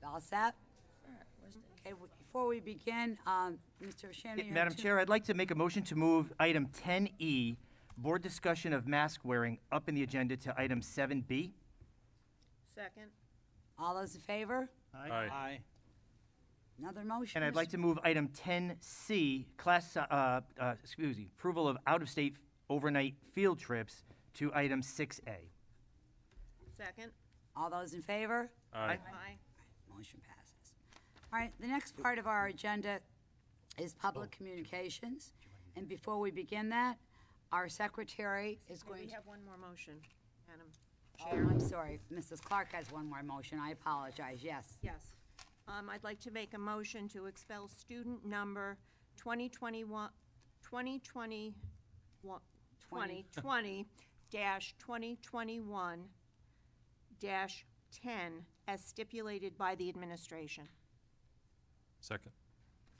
All set? Okay, before we begin, Mr. Shannon. Madam Chair, I'd like to make a motion to move item 10E, board discussion of mask wearing, up in the agenda to item 7B. Second. All those in favor? Aye. Another motion? And I'd like to move item 10C, approval of out-of-state overnight field trips, to item 6A. Second. All those in favor? Aye. Aye. Motion passes. All right, the next part of our agenda is public communications. And before we begin that, our secretary is going We to... have one more motion, Madam Oh, Chair. I'm sorry. Mrs. Clark has one more motion. I apologize. Yes. Yes. I'd like to make a motion to expel student number 2021 2020-2021-10 as stipulated by the administration. Second.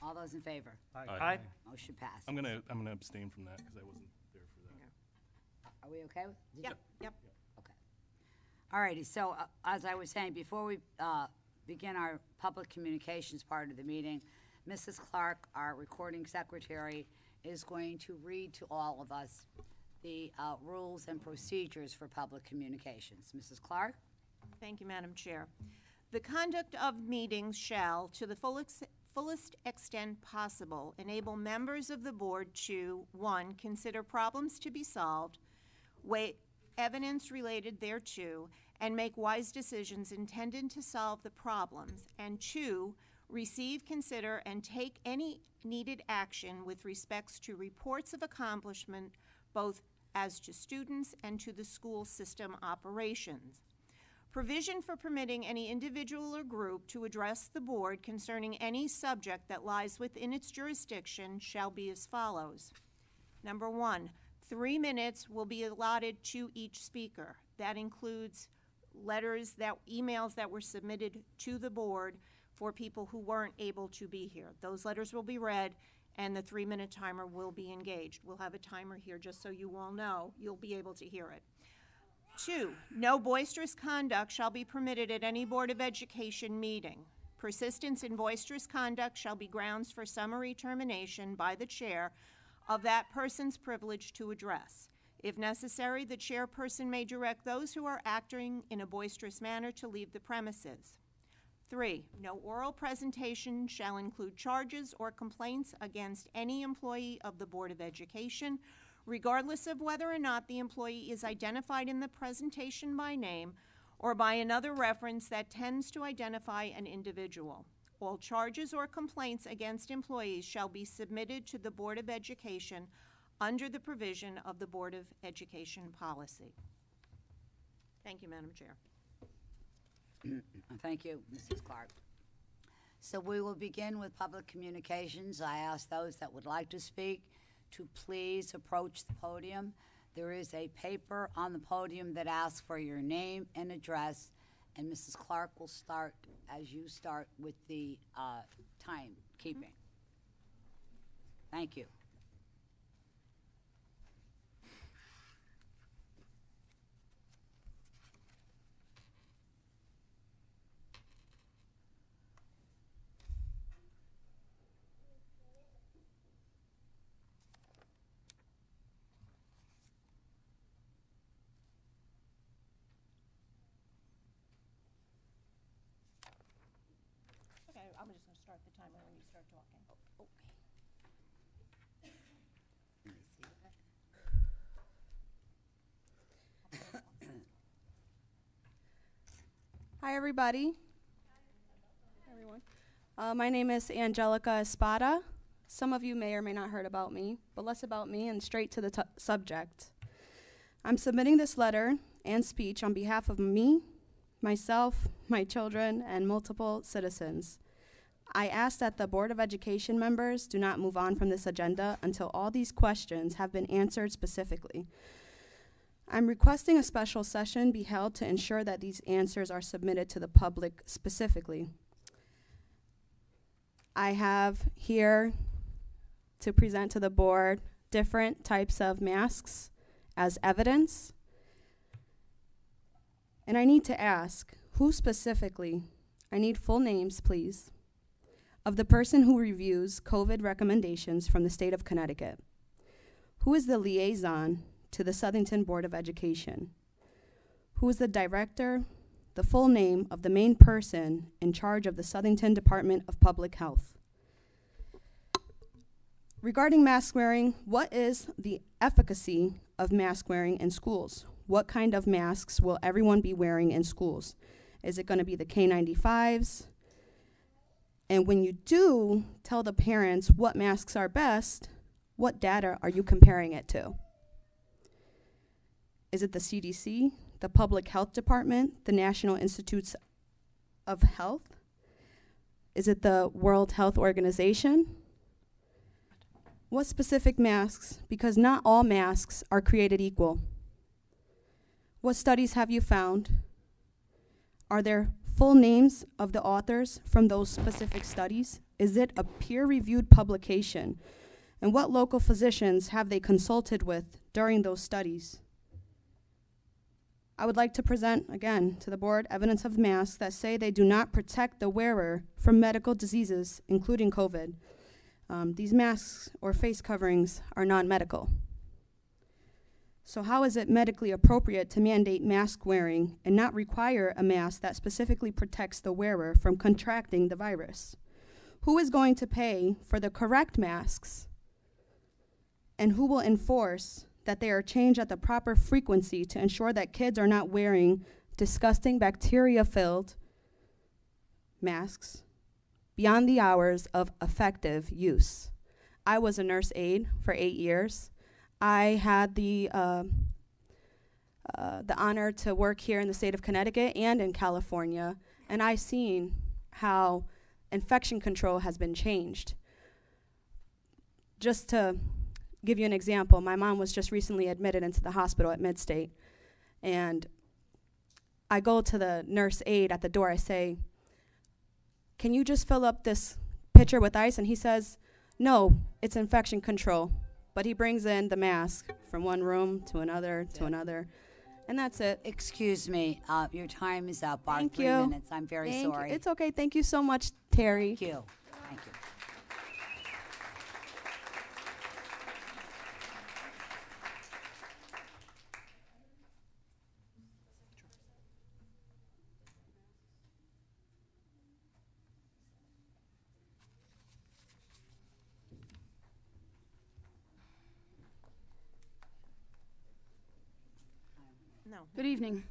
All those in favor? Aye. Motion passes. I'm gonna abstain from that because I wasn't there for that. Are we okay? Yep. Okay. All righty, so as I was saying, before we begin our public communications part of the meeting, Mrs. Clark, our recording secretary, is going to read to all of us the rules and procedures for public communications. Mrs. Clark? Thank you, Madam Chair. The conduct of meetings shall, to the fullest extent possible, enable members of the board to, 1, consider problems to be solved, weigh evidence related thereto, and make wise decisions intended to solve the problems, and 2, receive, consider, and take any needed action with respects to reports of accomplishment, both as to students and to the school system operations. Provision for permitting any individual or group to address the board concerning any subject that lies within its jurisdiction shall be as follows. Number 1, 3 minutes will be allotted to each speaker. That includes emails that were submitted to the board for people who weren't able to be here. Those letters will be read, and the 3-minute timer will be engaged. We'll have a timer here just so you all know. You'll be able to hear it. 2, no boisterous conduct shall be permitted at any Board of Education meeting. Persistence in boisterous conduct shall be grounds for summary termination by the chair of that person's privilege to address. If necessary, the chairperson may direct those who are acting in a boisterous manner to leave the premises. 3, no oral presentation shall include charges or complaints against any employee of the Board of Education, regardless of whether or not the employee is identified in the presentation by name or by another reference that tends to identify an individual. All charges or complaints against employees shall be submitted to the Board of Education under the provision of the Board of Education policy. Thank you, Madam Chair. Thank you, Mrs. Clark. So we will begin with public communications. I ask those that would like to speak to please approach the podium. There is a paper on the podium that asks for your name and address, and Mrs. Clark will start as you start with the timekeeping. Thank you. Okay, I'm just going to start the timer when you start talking. Let me see that. Hi, everybody. Hi, everyone. My name is Angelica Espada. Some of you may or may not heard about me, but less about me and straight to the subject. I'm submitting this letter and speech on behalf of me, myself, my children, and multiple citizens. I ask that the Board of Education members do not move on from this agenda until all these questions have been answered specifically. I'm requesting a special session be held to ensure that these answers are submitted to the public specifically. I have here to present to the board different types of masks as evidence. And I need to ask, who specifically I need full names, please, of the person who reviews COVID recommendations from the state of Connecticut. Who is the liaison to the Southington Board of Education? Who is the director, the full name of the main person in charge of the Southington Department of Public Health? Regarding mask wearing, what is the efficacy of mask wearing in schools? What kind of masks will everyone be wearing in schools? Is it going to be the K95s? And when you do tell the parents what masks are best, what data are you comparing it to? Is it the CDC, the Public Health Department, the National Institutes of Health? Is it the World Health Organization? What specific masks? Because not all masks are created equal. What studies have you found? Are there full names of the authors from those specific studies? Is it a peer-reviewed publication? And what local physicians have they consulted with during those studies? I would like to present, again, to the board evidence of masks that say they do not protect the wearer from medical diseases, including COVID. These masks or face coverings are non-medical. So how is it medically appropriate to mandate mask wearing and not require a mask that specifically protects the wearer from contracting the virus? Who is going to pay for the correct masks? And who will enforce that they are changed at the proper frequency to ensure that kids are not wearing disgusting bacteria-filled masks beyond the hours of effective use? I was a nurse aide for 8 years. I had the honor to work here in the state of Connecticut and in California, and I've seen how infection control has been changed. Just to give you an example, my mom was just recently admitted into the hospital at Midstate, and I go to the nurse aide at the door. I say, "Can you just fill up this pitcher with ice?" And he says, "No, it's infection control." But he brings in the mask from one room to another to another, and that's it. Excuse me, your time is up. Our Thank 3 you. minutes. I'm very Thank you. sorry. It's okay. Thank you so much, Terry. Thank you. Thank you. No. Good evening.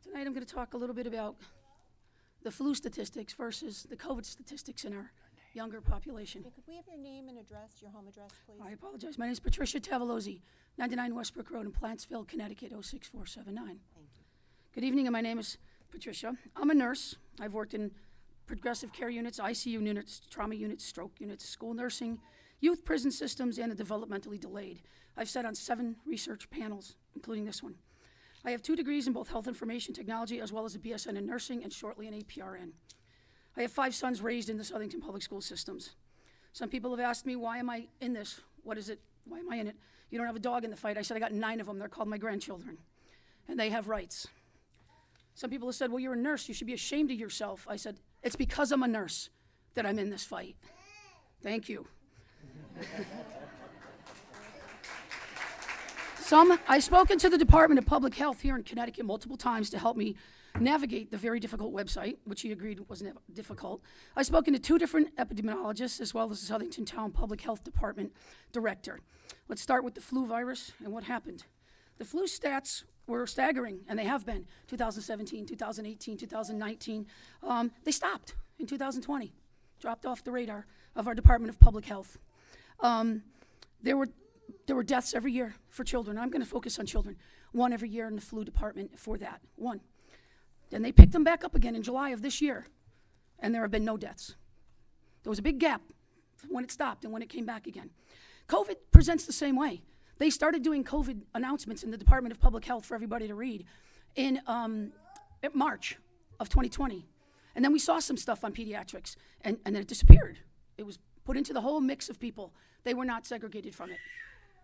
Tonight I'm going to talk a little bit about the flu statistics versus the COVID statistics in our younger population. Could we have your name and address, your home address, please? I apologize. My name is Patricia Tavolosi, 99 Westbrook Road in Plantsville, Connecticut, 06479. Thank you. Good evening, and my name is Patricia. I'm a nurse. I've worked in progressive care units, ICU units, trauma units, stroke units, school nursing, youth prison systems, and the developmentally delayed. I've sat on 7 research panels, including this one. I have 2 degrees in both health information technology as well as a BSN in nursing and shortly an APRN. I have 5 sons raised in the Southington public school systems. Some people have asked me, why am I in this? What is it? Why am I in it? You don't have a dog in the fight. I said, I got 9 of them. They're called my grandchildren, and they have rights. Some people have said, well, you're a nurse. You should be ashamed of yourself. I said, it's because I'm a nurse that I'm in this fight. Thank you. I've spoken to the Department of Public Health here in Connecticut multiple times to help me navigate the very difficult website, which he agreed wasn't difficult. I've spoken to 2 different epidemiologists as well as the Southington Town Public Health Department director. Let's start with the flu virus and what happened. The flu stats were staggering, and they have been. 2017, 2018, 2019. They stopped in 2020, dropped off the radar of our Department of Public Health. There were deaths every year for children. I'm going to focus on children. 1 every year in the flu department for that. 1. Then they picked them back up again in July of this year, and there have been no deaths. There was a big gap when it stopped and when it came back again. COVID presents the same way. They started doing COVID announcements in the Department of Public Health for everybody to read in March of 2020. And then we saw some stuff on pediatrics, and then it disappeared. It was put into the whole mix of people. They were not segregated from it.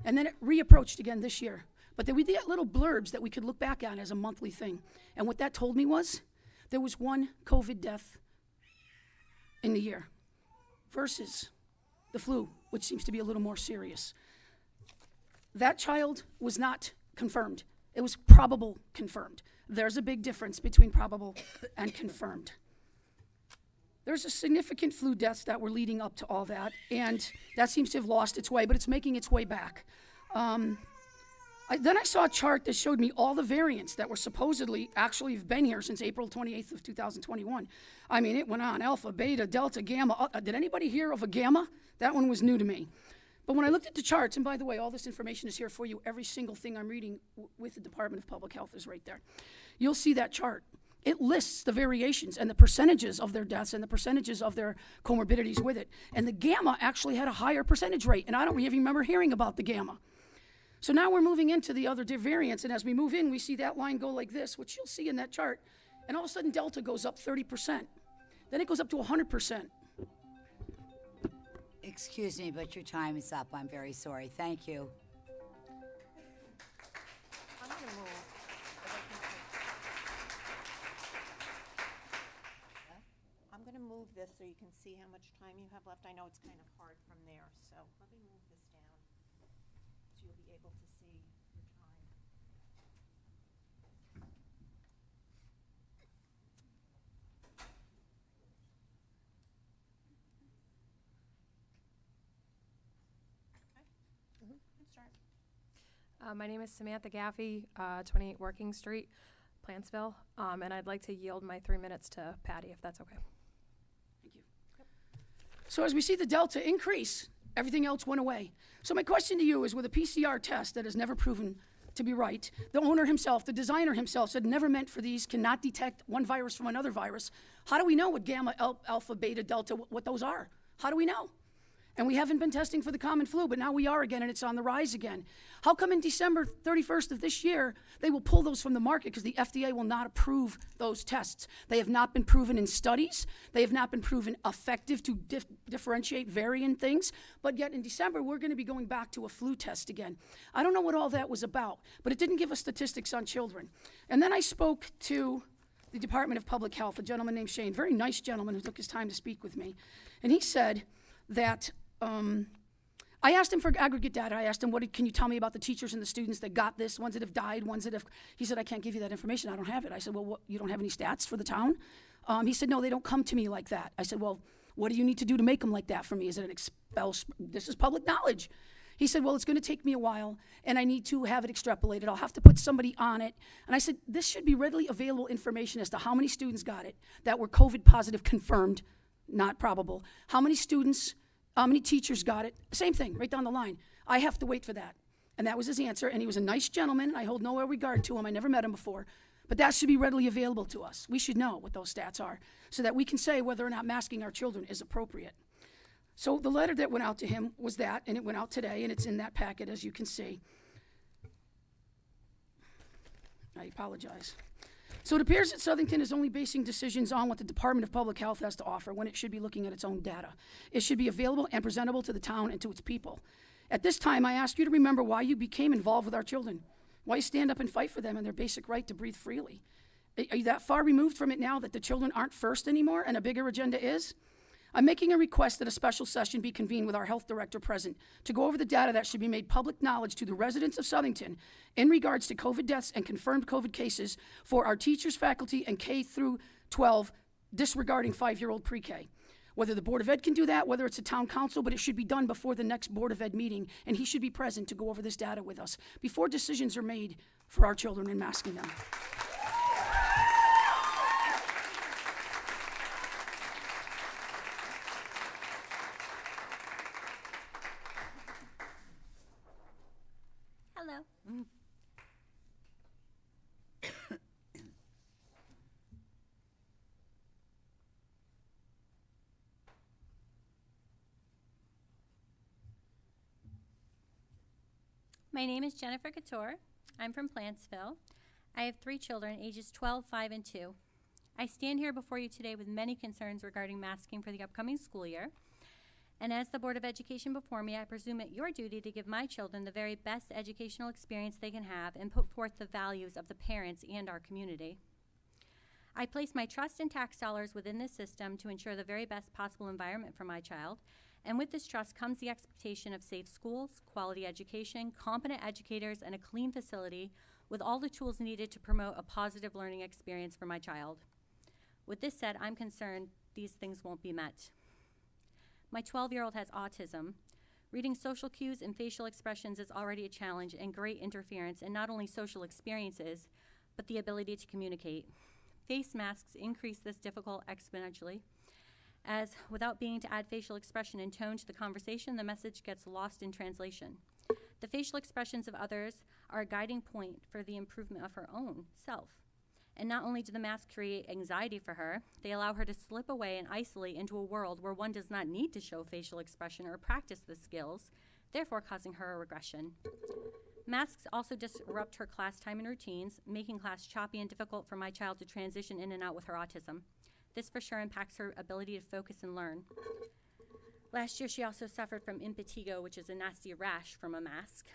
And then it reapproached again this year. But we did little blurbs that we could look back on as a monthly thing. And what that told me was there was one COVID death in the year versus the flu, which seems to be a little more serious. That child was not confirmed. It was probable confirmed. There's a big difference between probable and confirmed. There's a significant flu deaths that were leading up to all that, and that seems to have lost its way, but it's making its way back. Then I saw a chart that showed me all the variants that were supposedly actually have been here since April 28th of 2021. I mean, it went on, alpha, beta, delta, gamma. Did anybody hear of a gamma? That one was new to me. But when I looked at the charts, and by the way, all this information is here for you, every single thing I'm reading with the Department of Public Health is right there. You'll see that chart. It lists the variations and the percentages of their deaths and the percentages of their comorbidities with it. And the gamma actually had a higher percentage rate, and I don't even remember hearing about the gamma. So now we're moving into the other variants, and as we move in, we see that line go like this, which you'll see in that chart. And all of a sudden, Delta goes up 30%. Then it goes up to 100%. Excuse me, but your time is up. I'm very sorry. Thank you. I'm going to move. I'm going to move this so you can see how much time you have left. I know it's kind of hard from there, so let me move this down so you'll be able to see your time. Okay. Let's start. My name is Samantha Gaffney, 28 Working Street, Plantsville, and I'd like to yield my 3 minutes to Patty, if that's okay. Thank you. So as we see the Delta increase, everything else went away. So my question to you is, with a PCR test that has never proven to be right, the owner himself, the designer himself said never meant for these, cannot detect one virus from another virus. How do we know what gamma, alpha, beta, delta, what those are? How do we know? And we haven't been testing for the common flu, but now we are again, and it's on the rise again. How come in December 31st of this year, they will pull those from the market because the FDA will not approve those tests? They have not been proven in studies. They have not been proven effective to differentiate variant things. But yet in December, we're going to be going back to a flu test again. I don't know what all that was about, but it didn't give us statistics on children. And then I spoke to the Department of Public Health, a gentleman named Shane, very nice gentleman who took his time to speak with me. And he said that I asked him for aggregate data. I asked him, can you tell me about the teachers and the students that got this, ones that have died, ones that have, he said, I can't give you that information. I don't have it. I said, well, you don't have any stats for the town? He said, no, they don't come to me like that. I said, well, what do you need to do to make them like that for me? Is it an expel? This is public knowledge. He said, well, it's going to take me a while, and I need to have it extrapolated. I'll have to put somebody on it. And I said, this should be readily available information as to how many students got it that were COVID positive confirmed, not probable. How many students, how many teachers got it? Same thing, right down the line. I have to wait for that. And that was his answer, and he was a nice gentleman. I hold no ill regard to him. I never met him before. But that should be readily available to us. We should know what those stats are so that we can say whether or not masking our children is appropriate. So the letter that went out to him was that, and it went out today, and it's in that packet, as you can see. I apologize. So it appears that Southington is only basing decisions on what the Department of Public Health has to offer when it should be looking at its own data. It should be available and presentable to the town and to its people. At this time, I ask you to remember why you became involved with our children, why you stand up and fight for them and their basic right to breathe freely. Are you that far removed from it now that the children aren't first anymore and a bigger agenda is? I'm making a request that a special session be convened with our health director present to go over the data that should be made public knowledge to the residents of Southington in regards to COVID deaths and confirmed COVID cases for our teachers, faculty, and K through 12, disregarding 5-year-old pre-K. Whether the Board of Ed can do that, whether it's a town council, but it should be done before the next Board of Ed meeting, and he should be present to go over this data with us before decisions are made for our children and masking them. Hello. My name is Jennifer Couture. I'm from Plantsville. I have 3 children, ages 12, 5, and 2. I stand here before you today with many concerns regarding masking for the upcoming school year. And as the Board of Education before me, I presume it your duty to give my children the very best educational experience they can have and put forth the values of the parents and our community. I place my trust in tax dollars within this system to ensure the very best possible environment for my child. And with this trust comes the expectation of safe schools, quality education, competent educators, and a clean facility with all the tools needed to promote a positive learning experience for my child. With this said, I'm concerned these things won't be met. My 12-year-old has autism. Reading social cues and facial expressions is already a challenge and great interference in not only social experiences, but the ability to communicate. Face masks increase this difficult exponentially, as without being to add facial expression and tone to the conversation, the message gets lost in translation. The facial expressions of others are a guiding point for the improvement of her own self. And not only do the masks create anxiety for her, they allow her to slip away and isolate into a world where one does not need to show facial expression or practice the skills, therefore causing her a regression. Masks also disrupt her class time and routines, making class choppy and difficult for my child to transition in and out with her autism. This for sure impacts her ability to focus and learn. Last year, she also suffered from impetigo, which is a nasty rash from a mask.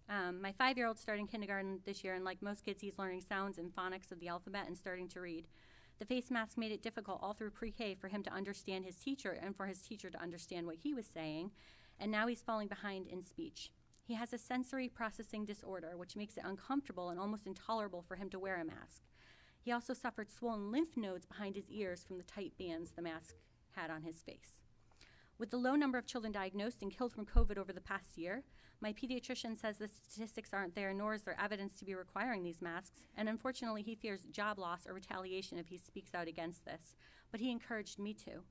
My 5-year-old starting kindergarten this year, and like most kids, he's learning sounds and phonics of the alphabet and starting to read. The face mask made it difficult all through pre-K for him to understand his teacher and for his teacher to understand what he was saying, and now he's falling behind in speech. He has a sensory processing disorder, which makes it uncomfortable and almost intolerable for him to wear a mask. He also suffered swollen lymph nodes behind his ears from the tight bands the mask had on his face. With the low number of children diagnosed and killed from COVID over the past year, my pediatrician says the statistics aren't there, nor is there evidence to be requiring these masks, and unfortunately he fears job loss or retaliation if he speaks out against this, but he encouraged me to.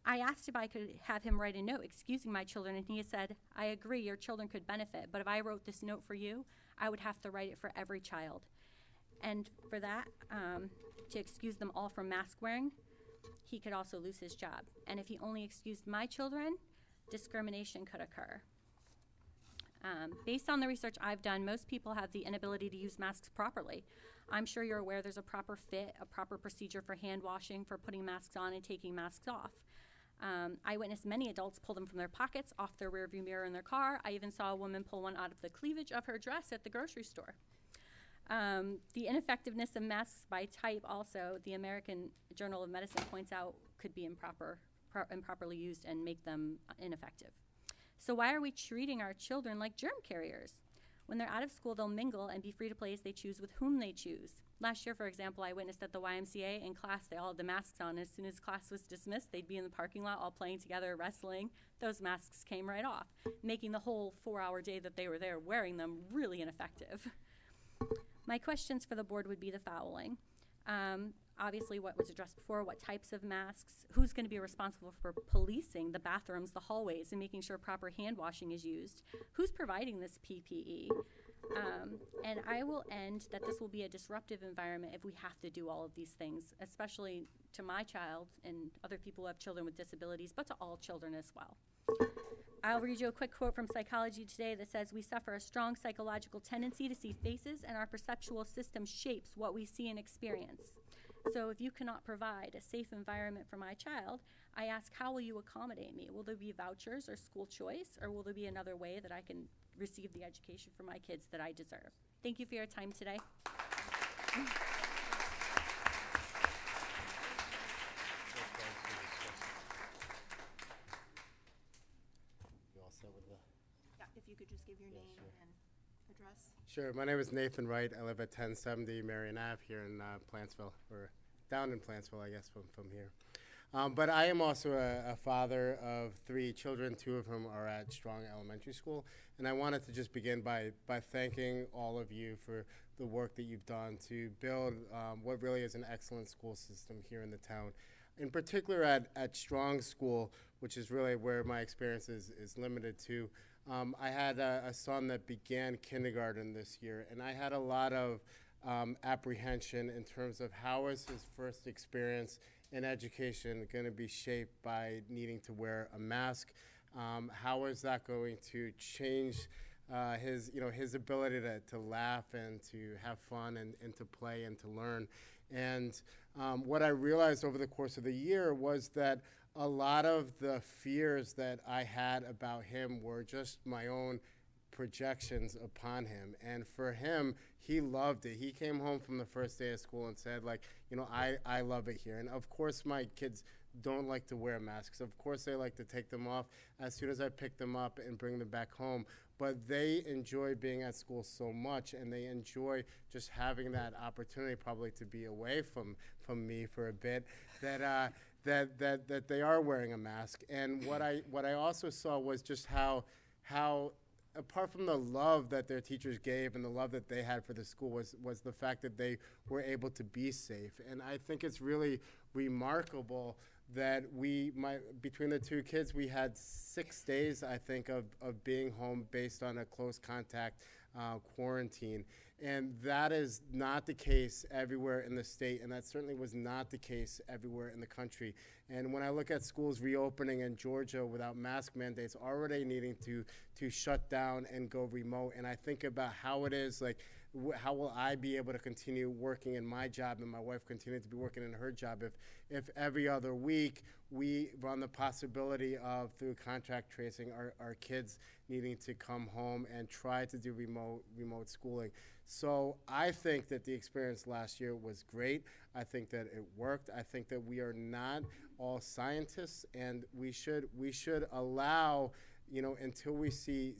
I asked if I could have him write a note excusing my children, and he said, "I agree, your children could benefit, but if I wrote this note for you, I would have to write it for every child." And for that, to excuse them all from mask wearing, he could also lose his job. And if he only excused my children, discrimination could occur. Based on the research I've done, most people have the inability to use masks properly. I'm sure you're aware there's a proper fit, a proper procedure for hand washing, for putting masks on and taking masks off. I witnessed many adults pull them from their pockets, off their rearview mirror in their car. I even saw a woman pull one out of the cleavage of her dress at the grocery store. The ineffectiveness of masks by type also, the American Journal of Medicine points out, could be improperly used and make them ineffective. So why are we treating our children like germ carriers? When they're out of school, they'll mingle and be free to play as they choose with whom they choose. Last year, for example, I witnessed at the YMCA in class, they all had the masks on. As soon as class was dismissed, they'd be in the parking lot all playing together, wrestling. Those masks came right off, making the whole 4-hour day that they were there wearing them really ineffective. My questions for the board would be the following. Obviously, what was addressed before, what types of masks, who's going to be responsible for policing the bathrooms, the hallways, and making sure proper hand washing is used, who's providing this PPE, and I will end that this will be a disruptive environment if we have to do all of these things, especially to my child and other people who have children with disabilities, but to all children as well. I'll read you a quick quote from Psychology Today that says, "We suffer a strong psychological tendency to see faces, and our perceptual system shapes what we see and experience. So if you cannot provide a safe environment for my child, I ask, how will you accommodate me? Will there be vouchers or school choice, or will there be another way that I can receive the education for my kids that I deserve?" Thank you for your time today. Yeah, if you could just give your name and address. Sure. My name is Nathan Wright. I live at 1070 Marion Ave here in Plantsville, or down in Plantsville, I guess, from here. But I am also a father of 3 children, 2 of whom are at Strong Elementary School. And I wanted to just begin by thanking all of you for the work that you've done to build what really is an excellent school system here in the town. In particular at Strong School, which is really where my experience is limited to. I had a son that began kindergarten this year, and I had a lot of apprehension in terms of how is his first experience in education going to be shaped by needing to wear a mask. How is that going to change his ability to laugh and to have fun and to play and to learn. And what I realized over the course of the year was that a lot of the fears that I had about him were just my own projections upon him. And for him, he loved it. He came home from the first day of school and said, like, you know, I love it here. And of course my kids don't like to wear masks. Of course they like to take them off as soon as I pick them up and bring them back home. But they enjoy being at school so much, and they enjoy just having that opportunity probably to be away from me for a bit, that that they are wearing a mask. And what I also saw was just how apart from the love that their teachers gave and the love that they had for the school was the fact that they were able to be safe. And I think it's really remarkable that between the two kids, we had 6 days, I think, of being home based on a close contact quarantine. And that is not the case everywhere in the state, and that certainly was not the case everywhere in the country. And when I look at schools reopening in Georgia without mask mandates, already needing to shut down and go remote, and I think about how it is, like, how will I be able to continue working in my job and my wife continue to be working in her job if every other week we run the possibility of, through contact tracing, our kids needing to come home and try to do remote schooling. So I think that the experience last year was great. I think that it worked. I think that we are not all scientists, and we should allow, you know, until we see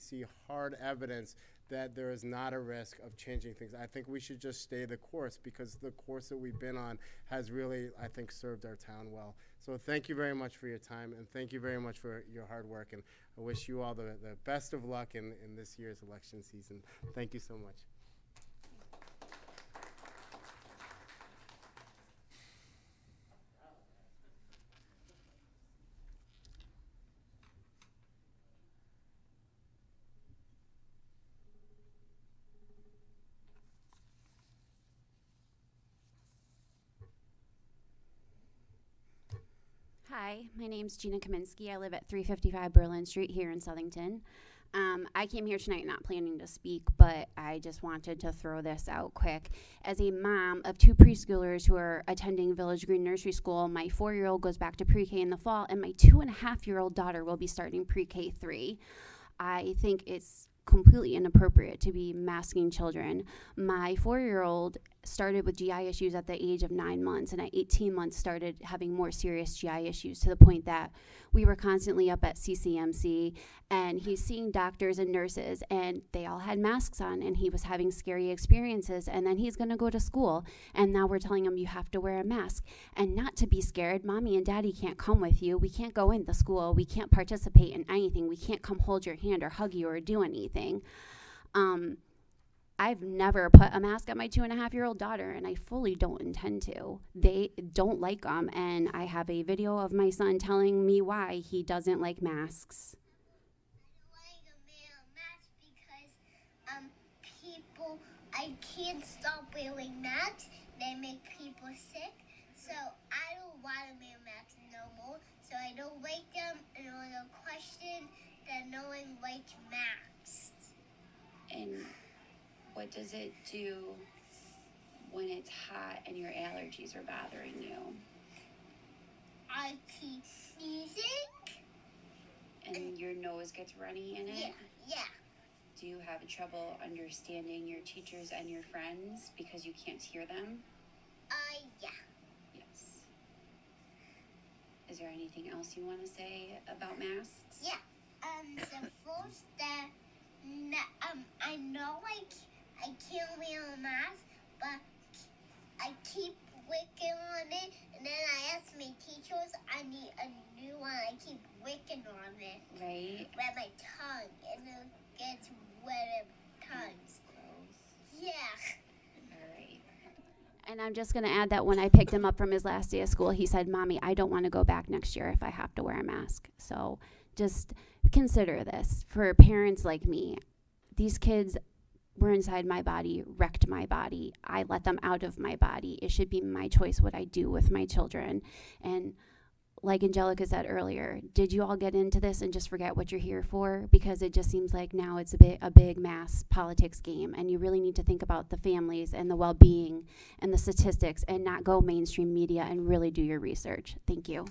hard evidence that there is not a risk of changing things. I think we should just stay the course, because the course that we've been on has really, I think, served our town well. So thank you very much for your time, and thank you very much for your hard work, and I wish you all the best of luck in this year's election season. Thank you so much. Hi, my name's Gina Kaminski. I live at 355 Berlin Street here in Southington. I came here tonight not planning to speak, but I just wanted to throw this out quick. As a mom of 2 preschoolers who are attending Village Green Nursery School, my 4-year-old goes back to pre-K in the fall, and my 2.5-year-old daughter will be starting pre-K 3. I think it's completely inappropriate to be masking children. My 4-year-old started with GI issues at the age of 9 months, and at 18 months started having more serious GI issues, to the point that we were constantly up at CCMC, and he's seeing doctors and nurses, and they all had masks on, and he was having scary experiences. And then he's going to go to school, and now we're telling him you have to wear a mask. And not to be scared, mommy and daddy can't come with you. We can't go in the school. We can't participate in anything. We can't come hold your hand or hug you or do anything. I've never put a mask on my 2.5-year-old daughter, and I fully don't intend to. They don't like them, and I have a video of my son telling me why he doesn't like masks. I don't like a mask because I can't stop wearing masks. They make people sick, so I don't want to wear masks no more. So I don't like them, and I want to question that no one likes masks. And what does it do when it's hot and your allergies are bothering you? I keep sneezing. And your nose gets runny in it? Yeah. Do you have trouble understanding your teachers and your friends because you can't hear them? Yeah. Yes. Is there anything else you want to say about masks? Yeah. The first that I know I can't wear a mask, but I keep wicking on it, and then I ask my teachers, I need a new one. I keep wicking on it. Right. With my tongue, and it gets wet in tongues. Gross. Yeah. All right. And I'm just going to add that when I picked him up from his last day of school, he said, Mommy, I don't want to go back next year if I have to wear a mask. So just consider this. For parents like me, these kids were inside my body, wrecked my body. I let them out of my body. It should be my choice what I do with my children. And like Angelica said earlier, did you all get into this and just forget what you're here for? Because it just seems like now it's a big mass politics game, and you really need to think about the families and the well-being and the statistics, and not go mainstream media, and really do your research. Thank you.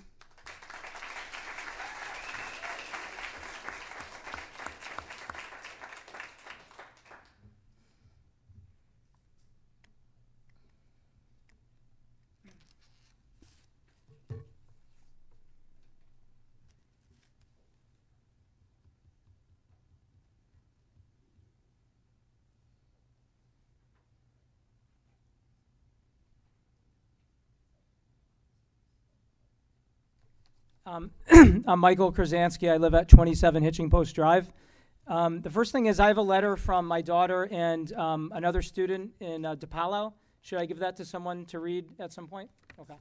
I'm Michael Krazanski. I live at 27 Hitching Post Drive. The first thing is I have a letter from my daughter and another student in DePalo. Should I give that to someone to read at some point? Okay.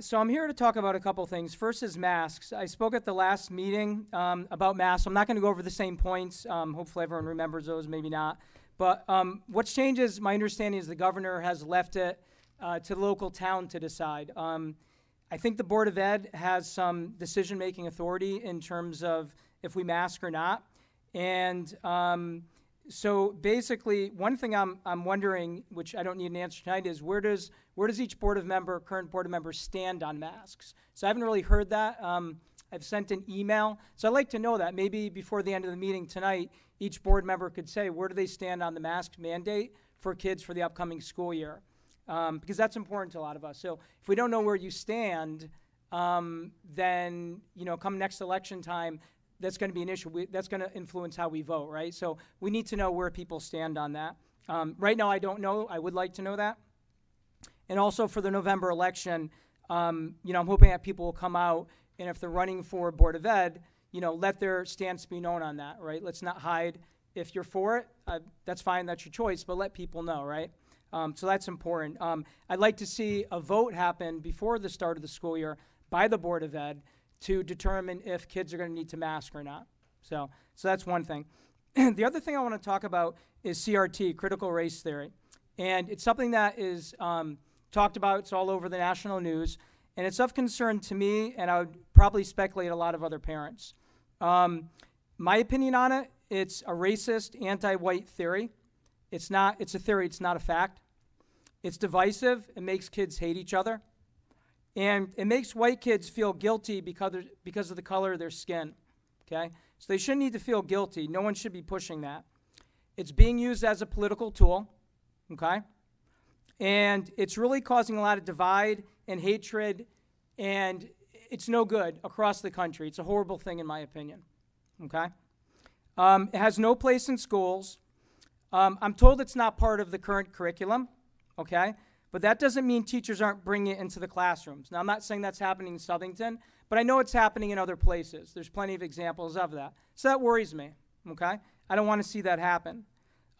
So I'm here to talk about a couple things. First is masks. I spoke at the last meeting about masks. I'm not going to go over the same points. Hopefully everyone remembers those, maybe not. But what's changed is my understanding is the governor has left it to the local town to decide. I think the Board of Ed has some decision-making authority in terms of if we mask or not. And so basically, one thing I'm wondering, which I don't need an answer tonight, is where does each current board member stand on masks? So I haven't really heard that. I've sent an email. So I'd like to know that. Maybe before the end of the meeting tonight, each board member could say, where do they stand on the mask mandate for kids for the upcoming school year? Because that's important to a lot of us. So if we don't know where you stand, then, come next election time, that's going to be an issue. That's going to influence how we vote, right? So we need to know where people stand on that. Right now, I don't know. I would like to know that. And also for the November election, I'm hoping that people will come out, and if they're running for Board of Ed, let their stance be known on that, right? Let's not hide. If you're for it, that's fine. That's your choice, but let people know, right? So that's important. I'd like to see a vote happen before the start of the school year by the Board of Ed to determine if kids are going to need to mask or not. So that's one thing. The other thing I want to talk about is CRT, critical race theory. And it's something that is talked about. It's all over the national news. And it's of concern to me, and I would probably speculate a lot of other parents. My opinion on it, it's a racist, anti-white theory. It's a theory, it's not a fact. It's divisive, it makes kids hate each other. And it makes white kids feel guilty because of the color of their skin, okay? So they shouldn't need to feel guilty. No one should be pushing that. It's being used as a political tool, okay? And it's really causing a lot of divide and hatred, and it's no good across the country. It's a horrible thing in my opinion, okay? It has no place in schools. I'm told it's not part of the current curriculum, okay? But that doesn't mean teachers aren't bringing it into the classrooms. Now, I'm not saying that's happening in Southington, but I know it's happening in other places. There's plenty of examples of that. So that worries me, okay? I don't want to see that happen.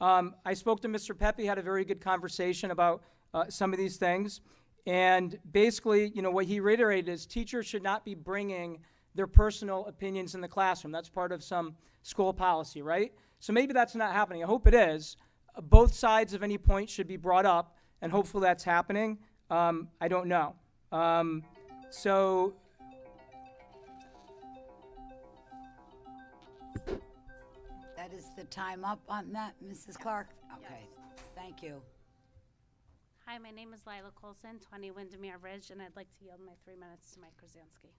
I spoke to Mr. Pepe, had a very good conversation about some of these things. And basically, what he reiterated is teachers should not be bringing their personal opinions in the classroom. That's part of some school policy, right? So maybe that's not happening. I hope it is. Both sides of any point should be brought up, and hopefully that's happening. I don't know. So that is the time up on that, Mrs. Clark? Okay, thank you. Hi, my name is Lila Colson, 20 Windermere Ridge, and I'd like to yield my 3 minutes to Mike Krazanski.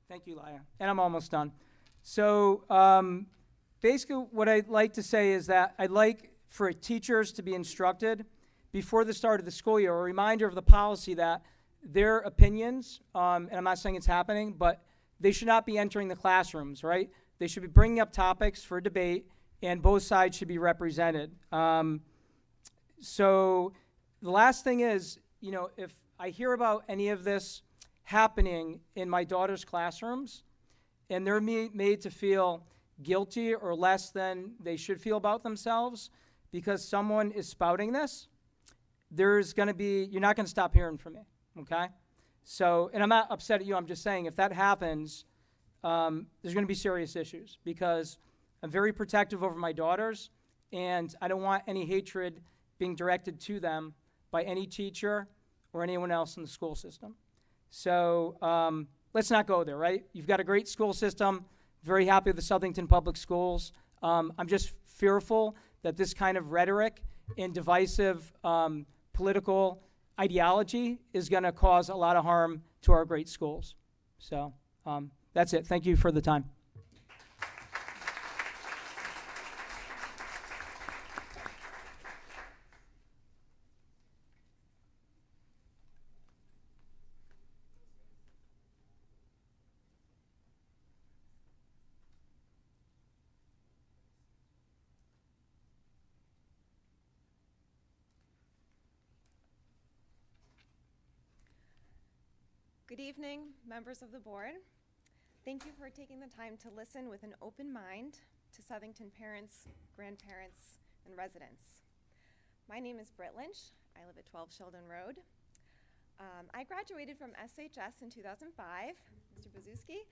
Thank you, Lila. And I'm almost done. So basically what I'd like to say is that I'd like for teachers to be instructed before the start of the school year, a reminder of the policy that their opinions, and I'm not saying it's happening, but they should not be entering the classrooms, right? They should be bringing up topics for debate, and both sides should be represented. So the last thing is, if I hear about any of this happening in my daughter's classrooms, and they're made to feel guilty or less than they should feel about themselves because someone is spouting this, you're not going to stop hearing from me, okay? So, and I'm not upset at you, I'm just saying if that happens, there's going to be serious issues because I'm very protective over my daughters, and I don't want any hatred being directed to them by any teacher or anyone else in the school system. So let's not go there, right? You've got a great school system, very happy with the Southington Public Schools. I'm just fearful that this kind of rhetoric and divisive political ideology is going to cause a lot of harm to our great schools. So that's it. Thank you for the time. Good evening, members of the board. Thank you for taking the time to listen with an open mind to Southington parents, grandparents, and residents. My name is Britt Lynch. I live at 12 Sheldon Road. I graduated from SHS in 2005, Mr. Balszewski.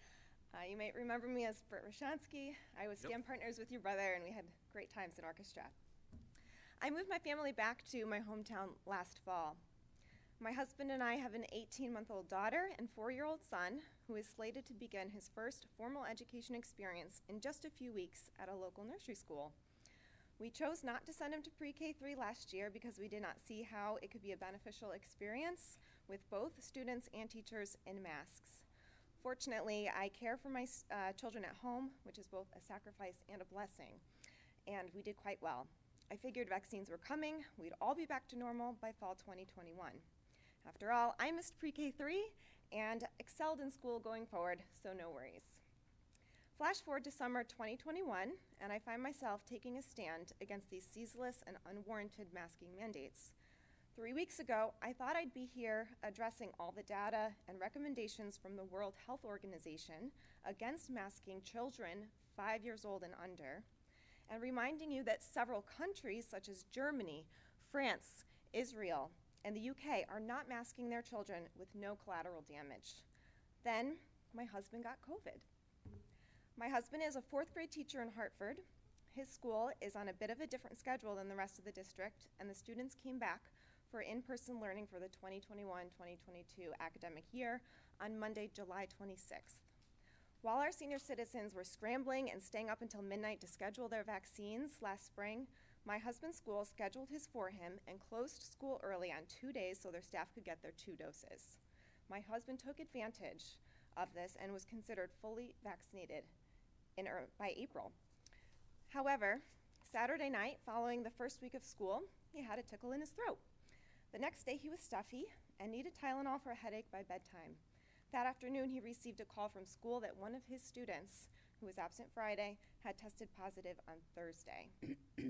You might remember me as Britt Krazanski. I was stand partners with your brother, and we had great times in orchestra. I moved my family back to my hometown last fall. My husband and I have an 18-month-old daughter and 4-year-old son who is slated to begin his first formal education experience in just a few weeks at a local nursery school. We chose not to send him to pre-K3 last year because we did not see how it could be a beneficial experience with both students and teachers in masks. Fortunately, I care for my children at home, which is both a sacrifice and a blessing, and we did quite well. I figured vaccines were coming, we'd all be back to normal by fall 2021. After all, I missed pre-K3 and excelled in school going forward, so no worries. Flash forward to summer 2021, and I find myself taking a stand against these ceaseless and unwarranted masking mandates. 3 weeks ago, I thought I'd be here addressing all the data and recommendations from the World Health Organization against masking children 5 years old and under, and reminding you that several countries such as Germany, France, Israel, and the UK are not masking their children with no collateral damage. Then, my husband got COVID. My husband is a 4th grade teacher in Hartford. His school is on a bit of a different schedule than the rest of the district, and the students came back for in-person learning for the 2021-2022 academic year on Monday, July 26th. While our senior citizens were scrambling and staying up until midnight to schedule their vaccines last spring, my husband's school scheduled his for him and closed school early on 2 days so their staff could get their 2 doses. My husband took advantage of this and was considered fully vaccinated by April. However, Saturday night, following the first week of school, he had a tickle in his throat. The next day, he was stuffy and needed Tylenol for a headache by bedtime. That afternoon, he received a call from school that one of his students, who was absent Friday, had tested positive on Thursday.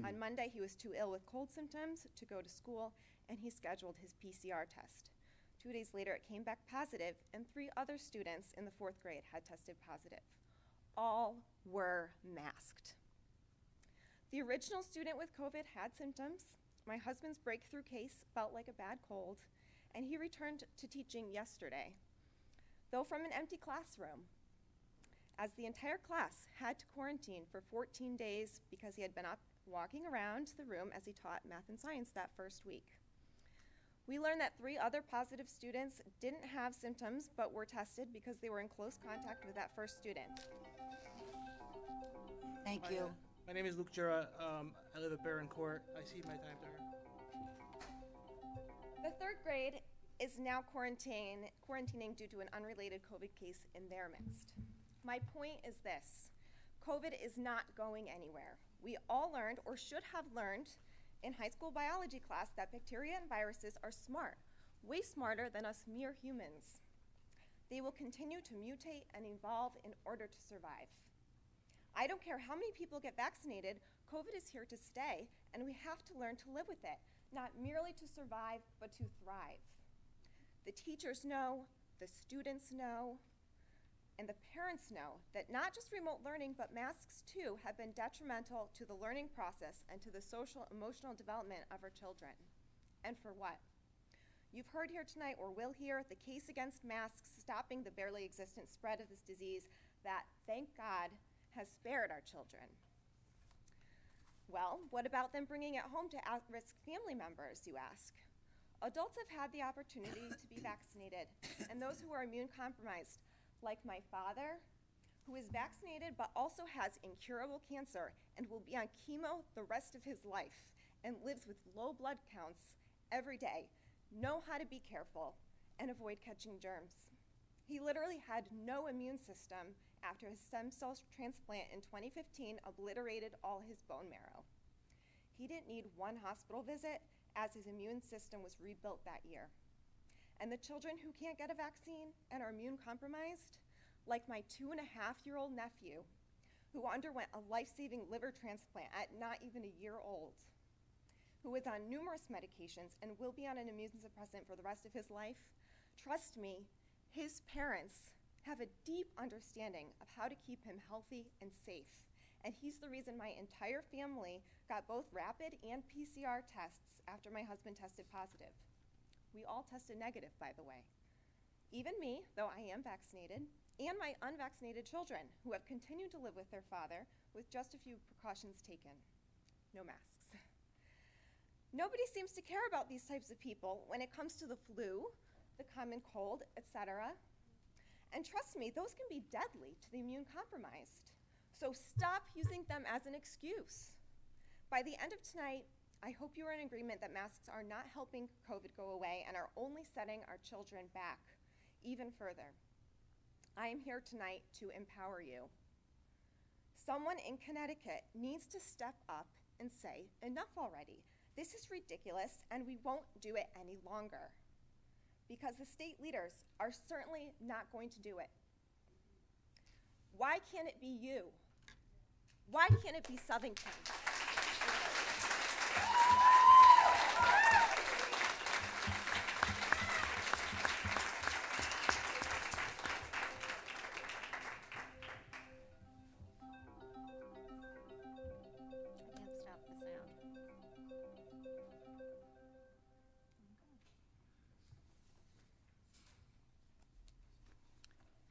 On Monday, he was too ill with cold symptoms to go to school, and he scheduled his PCR test. 2 days later, it came back positive, and 3 other students in the 4th grade had tested positive. All were masked. The original student with COVID had symptoms. My husband's breakthrough case felt like a bad cold, and he returned to teaching yesterday, though from an empty classroom, as the entire class had to quarantine for 14 days because he had been up walking around the room as he taught math and science that first week. We learned that 3 other positive students didn't have symptoms but were tested because they were in close contact with that first student. Thank you. My name is Luke Jura. I live at Barron Court. I cede my time to her. The 3rd grade is now quarantining due to an unrelated COVID case in their midst. My point is this: COVID is not going anywhere. We all learned, or should have learned, in high school biology class that bacteria and viruses are smart, way smarter than us mere humans. They will continue to mutate and evolve in order to survive. I don't care how many people get vaccinated, COVID is here to stay, and we have to learn to live with it, not merely to survive, but to thrive. The teachers know, the students know, and the parents know that not just remote learning, but masks too have been detrimental to the learning process and to the social, emotional development of our children. And for what? You've heard here tonight, or will hear, the case against masks stopping the barely existent spread of this disease that, thank God, has spared our children. Well, what about them bringing it home to at-risk family members, you ask? Adults have had the opportunity to be vaccinated, and those who are immune compromised, like my father, who is vaccinated but also has incurable cancer and will be on chemo the rest of his life and lives with low blood counts every day, know how to be careful and avoid catching germs. He literally had no immune system after his stem cell transplant in 2015 obliterated all his bone marrow. He didn't need 1 hospital visit as his immune system was rebuilt that year. And the children who can't get a vaccine and are immune compromised, like my 2.5-year-old nephew, who underwent a life-saving liver transplant at not even a year old, who is on numerous medications and will be on an immune suppressant for the rest of his life, trust me, His parents have a deep understanding of how to keep him healthy and safe, and he's the reason my entire family got both rapid and PCR tests after my husband tested positive. We all tested negative, by the way. Even me, though I am vaccinated, and my unvaccinated children, who have continued to live with their father with just a few precautions taken. No masks. Nobody seems to care about these types of people when it comes to the flu, the common cold, etc. And trust me, those can be deadly to the immune compromised. So stop using them as an excuse. By the end of tonight, I hope you are in agreement that masks are not helping COVID go away and are only setting our children back even further. I am here tonight to empower you. Someone in Connecticut needs to step up and say, enough already. This is ridiculous, and we won't do it any longer. Because the state leaders are certainly not going to do it. Why can't it be you? Why can't it be Southington?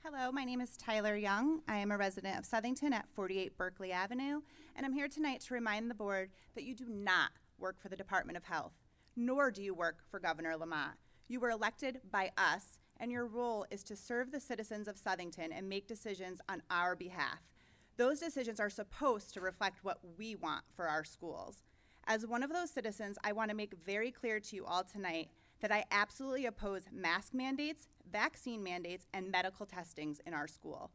Hello, my name is Tyler Young. I am a resident of Southington at 48 Berkeley Avenue, and I'm here tonight to remind the board that you do not work for the Department of Health, nor do you work for Governor Lamont. You were elected by us, and your role is to serve the citizens of Southington and make decisions on our behalf. Those decisions are supposed to reflect what we want for our schools. As one of those citizens, I want to make very clear to you all tonight that I absolutely oppose mask mandates, vaccine mandates, and medical testings in our school.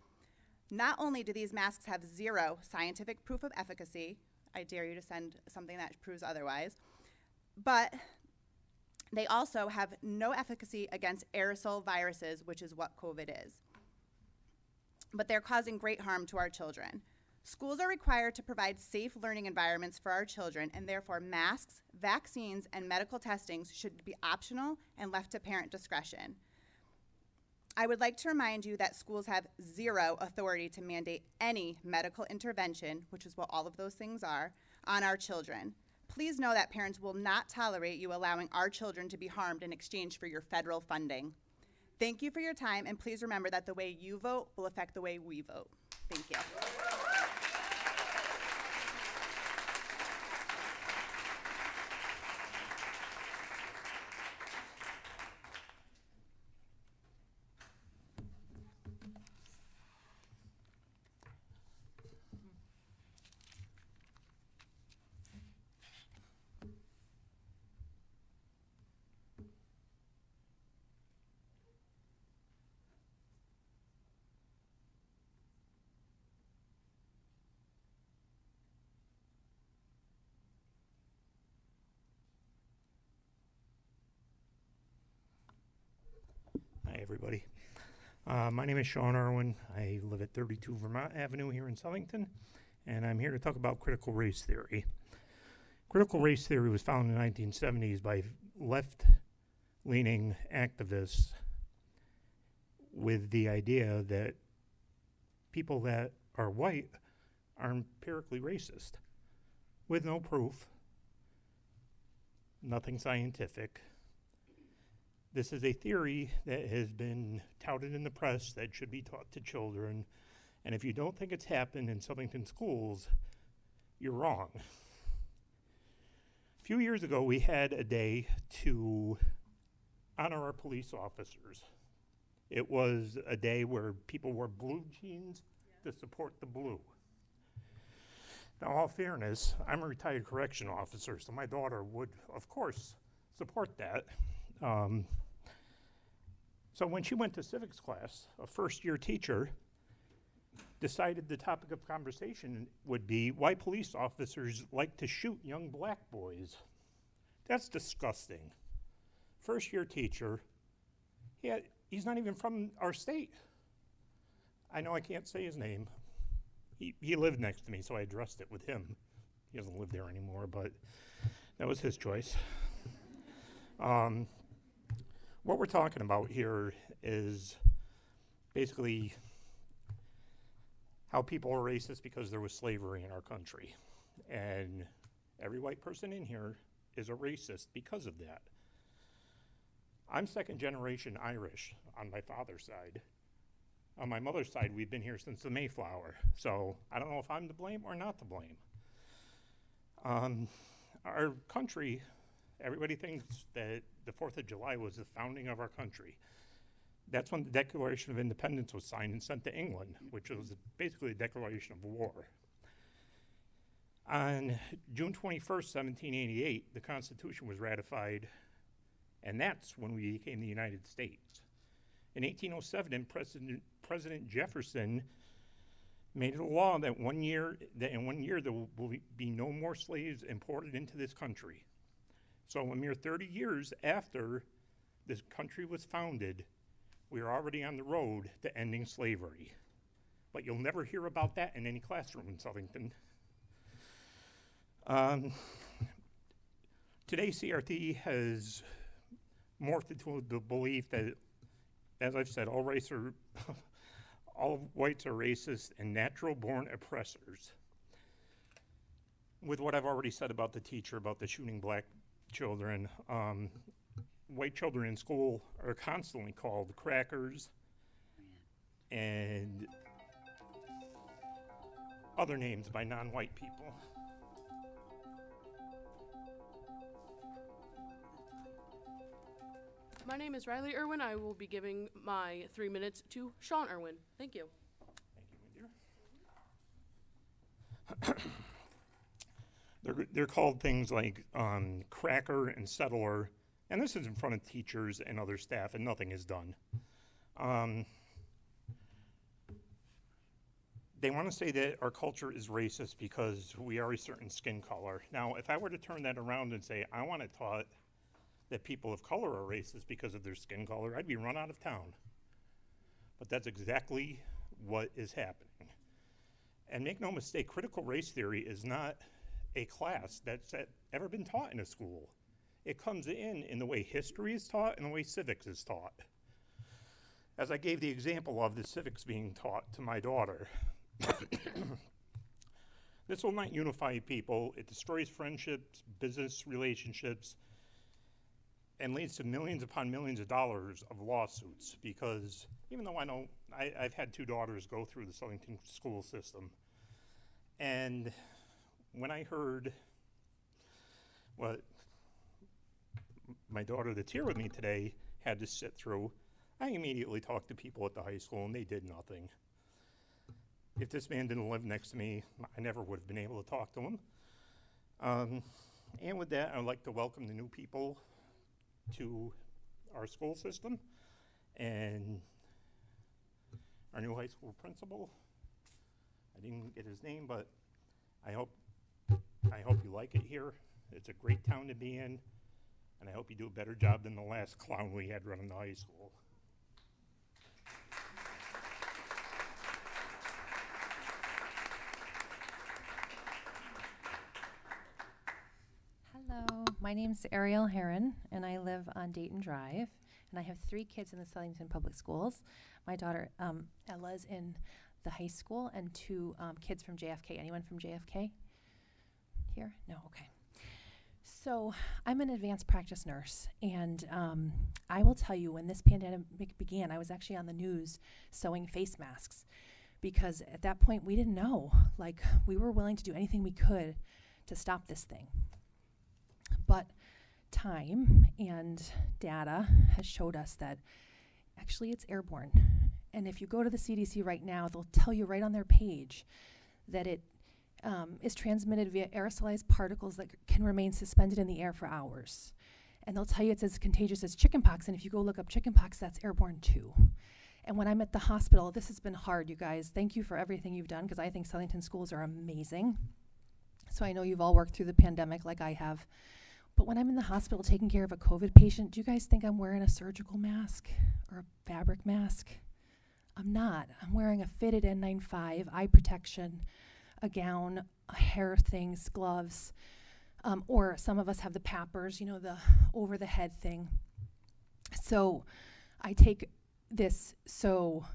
Not only do these masks have zero scientific proof of efficacy, I dare you to send something that proves otherwise, but they also have no efficacy against aerosol viruses, which is what COVID is. But they're causing great harm to our children. Schools are required to provide safe learning environments for our children, and therefore masks, vaccines, and medical testings should be optional and left to parent discretion. I would like to remind you that schools have zero authority to mandate any medical intervention, which is what all of those things are, on our children. Please know that parents will not tolerate you allowing our children to be harmed in exchange for your federal funding. Thank you for your time, and please remember that the way you vote will affect the way we vote. Thank you. Hi, everybody. My name is Sean Irwin. I live at 32 Vermont Avenue here in Southington, and I'm here to talk about critical race theory. Critical race theory was founded in the 1970s by left-leaning activists with the idea that people that are white are empirically racist, with no proof, nothing scientific. This is a theory that has been touted in the press that should be taught to children, and if you don't think it's happened in Southington schools, you're wrong. A few years ago, we had a day to honor our police officers. It was a day where people wore blue jeans to support the blue. Now, in all fairness, I'm a retired correction officer, so my daughter would, of course, support that. So when she went to civics class, a first-year teacher decided the topic of conversation would be why police officers like to shoot young black boys. That's disgusting. First-year teacher, he's not even from our state. I know I can't say his name. He lived next to me, so I addressed it with him. He doesn't live there anymore, but that was his choice. What we're talking about here is basically how people are racist because there was slavery in our country. And every white person in here is a racist because of that. I'm second generation Irish on my father's side. On my mother's side, we've been here since the Mayflower. So I don't know if I'm to blame or not to blame. Our country, everybody thinks that the 4th of July was the founding of our country. That's when the Declaration of Independence was signed and sent to England, which was basically a declaration of war. On June 21st, 1788, the Constitution was ratified, and that's when we became the United States. In 1807, President Jefferson made it a law that in 1 year there will be no more slaves imported into this country. So a mere 30 years after this country was founded, we are already on the road to ending slavery. But you'll never hear about that in any classroom in Southington. Today, CRT has morphed into the belief that, as I've said, all whites are racist and natural-born oppressors. With what I've already said about the teacher, about the shooting black children, white children in school are constantly called crackers and other names by non-white people. My name is Riley Irwin. I will be giving my 3 minutes to Sean Irwin. Thank you. Thank you, my dear. They're called things like cracker and settler, and this is in front of teachers and other staff, and nothing is done. They want to say that our culture is racist because we are a certain skin color. Now, if I were to turn that around and say, I want it taught that people of color are racist because of their skin color, I'd be run out of town. But that's exactly what is happening. And make no mistake, critical race theory is not a class that's ever been taught in a school. It comes in the way history is taught and the way civics is taught. As I gave the example of the civics being taught to my daughter, this will not unify people. It destroys friendships, business relationships, and leads to millions upon millions of dollars of lawsuits, because even though I've had 2 daughters go through the Southington school system, and when I heard what my daughter that's here with me today had to sit through, I immediately talked to people at the high school and they did nothing. If this man didn't live next to me, I never would have been able to talk to him. And with that, I'd like to welcome the new people to our school system, and our new high school principal. I didn't get his name, but I hope you like it here. It's a great town to be in, and I hope you do a better job than the last clown we had running the high school. Hello, my name's Ariel Herman, and I live on Dayton Drive, and I have 3 kids in the Southington Public Schools. My daughter Ella's in the high school, and 2 kids from JFK. Anyone from JFK here? No, okay. So I'm an advanced practice nurse, and I will tell you, when this pandemic began, I was actually on the news sewing face masks, because at that point we didn't know. Like, we were willing to do anything we could to stop this thing. But time and data has showed us that actually it's airborne. And if you go to the CDC right now, they'll tell you right on their page that it is transmitted via aerosolized particles that can remain suspended in the air for hours. And they'll tell you it's as contagious as chickenpox, and if you go look up chickenpox, that's airborne too. And when I'm at the hospital, this has been hard, you guys. Thank you for everything you've done, because I think Southington schools are amazing. So I know you've all worked through the pandemic like I have. But when I'm in the hospital taking care of a COVID patient, do you guys think I'm wearing a surgical mask or a fabric mask? I'm not. I'm wearing a fitted N95, eye protection, a gown, hair things, gloves, or some of us have the pappers, you know, the over-the-head thing. So I take this so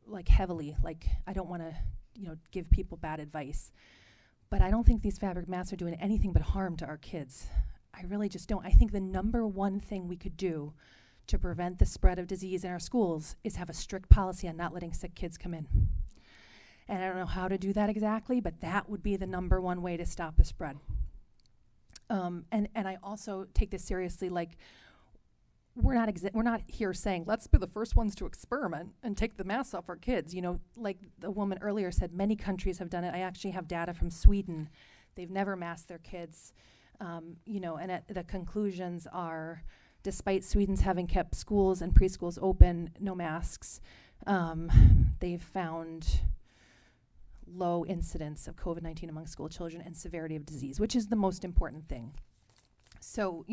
like heavily, like I don't want to, give people bad advice. But I don't think these fabric masks are doing anything but harm to our kids. I really just don't. I think the number one thing we could do to prevent the spread of disease in our schools is have a strict policy on not letting sick kids come in. And I don't know how to do that exactly, but that would be the number one way to stop the spread. And I also take this seriously, like, we're not here saying, let's be the first ones to experiment and take the masks off our kids. Like the woman earlier said, many countries have done it. I actually have data from Sweden. They've never masked their kids. And the conclusions are, despite Sweden's having kept schools and preschools open, no masks, they've found low incidence of COVID-19 among school children and severity of disease, which is the most important thing. So,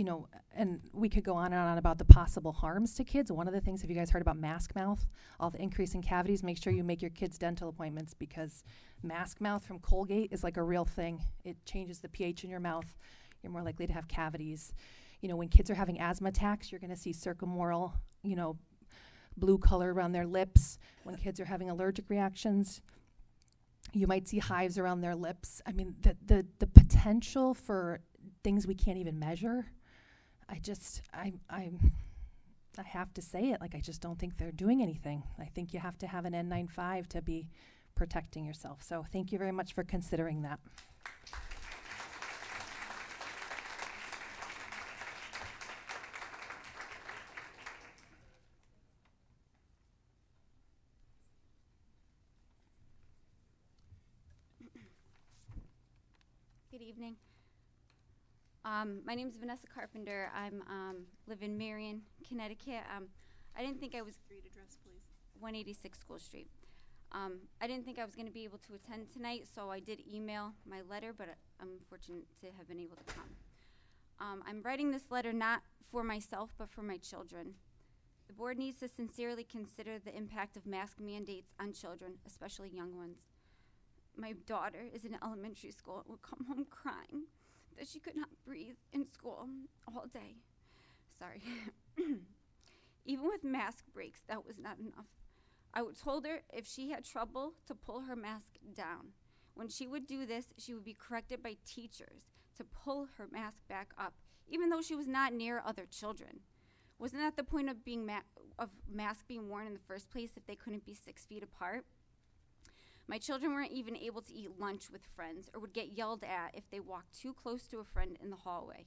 and we could go on and on about the possible harms to kids. One of the things, have you guys heard about mask mouth? All the increase in cavities, make sure you make your kids' dental appointments, because mask mouth from Colgate is like a real thing. It changes the pH in your mouth. You're more likely to have cavities. When kids are having asthma attacks, you're going to see circummoral, blue color around their lips. When kids are having allergic reactions, you might see hives around their lips. I mean, the potential for things we can't even measure, I have to say it, like, I just don't think they're doing anything. I think you have to have an N95 to be protecting yourself. So thank you very much for considering that. Good evening. My name is Vanessa Carpenter. I'm live in Marion, Connecticut. I didn't think I was street address, please. 186 School Street. I didn't think I was going to be able to attend tonight, so I did email my letter, but I'm fortunate to have been able to come. I'm writing this letter not for myself, but for my children. The board needs to sincerely consider the impact of mask mandates on children, especially young ones. My daughter is in elementary school and would come home crying that she could not breathe in school all day. Sorry. Even with mask breaks, that was not enough. I told her if she had trouble to pull her mask down. When she would do this, she would be corrected by teachers to pull her mask back up, even though she was not near other children. Wasn't that the point of mask being worn in the first place if they couldn't be 6 feet apart? My children weren't even able to eat lunch with friends or would get yelled at if they walked too close to a friend in the hallway.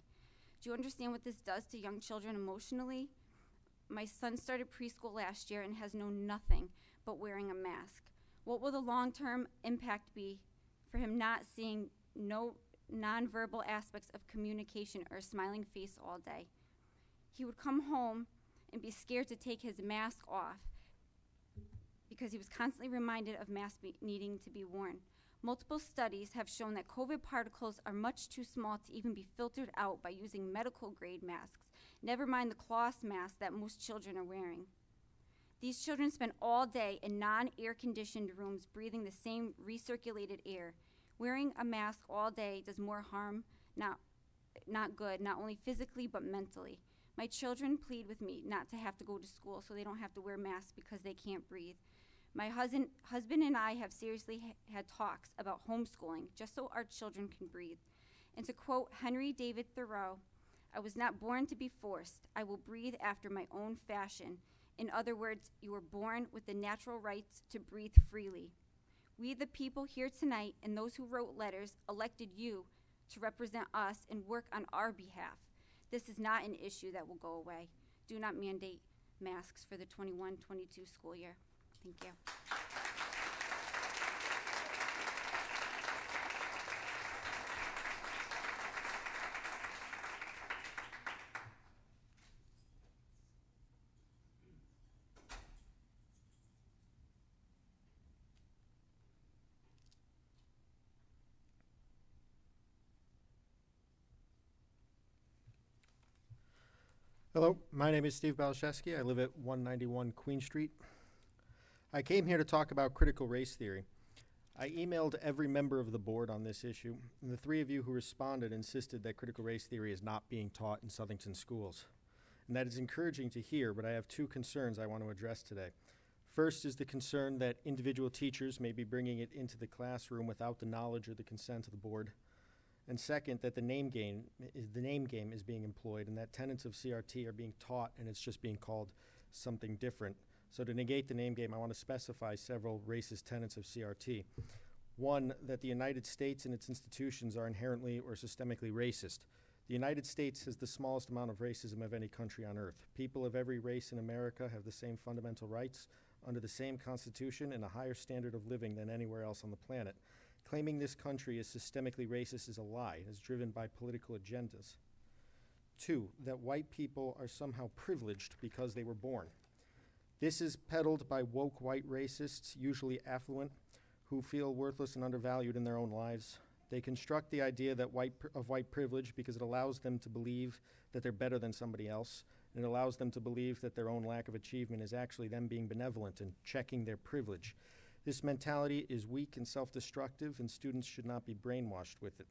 Do you understand what this does to young children emotionally? My son started preschool last year and has known nothing but wearing a mask. What will the long-term impact be for him not seeing no nonverbal aspects of communication or a smiling face all day? He would come home and be scared to take his mask off because he was constantly reminded of masks needing to be worn. Multiple studies have shown that COVID particles are much too small to even be filtered out by using medical grade masks, never mind the cloth masks that most children are wearing. These children spend all day in non-air conditioned rooms breathing the same recirculated air. Wearing a mask all day does more harm, not good, not only physically but mentally. My children plead with me not to have to go to school so they don't have to wear masks because they can't breathe. My husband and I have seriously had talks about homeschooling just so our children can breathe. And to quote Henry David Thoreau, "I was not born to be forced. I will breathe after my own fashion." In other words, you were born with the natural rights to breathe freely. We, the people here tonight, and those who wrote letters, elected you to represent us and work on our behalf. This is not an issue that will go away. Do not mandate masks for the 21-22 school year. Thank you. Hello, my name is Steve Balszewski. I live at 191 Queen Street. I came here to talk about critical race theory. I emailed every member of the board on this issue, and the three of you who responded insisted that critical race theory is not being taught in Southington schools. And that is encouraging to hear, but I have two concerns I want to address today. First is the concern that individual teachers may be bringing it into the classroom without the knowledge or the consent of the board. And second, that the name game is being employed and that tenets of CRT are being taught and it's just being called something different. So to negate the name game, I want to specify several racist tenets of CRT. One, that the United States and its institutions are inherently or systemically racist. The United States has the smallest amount of racism of any country on earth. People of every race in America have the same fundamental rights under the same constitution and a higher standard of living than anywhere else on the planet. Claiming this country is systemically racist is a lie. It is driven by political agendas. Two, that white people are somehow privileged because they were born. This is peddled by woke white racists, usually affluent, who feel worthless and undervalued in their own lives. They construct the idea that white privilege because it allows them to believe that they're better than somebody else, and it allows them to believe that their own lack of achievement is actually them being benevolent and checking their privilege. This mentality is weak and self-destructive, and students should not be brainwashed with it.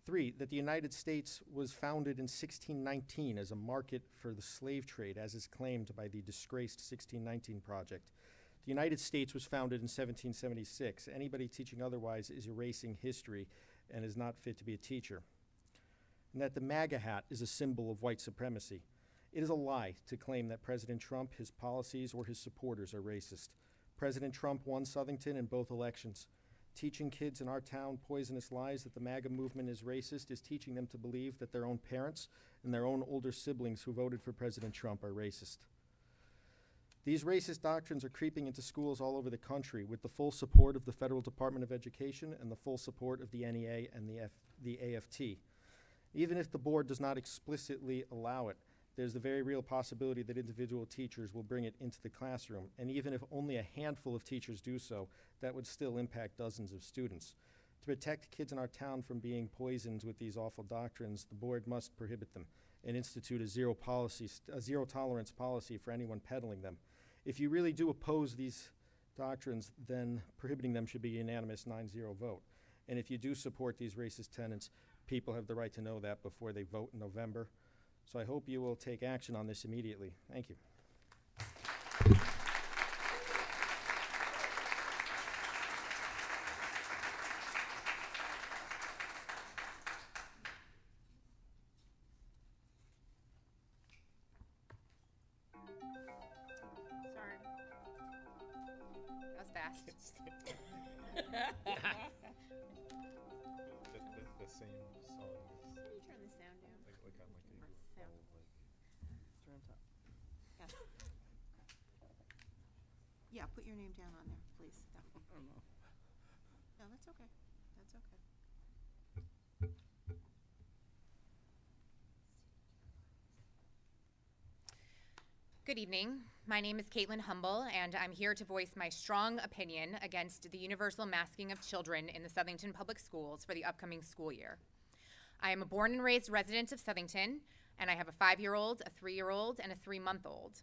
Three, that the United States was founded in 1619 as a market for the slave trade, as is claimed by the disgraced 1619 Project. The United States was founded in 1776. Anybody teaching otherwise is erasing history and is not fit to be a teacher. And that the MAGA hat is a symbol of white supremacy. It is a lie to claim that President Trump, his policies, or his supporters are racist. President Trump won Southington in both elections. Teaching kids in our town poisonous lies that the MAGA movement is racist is teaching them to believe that their own parents and their own older siblings who voted for President Trump are racist. These racist doctrines are creeping into schools all over the country with the full support of the Federal Department of Education and the full support of the NEA and the AFT. Even if the board does not explicitly allow it, there's the very real possibility that individual teachers will bring it into the classroom, and even if only a handful of teachers do so, that would still impact dozens of students. To protect kids in our town from being poisoned with these awful doctrines, the board must prohibit them and institute a zero tolerance policy for anyone peddling them. If you really do oppose these doctrines, then prohibiting them should be a unanimous 9-0 vote. And if you do support these racist tenets, people have the right to know that before they vote in November. So I hope you will take action on this immediately. Thank you. Sorry. That was fast. The same song. Can you turn the sound down? Like on like Or a sound. Turn on top. Yeah. Yeah, put your name down on there, please. I don't know. No, that's okay. That's okay. Good evening. My name is Caitlin Humble, and I'm here to voice my strong opinion against the universal masking of children in the Southington Public Schools for the upcoming school year. I am a born and raised resident of Southington, and I have a 5-year-old, a 3-year-old, and a 3-month-old.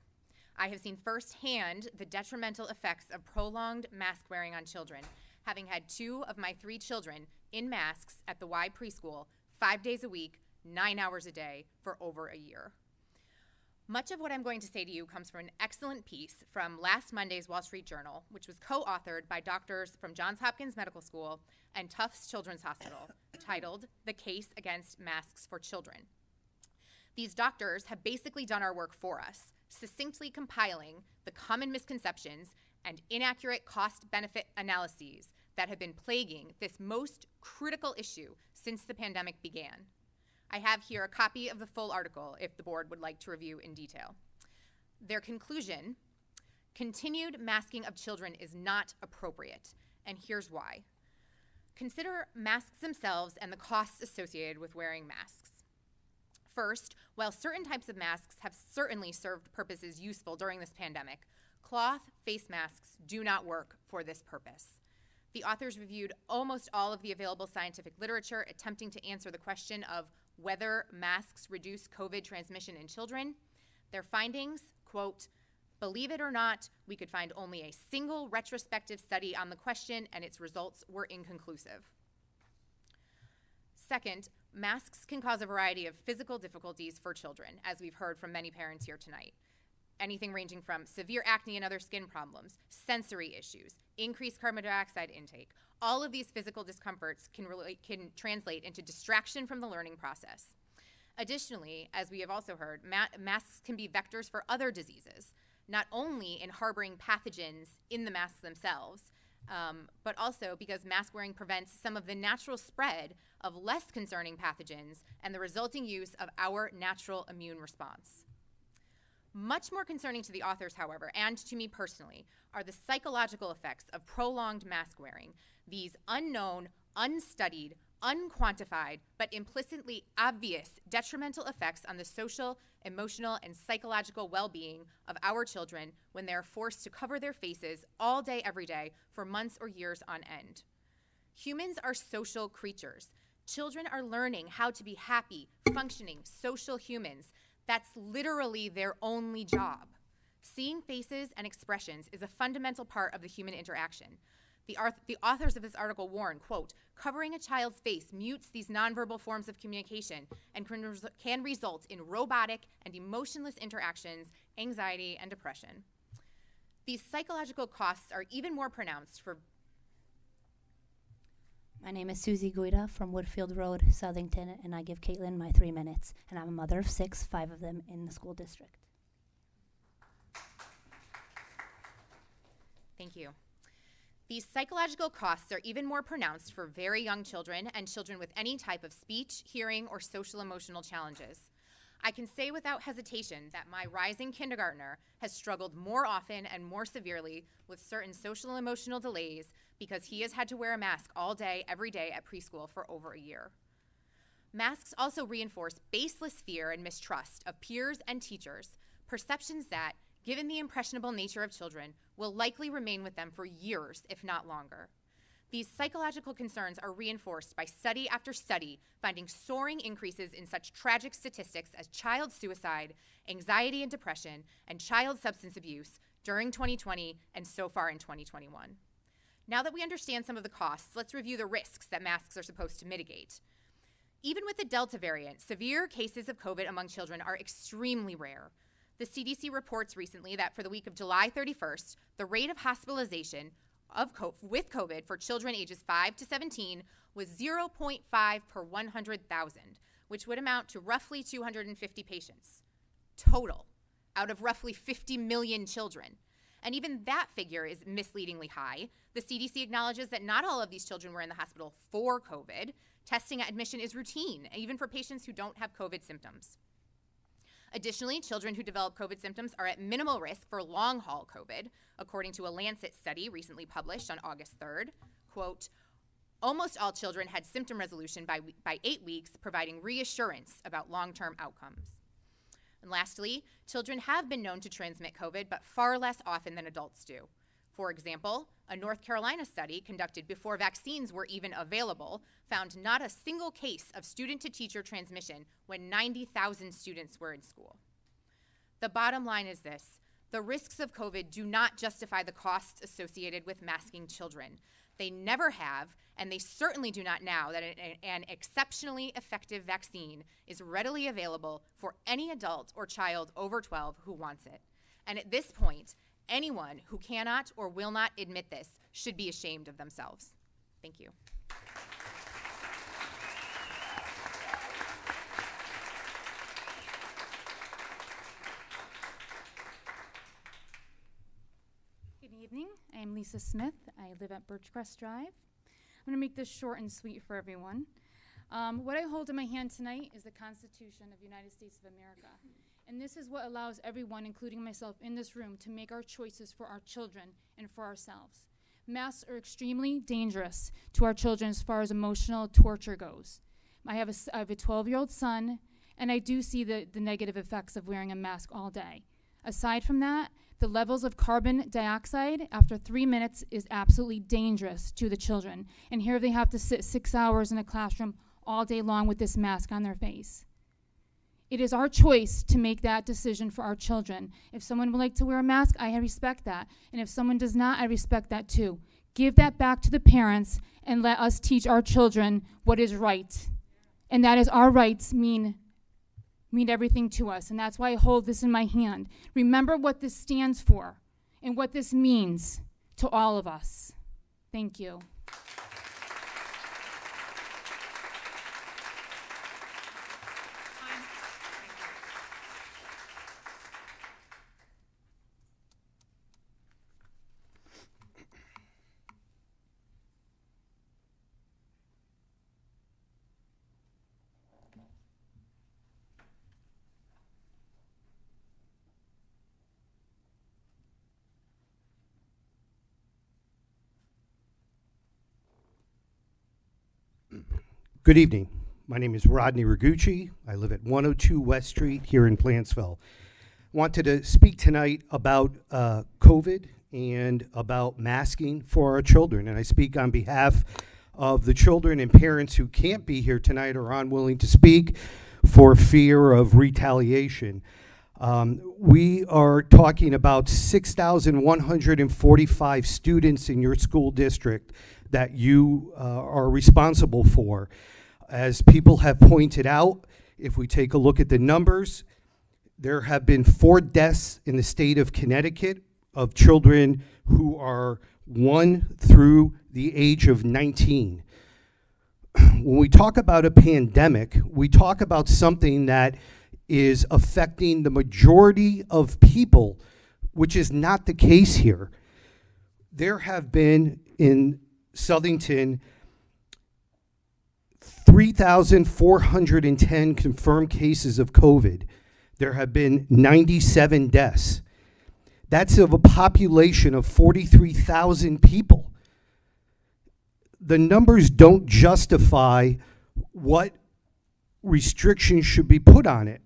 I have seen firsthand the detrimental effects of prolonged mask wearing on children, having had 2 of my 3 children in masks at the Y preschool 5 days a week, 9 hours a day for over a year. Much of what I'm going to say to you comes from an excellent piece from last Monday's Wall Street Journal, which was co-authored by doctors from Johns Hopkins Medical School and Tufts Children's Hospital, titled "The Case Against Masks for Children." These doctors have basically done our work for us, succinctly compiling the common misconceptions and inaccurate cost-benefit analyses that have been plaguing this most critical issue since the pandemic began. I have here a copy of the full article if the board would like to review in detail. Their conclusion: continued masking of children is not appropriate, and here's why. Consider masks themselves and the costs associated with wearing masks. First, while certain types of masks have certainly served purposes useful during this pandemic, cloth face masks do not work for this purpose. The authors reviewed almost all of the available scientific literature attempting to answer the question of whether masks reduce COVID transmission in children. Their findings, quote, "Believe it or not, we could find only a single retrospective study on the question, and its results were inconclusive." Second, masks can cause a variety of physical difficulties for children, as we've heard from many parents here tonight. anything ranging from severe acne and other skin problems, sensory issues, increased carbon dioxide intake. All of these physical discomforts can translate into distraction from the learning process. Additionally, as we have also heard, masks can be vectors for other diseases, not only in harboring pathogens in the masks themselves, but also because mask wearing prevents some of the natural spread of less concerning pathogens and the resulting use of our natural immune response. Much more concerning to the authors, however, and to me personally, are the psychological effects of prolonged mask wearing, these unknown, unstudied, unquantified, but implicitly obvious detrimental effects on the social, emotional, and psychological well-being of our children when they are forced to cover their faces all day, every day, for months or years on end. Humans are social creatures. Children are learning how to be happy, functioning, social humans. That's literally their only job. Seeing faces and expressions is a fundamental part of the human interaction. The authors of this article warn, quote, covering a child's face mutes these nonverbal forms of communication and can result in robotic and emotionless interactions, anxiety, and depression. These psychological costs are even more pronounced for... My name is Susie Guida from Woodfield Road, Southington, and I give Caitlin my 3 minutes. And I'm a mother of 6, 5 of them in the school district. Thank you. These psychological costs are even more pronounced for very young children and children with any type of speech, hearing, or social emotional challenges. I can say without hesitation that my rising kindergartner has struggled more often and more severely with certain social and emotional delays because he has had to wear a mask all day, every day at preschool for over a year. Masks also reinforce baseless fear and mistrust of peers and teachers, perceptions that, given the impressionable nature of children, will likely remain with them for years, if not longer. These psychological concerns are reinforced by study after study, finding soaring increases in such tragic statistics as child suicide, anxiety and depression, and child substance abuse during 2020 and so far in 2021. Now that we understand some of the costs, let's review the risks that masks are supposed to mitigate. Even with the Delta variant, severe cases of COVID among children are extremely rare. The CDC reports recently that for the week of July 31st, the rate of hospitalization with COVID for children ages 5 to 17 was 0.5 per 100,000, which would amount to roughly 250 patients total out of roughly 50 million children. And even that figure is misleadingly high. The CDC acknowledges that not all of these children were in the hospital for COVID. Testing at admission is routine, even for patients who don't have COVID symptoms. Additionally, children who develop COVID symptoms are at minimal risk for long-haul COVID, according to a Lancet study recently published on August 3rd. Quote, almost all children had symptom resolution by 8 weeks, providing reassurance about long-term outcomes. And lastly, children have been known to transmit COVID, but far less often than adults do. For example, a North Carolina study conducted before vaccines were even available found not a single case of student-to-teacher transmission when 90,000 students were in school. The bottom line is this: the risks of COVID do not justify the costs associated with masking children. They never have, and they certainly do not now that an exceptionally effective vaccine is readily available for any adult or child over 12 who wants it. And at this point, anyone who cannot or will not admit this should be ashamed of themselves. Thank you. Good evening. I am Lisa Smith. I live at Birchcrest Drive. I'm going to make this short and sweet for everyone. What I hold in my hand tonight is the Constitution of the United States of America. And this is what allows everyone, including myself in this room, to make our choices for our children and for ourselves. Masks are extremely dangerous to our children as far as emotional torture goes. I have a 12-year-old son, and I do see the negative effects of wearing a mask all day. Aside from that, the levels of carbon dioxide after 3 minutes is absolutely dangerous to the children. And here they have to sit 6 hours in a classroom all day long with this mask on their face. It is our choice to make that decision for our children. If someone would like to wear a mask, I respect that. And if someone does not, I respect that too. Give that back to the parents and let us teach our children what is right. And that is our rights mean mean everything to us, and that's why I hold this in my hand. Remember what this stands for and what this means to all of us. Thank you. Good evening. My name is Rodney Ragucci. I live at 102 West Street here in Plantsville. Wanted to speak tonight about COVID and about masking for our children. And I speak on behalf of the children and parents who can't be here tonight or are unwilling to speak for fear of retaliation. We are talking about 6,145 students in your school district that you are responsible for. As people have pointed out, if we take a look at the numbers, there have been 4 deaths in the state of Connecticut of children who are 1 through the age of 19. When we talk about a pandemic, we talk about something that is affecting the majority of people, which is not the case here. There have been in Southington 3,410 confirmed cases of COVID. There have been 97 deaths. That's of a population of 43,000 people. The numbers don't justify what restrictions should be put on it.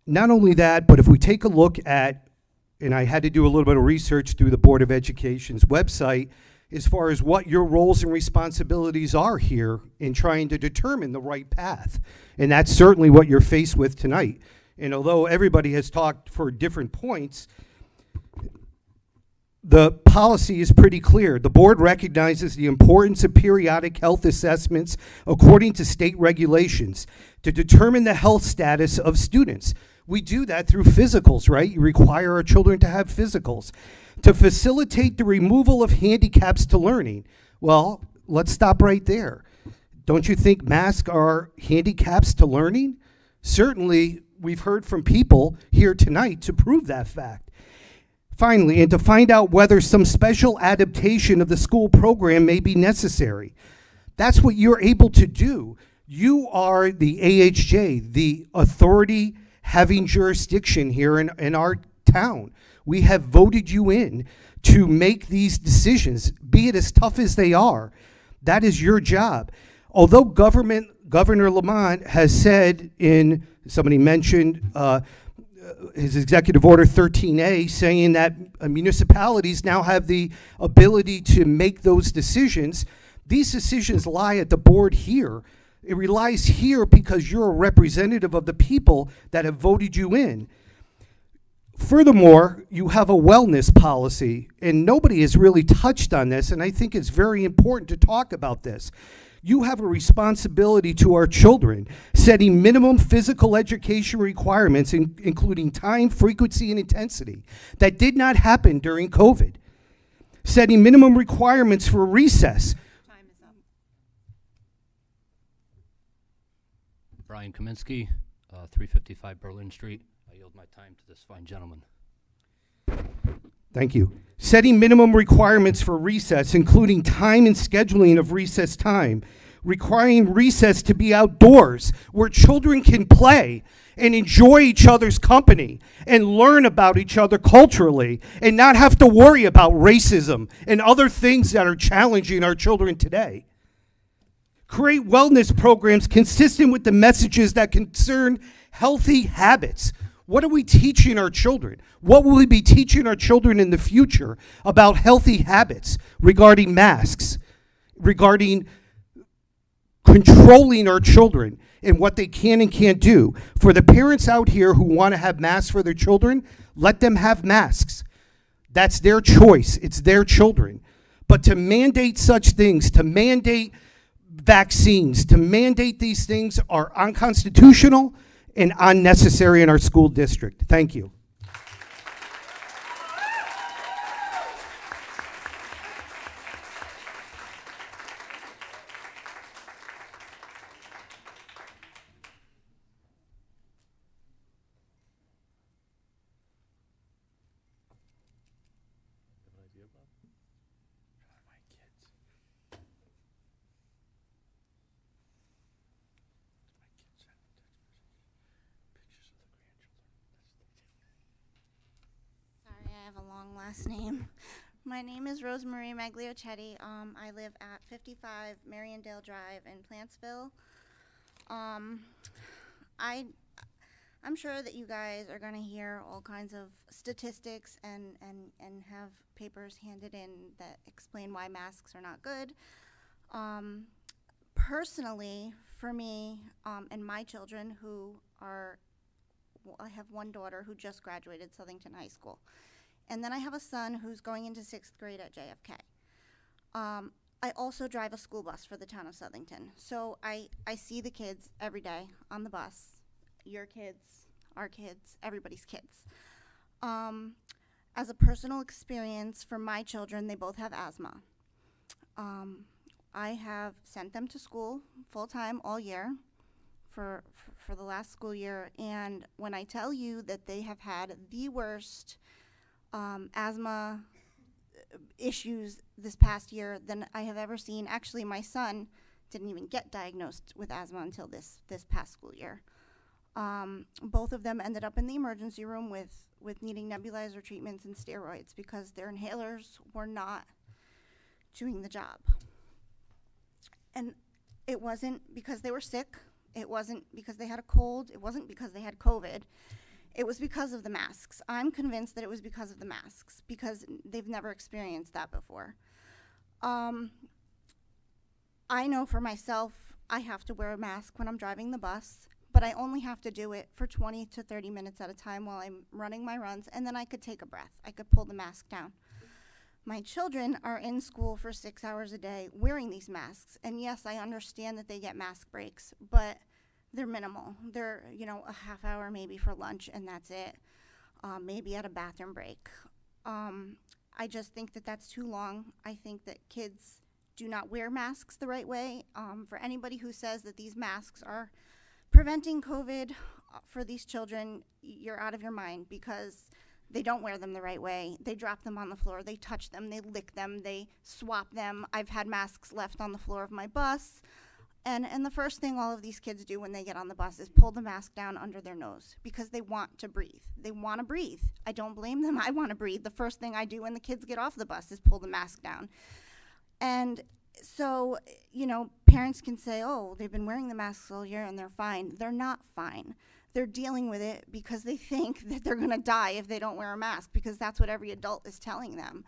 Not only that, but if we take a look at, and I had to do a little bit of research through the Board of Education's website, as far as what your roles and responsibilities are here in trying to determine the right path. And that's certainly what you're faced with tonight. And although everybody has talked for different points, the policy is pretty clear. The board recognizes the importance of periodic health assessments according to state regulations to determine the health status of students. We do that through physicals, right? You require our children to have physicals. To facilitate the removal of handicaps to learning. Well, let's stop right there. Don't you think masks are handicaps to learning? Certainly, we've heard from people here tonight to prove that fact. Finally, and to find out whether some special adaptation of the school program may be necessary. That's what you're able to do. You are the AHJ, the authority having jurisdiction here in our town. We have voted you in to make these decisions, be it as tough as they are. That is your job. Although Governor Lamont has said in, somebody mentioned his Executive Order 13A, saying that municipalities now have the ability to make those decisions, these decisions lie at the board here. It relies here because you're a representative of the people that have voted you in. Furthermore, you have a wellness policy, and nobody has really touched on this, and I think it's very important to talk about this. You have a responsibility to our children, setting minimum physical education requirements, including time, frequency, and intensity. That did not happen during COVID. Setting minimum requirements for recess. Time is up. Brian Kaminski, 355 Berlin Street. I yield my time to this fine gentleman. Thank you. Setting minimum requirements for recess, including time and scheduling of recess time. Requiring recess to be outdoors, where children can play and enjoy each other's company and learn about each other culturally and not have to worry about racism and other things that are challenging our children today. Create wellness programs consistent with the messages that concern healthy habits. What are we teaching our children? What will we be teaching our children in the future about healthy habits regarding masks, regarding controlling our children and what they can and can't do? For the parents out here who want to have masks for their children, let them have masks. That's their choice. It's their children. But to mandate such things, to mandate vaccines, to mandate these things are unconstitutional and unnecessary in our school district. Thank you. Sorry, I have a long last name. My name is Rosemarie Magliochetti. I live at 55 Mariondale Drive in Plantsville. I'm sure that you guys are going to hear all kinds of statistics and have papers handed in that explain why masks are not good. Personally, for me and my children who are, well, I have one daughter who just graduated Southington High School. And then I have a son who's going into 6th grade at JFK. I also drive a school bus for the town of Southington. So I see the kids every day on the bus. Your kids, our kids, everybody's kids. As a personal experience for my children, they both have asthma. I have sent them to school full-time all year for the last school year. And when I tell you that they have had the worst asthma issues this past year than I have ever seen. Actually, my son didn't even get diagnosed with asthma until this past school year. Both of them ended up in the emergency room with needing nebulizer treatments and steroids because their inhalers were not doing the job. And it wasn't because they were sick. It wasn't because they had a cold. It wasn't because they had COVID. It was because of the masks. I'm convinced that it was because of the masks because they've never experienced that before. I know for myself, I have to wear a mask when I'm driving the bus, but I only have to do it for 20 to 30 minutes at a time while I'm running my runs, and then I could take a breath. I could pull the mask down. My children are in school for 6 hours a day wearing these masks, and yes, I understand that they get mask breaks, but they're minimal. They're, you know, a half hour maybe for lunch, and that's it. Maybe at a bathroom break. I just think that that's too long. I think that kids do not wear masks the right way. For anybody who says that these masks are preventing COVID for these children, you're out of your mind because they don't wear them the right way. They drop them on the floor, they touch them, they lick them, they swap them. I've had masks left on the floor of my bus. And the first thing all of these kids do when they get on the bus is pull the mask down under their nose because they want to breathe. They want to breathe. I don't blame them. I want to breathe. The first thing I do when the kids get off the bus is pull the mask down. And so, you know, parents can say, oh, they've been wearing the masks all year and they're fine. They're not fine. They're dealing with it because they think that they're going to die if they don't wear a mask because that's what every adult is telling them.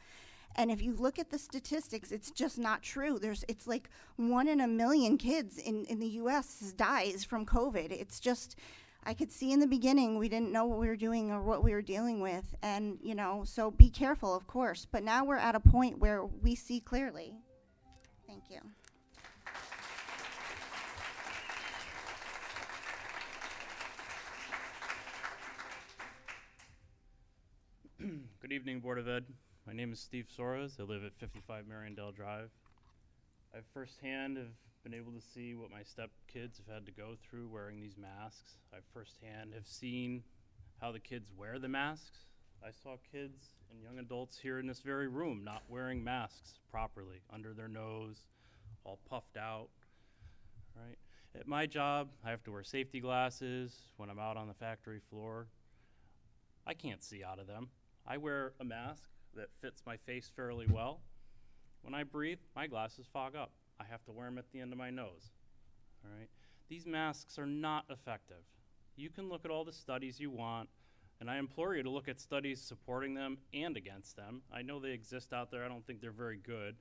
And if you look at the statistics, it's just not true. It's like 1 in a million kids in the U.S. dies from COVID. It's just, I could see in the beginning we didn't know what we were doing or what we were dealing with. And, you know, so be careful, of course. But now we're at a point where we see clearly. Thank you. Good evening, Board of Ed. My name is Steve Soros. I live at 55 Mariondale Drive. I firsthand have been able to see what my stepkids have had to go through wearing these masks. I firsthand have seen how the kids wear the masks. I saw kids and young adults here in this very room not wearing masks properly, under their nose, all puffed out, right? At my job, I have to wear safety glasses when I'm out on the factory floor. I can't see out of them. I wear a mask that fits my face fairly well. When I breathe, my glasses fog up. I have to wear them at the end of my nose, all right? These masks are not effective. You can look at all the studies you want, and I implore you to look at studies supporting them and against them. I know they exist out there. I don't think they're very good,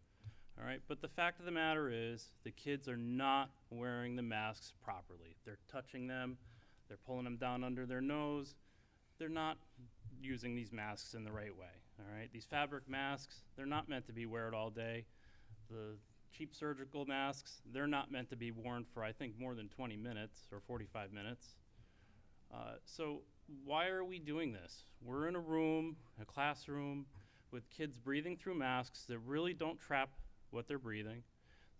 all right? But the fact of the matter is the kids are not wearing the masks properly. They're touching them. They're pulling them down under their nose. They're not using these masks in the right way. All right, these fabric masks, they're not meant to be worn all day. The cheap surgical masks, they're not meant to be worn for, I think, more than 20 minutes or 45 minutes. So why are we doing this? We're in a room, a classroom, with kids breathing through masks that really don't trap what they're breathing,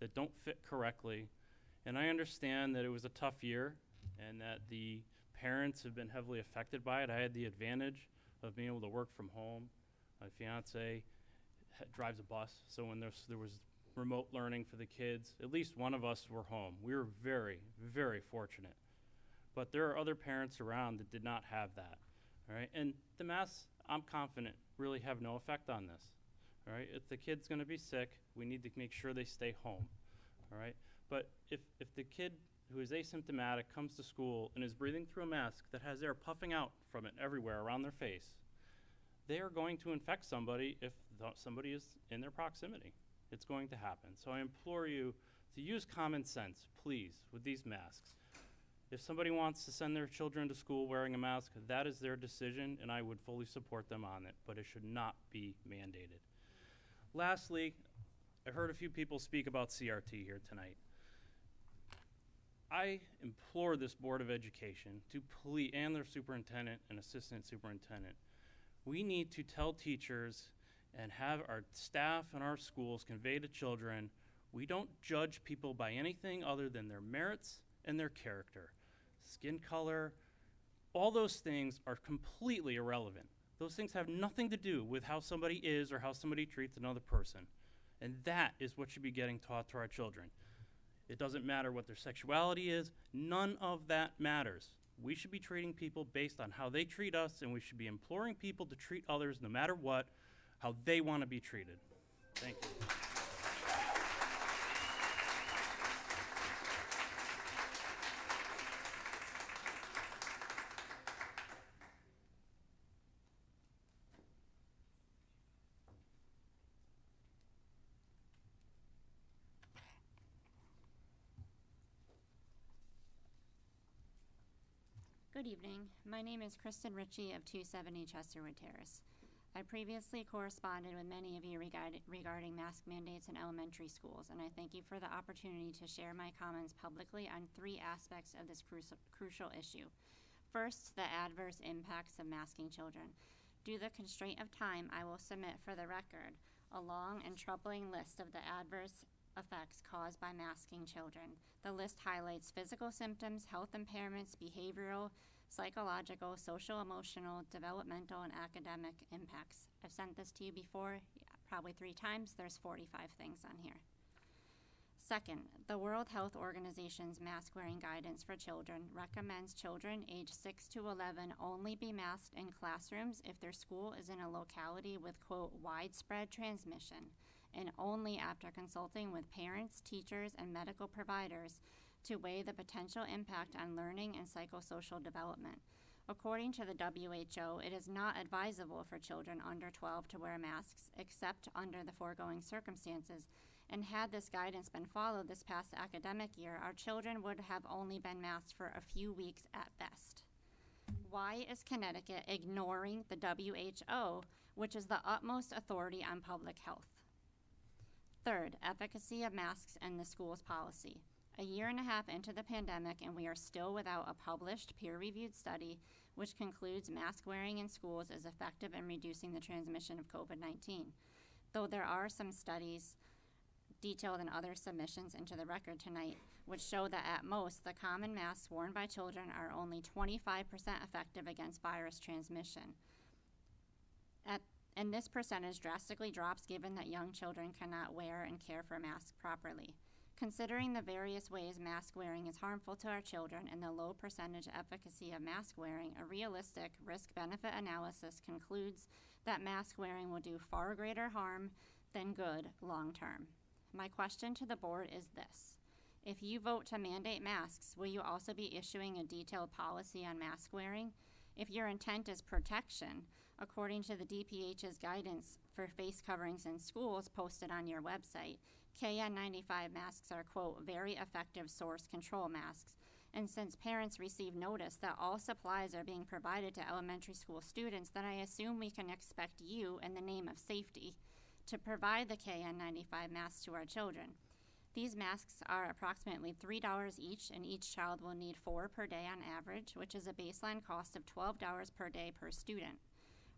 that don't fit correctly. And I understand that it was a tough year and that the parents have been heavily affected by it. I had the advantage of being able to work from home. My fiance drives a bus, so when there was remote learning for the kids, at least one of us were home. We were very, very fortunate. But there are other parents around that did not have that, all right? And the masks, I'm confident, really have no effect on this, all right? If the kid's gonna be sick, we need to make sure they stay home, all right? But if the kid who is asymptomatic comes to school and is breathing through a mask that has air puffing out from it everywhere around their face, they are going to infect somebody if somebody is in their proximity. It's going to happen. So I implore you to use common sense, please, with these masks. If somebody wants to send their children to school wearing a mask, that is their decision, and I would fully support them on it, but it should not be mandated. Lastly, I heard a few people speak about CRT here tonight. I implore this Board of Education to please, and their superintendent and assistant superintendent, we need to tell teachers and have our staff and our schools convey to children, we don't judge people by anything other than their merits and their character. Skin color, all those things are completely irrelevant. Those things have nothing to do with how somebody is or how somebody treats another person. And that is what should be getting taught to our children. It doesn't matter what their sexuality is, none of that matters. We should be treating people based on how they treat us, and we should be imploring people to treat others no matter what, how they want to be treated. Thank you. Good evening. My name is Kristen Ritchie of 270 Chesterwood Terrace. I previously corresponded with many of you regarding mask mandates in elementary schools, and I thank you for the opportunity to share my comments publicly on 3 aspects of this crucial issue. First, the adverse impacts of masking children. Due to the constraint of time, I will submit for the record a long and troubling list of the adverse effects caused by masking children. The list highlights physical symptoms, health impairments, behavioral, psychological, social, emotional, developmental, and academic impacts. I've sent this to you before, probably 3 times. There's 45 things on here. Second, the World Health Organization's mask-wearing guidance for children recommends children aged 6 to 11 only be masked in classrooms if their school is in a locality with, quote, widespread transmission, and only after consulting with parents, teachers, and medical providers to weigh the potential impact on learning and psychosocial development. According to the WHO, it is not advisable for children under 12 to wear masks except under the foregoing circumstances, and had this guidance been followed this past academic year, our children would have only been masked for a few weeks at best. Why is Connecticut ignoring the WHO, which is the utmost authority on public health? Third, efficacy of masks and the school's policy. A year and a half into the pandemic, and we are still without a published peer-reviewed study which concludes mask wearing in schools is effective in reducing the transmission of COVID-19. Though there are some studies detailed in other submissions into the record tonight, which show that at most the common masks worn by children are only 25% effective against virus transmission. And this percentage drastically drops given that young children cannot wear and care for masks properly. Considering the various ways mask wearing is harmful to our children and the low percentage efficacy of mask wearing, a realistic risk-benefit analysis concludes that mask wearing will do far greater harm than good long term. My question to the board is this. If you vote to mandate masks, will you also be issuing a detailed policy on mask wearing? If your intent is protection, according to the DPH's guidance for face coverings in schools posted on your website, KN95 masks are, quote, very effective source control masks. And since parents receive notice that all supplies are being provided to elementary school students, then I assume we can expect you, in the name of safety, to provide the KN95 masks to our children. These masks are approximately $3 each, and each child will need 4 per day on average, which is a baseline cost of $12 per day per student.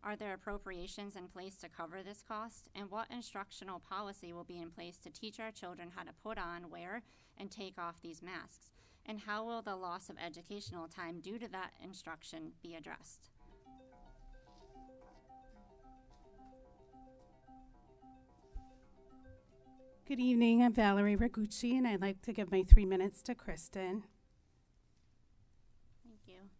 Are there appropriations in place to cover this cost? And what instructional policy will be in place to teach our children how to put on, wear, and take off these masks? And how will the loss of educational time due to that instruction be addressed? Good evening, I'm Valerie Ragucci, and I'd like to give my 3 minutes to Kristen. Thank you.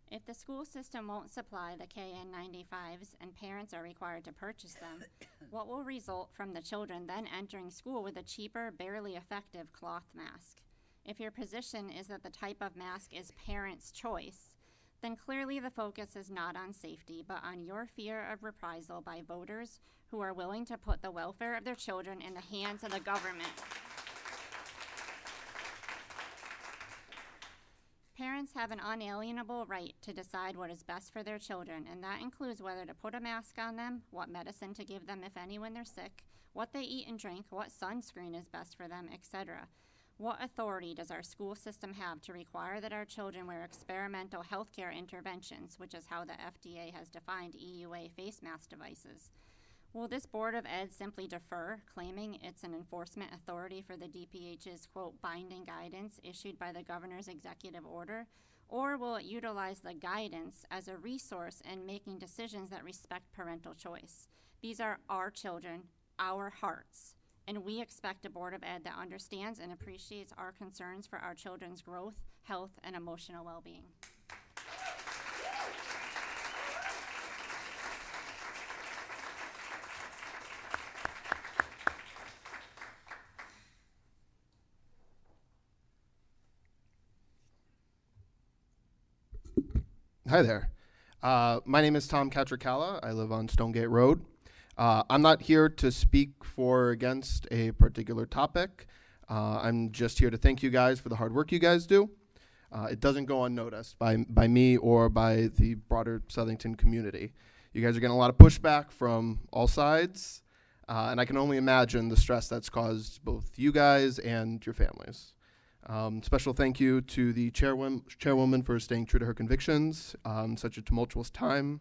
If the school system won't supply the KN95s and parents are required to purchase them, what will result from the children then entering school with a cheaper, barely effective cloth mask? If your position is that the type of mask is parents' choice, then clearly the focus is not on safety, but on your fear of reprisal by voters who are willing to put the welfare of their children in the hands of the government. Parents have an unalienable right to decide what is best for their children, and that includes whether to put a mask on them, what medicine to give them if any when they're sick, what they eat and drink, what sunscreen is best for them, etc. What authority does our school system have to require that our children wear experimental healthcare interventions, which is how the FDA has defined EUA face mask devices? Will this Board of Ed simply defer, claiming it's an enforcement authority for the DPH's, quote, binding guidance issued by the governor's executive order? Or will it utilize the guidance as a resource in making decisions that respect parental choice? These are our children, our hearts, and we expect a Board of Ed that understands and appreciates our concerns for our children's growth, health, and emotional well-being. Hi there. My name is Tom Catricala. I live on Stonegate Road. I'm not here to speak for or against a particular topic. I'm just here to thank you guys for the hard work you guys do. It doesn't go unnoticed by me or by the broader Southington community. You guys are getting a lot of pushback from all sides, and I can only imagine the stress that's caused both you guys and your families. Special thank you to the chairwoman for staying true to her convictions in such a tumultuous time.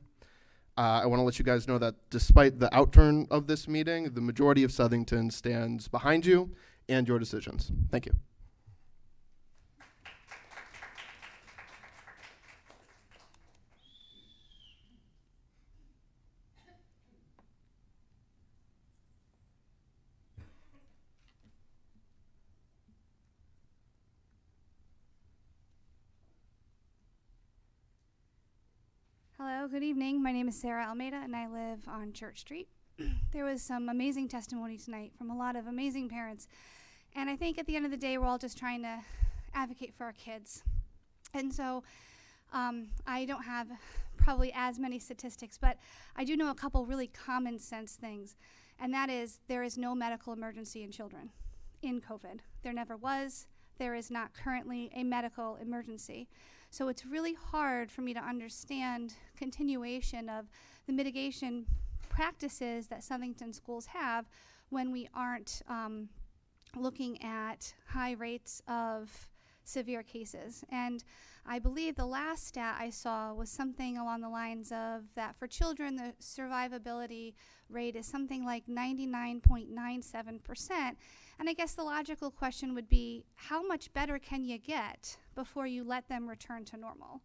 I want to let you guys know that despite the outturn of this meeting, the majority of Southington stands behind you and your decisions. Thank you. Hello, good evening. My name is Sarah Almeida, and I live on Church Street. There was some amazing testimony tonight from a lot of amazing parents, and I think at the end of the day, we're all just trying to advocate for our kids. And so I don't have probably as many statistics, but I do know a couple really common sense things, and that is there is no medical emergency in children in COVID. There never was. There is not currently a medical emergency. So it's really hard for me to understand continuation of the mitigation practices that Southington schools have when we aren't looking at high rates of severe cases. And I believe the last stat I saw was something along the lines of that for children, the survivability rate is something like 99.97%. And I guess the logical question would be, how much better can you get before you let them return to normal?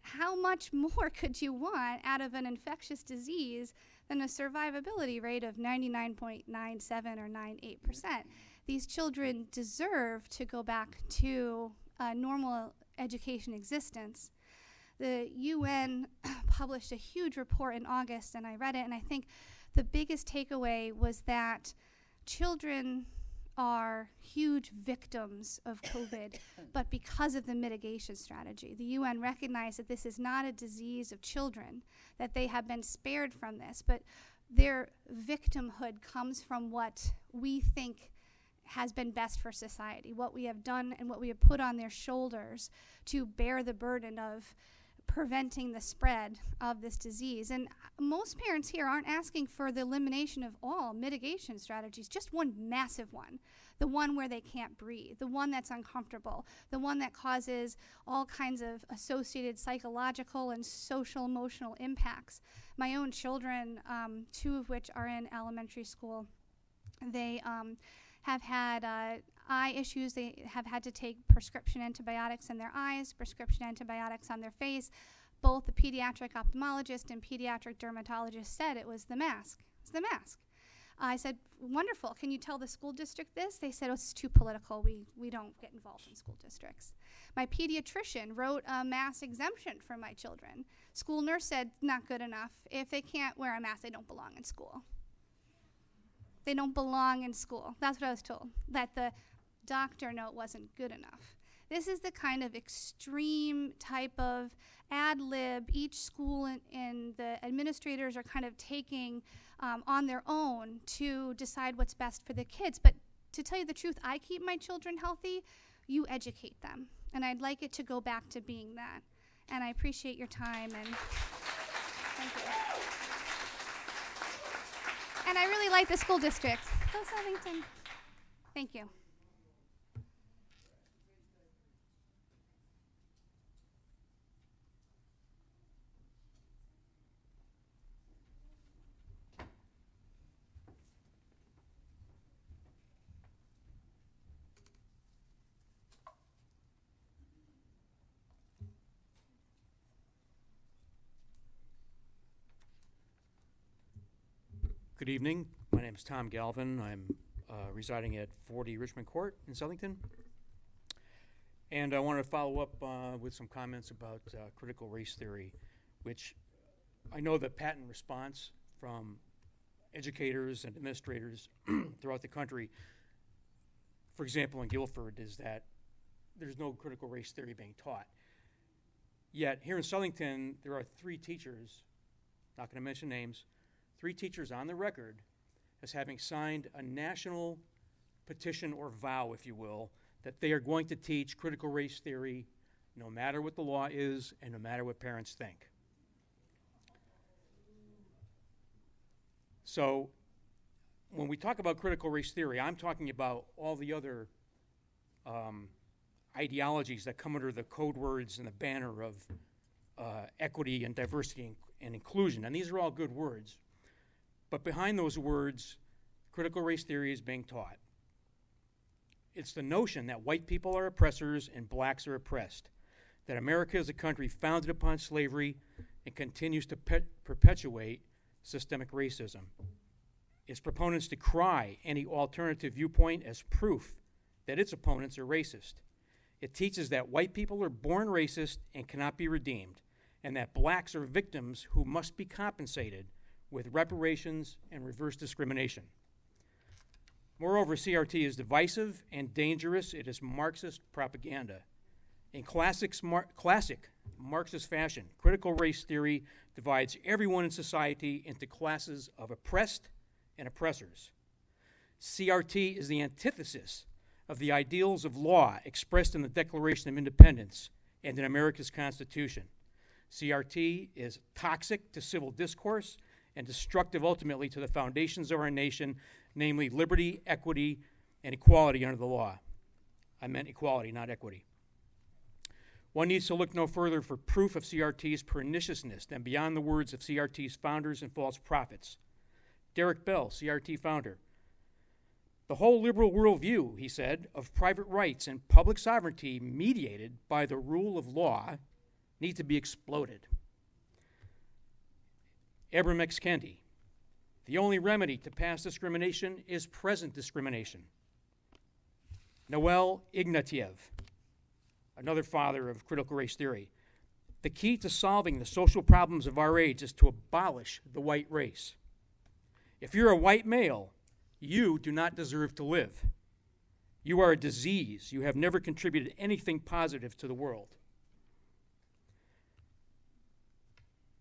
How much more could you want out of an infectious disease than a survivability rate of 99.97 or 98%? These children deserve to go back to a normal education existence. The UN published a huge report in August, and I read it, and I think the biggest takeaway was that children are huge victims of COVID, but because of the mitigation strategy. The UN recognized that this is not a disease of children, that they have been spared from this, but their victimhood comes from what we think has been best for society, what we have done and what we have put on their shoulders to bear the burden of preventing the spread of this disease. And most parents here aren't asking for the elimination of all mitigation strategies, just one massive one. the one where they can't breathe, the one that's uncomfortable, the one that causes all kinds of associated psychological and social emotional impacts. My own children, 2 of which are in elementary school, they have had eye issues. They have had to take prescription antibiotics in their eyes, prescription antibiotics on their face. Both the pediatric ophthalmologist and pediatric dermatologist said it was the mask. It's the mask. I said, wonderful. Can you tell the school district this? They said, oh, it's too political. We don't get involved in school districts. My pediatrician wrote a mask exemption for my children. School nurse said, not good enough. If they can't wear a mask, they don't belong in school. They don't belong in school. That's what I was told, that the doctor note wasn't good enough. This is the kind of extreme type of ad lib each school and the administrators are kind of taking on their own to decide what's best for the kids. But to tell you the truth, I keep my children healthy. You educate them. And I'd like it to go back to being that. And I appreciate your time. And thank you. And I really like the school district. Go Southington. Thank you. Good evening. My name is Tom Galvin. I'm residing at 40 Richmond Court in Southington. And I wanted to follow up with some comments about critical race theory, which I know the patent response from educators and administrators throughout the country, for example, in Guilford, is that there's no critical race theory being taught. Yet here in Southington, there are 3 teachers, not going to mention names, 3 teachers on the record as having signed a national petition or vow, if you will, that they are going to teach critical race theory no matter what the law is and no matter what parents think. So when we talk about critical race theory, I'm talking about all the other ideologies that come under the code words and the banner of equity and diversity and inclusion. And these are all good words. But behind those words, critical race theory is being taught. It's the notion that white people are oppressors and blacks are oppressed, that America is a country founded upon slavery and continues to perpetuate systemic racism. Its proponents decry any alternative viewpoint as proof that its opponents are racist. It teaches that white people are born racist and cannot be redeemed, and that blacks are victims who must be compensated with reparations and reverse discrimination. Moreover, CRT is divisive and dangerous. It is Marxist propaganda. In classic Marxist fashion, critical race theory divides everyone in society into classes of oppressed and oppressors. CRT is the antithesis of the ideals of law expressed in the Declaration of Independence and in America's Constitution. CRT is toxic to civil discourse and destructive ultimately to the foundations of our nation, namely liberty, equity, and equality under the law. I meant equality, not equity. One needs to look no further for proof of CRT's perniciousness than beyond the words of CRT's founders and false prophets. Derek Bell, CRT founder. The whole liberal worldview, he said, of private rights and public sovereignty mediated by the rule of law need to be exploded. Abram X. Kendi, the only remedy to past discrimination is present discrimination. Noel Ignatieff, another father of critical race theory. The key to solving the social problems of our age is to abolish the white race. If you're a white male, you do not deserve to live. You are a disease. You have never contributed anything positive to the world.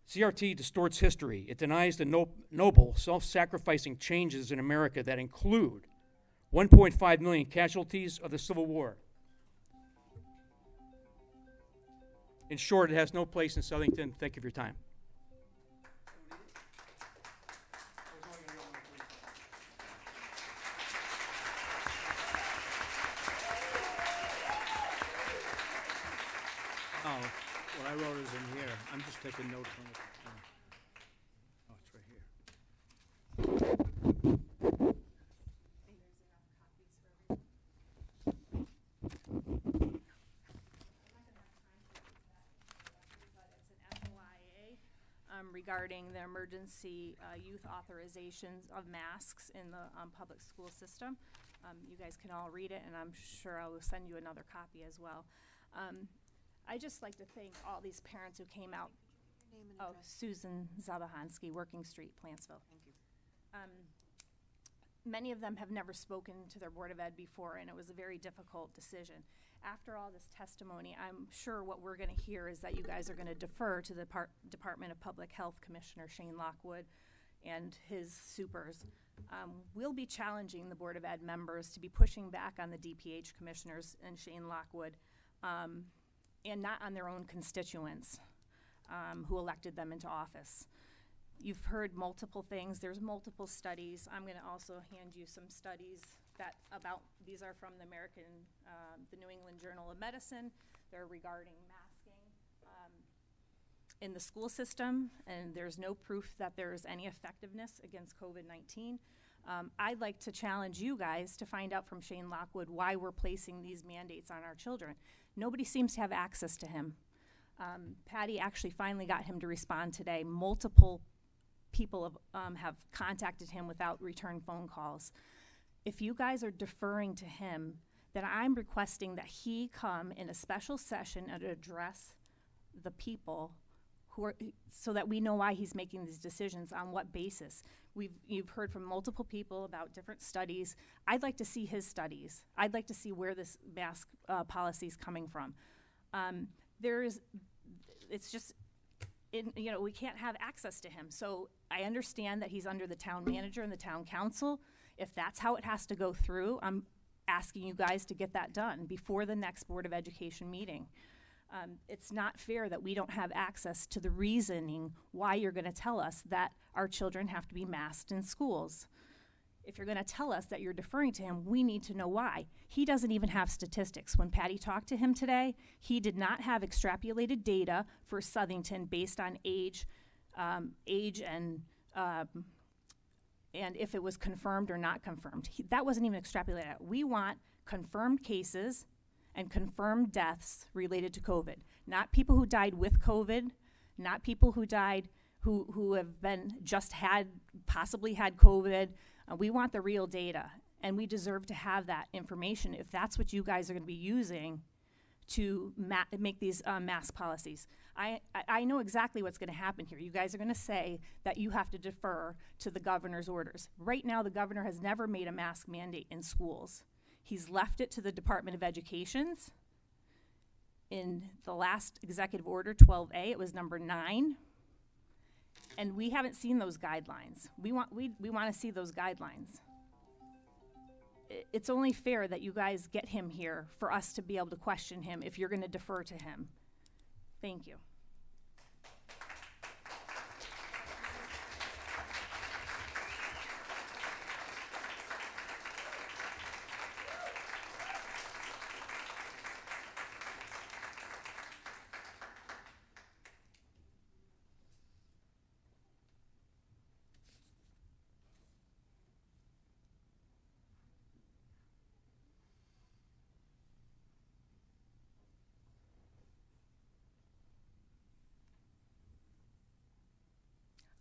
CRT distorts history. It denies the noble, self-sacrificing changes in America that include 1.5 million casualties of the Civil War. In short, it has no place in Southington. Thank you for your time. What I wrote is in here. I'm just taking notes on it. Oh, it's right here. Regarding the emergency youth authorizations of masks in the public school system. You guys can all read it, and I'm sure I will send you another copy as well. I just like to thank all these parents who came out. Oh, Susan Zabahansky, Working Street, Plantsville. Thank you. Many of them have never spoken to their Board of Ed before, and it was a very difficult decision. After all this testimony, I'm sure what we're going to hear is that you guys are going to defer to the Department of Public Health Commissioner Shane Lockwood and his supers. We'll be challenging the Board of Ed members to be pushing back on the DPH commissioners and Shane Lockwood, and not on their own constituents who elected them into office. You've heard multiple things. There's multiple studies. I'm going to also hand you some studies these are from the New England Journal of Medicine. They're regarding masking in the school system, and there's no proof that there's any effectiveness against COVID-19. I'd like to challenge you guys to find out from Shane Lockwood why we're placing these mandates on our children. Nobody seems to have access to him. Patty actually finally got him to respond today. Multiple people have contacted him without return phone calls. If you guys are deferring to him, then I'm requesting that he come in a special session and address the people so that we know why he's making these decisions, on what basis. You've heard from multiple people about different studies. I'd like to see his studies. I'd like to see where this mask policy is coming from. We can't have access to him. So I understand that he's under the town manager and the town council. If that's how it has to go through, I'm asking you guys to get that done before the next Board of Education meeting. It's not fair that we don't have access to the reasoning why you're going to tell us that our children have to be masked in schools. If you're going to tell us that you're deferring to him, we need to know why. He doesn't even have statistics. When Patty talked to him today, he did not have extrapolated data for Southington based on age and if it was confirmed or not confirmed. That wasn't even extrapolated. We want confirmed cases and confirmed deaths related to COVID. Not people who died with COVID, not people who died who have been possibly had COVID. We want the real data, and we deserve to have that information if that's what you guys are going to be using to make these mask policies. I know exactly what's going to happen here. You guys are going to say that you have to defer to the governor's orders. Right now, the governor has never made a mask mandate in schools. He's left it to the Department of Education's. In the last executive order, 12A, it was number 9. And we haven't seen those guidelines. We want to see those guidelines. It's only fair that you guys get him here for us to be able to question him if you're going to defer to him. Thank you.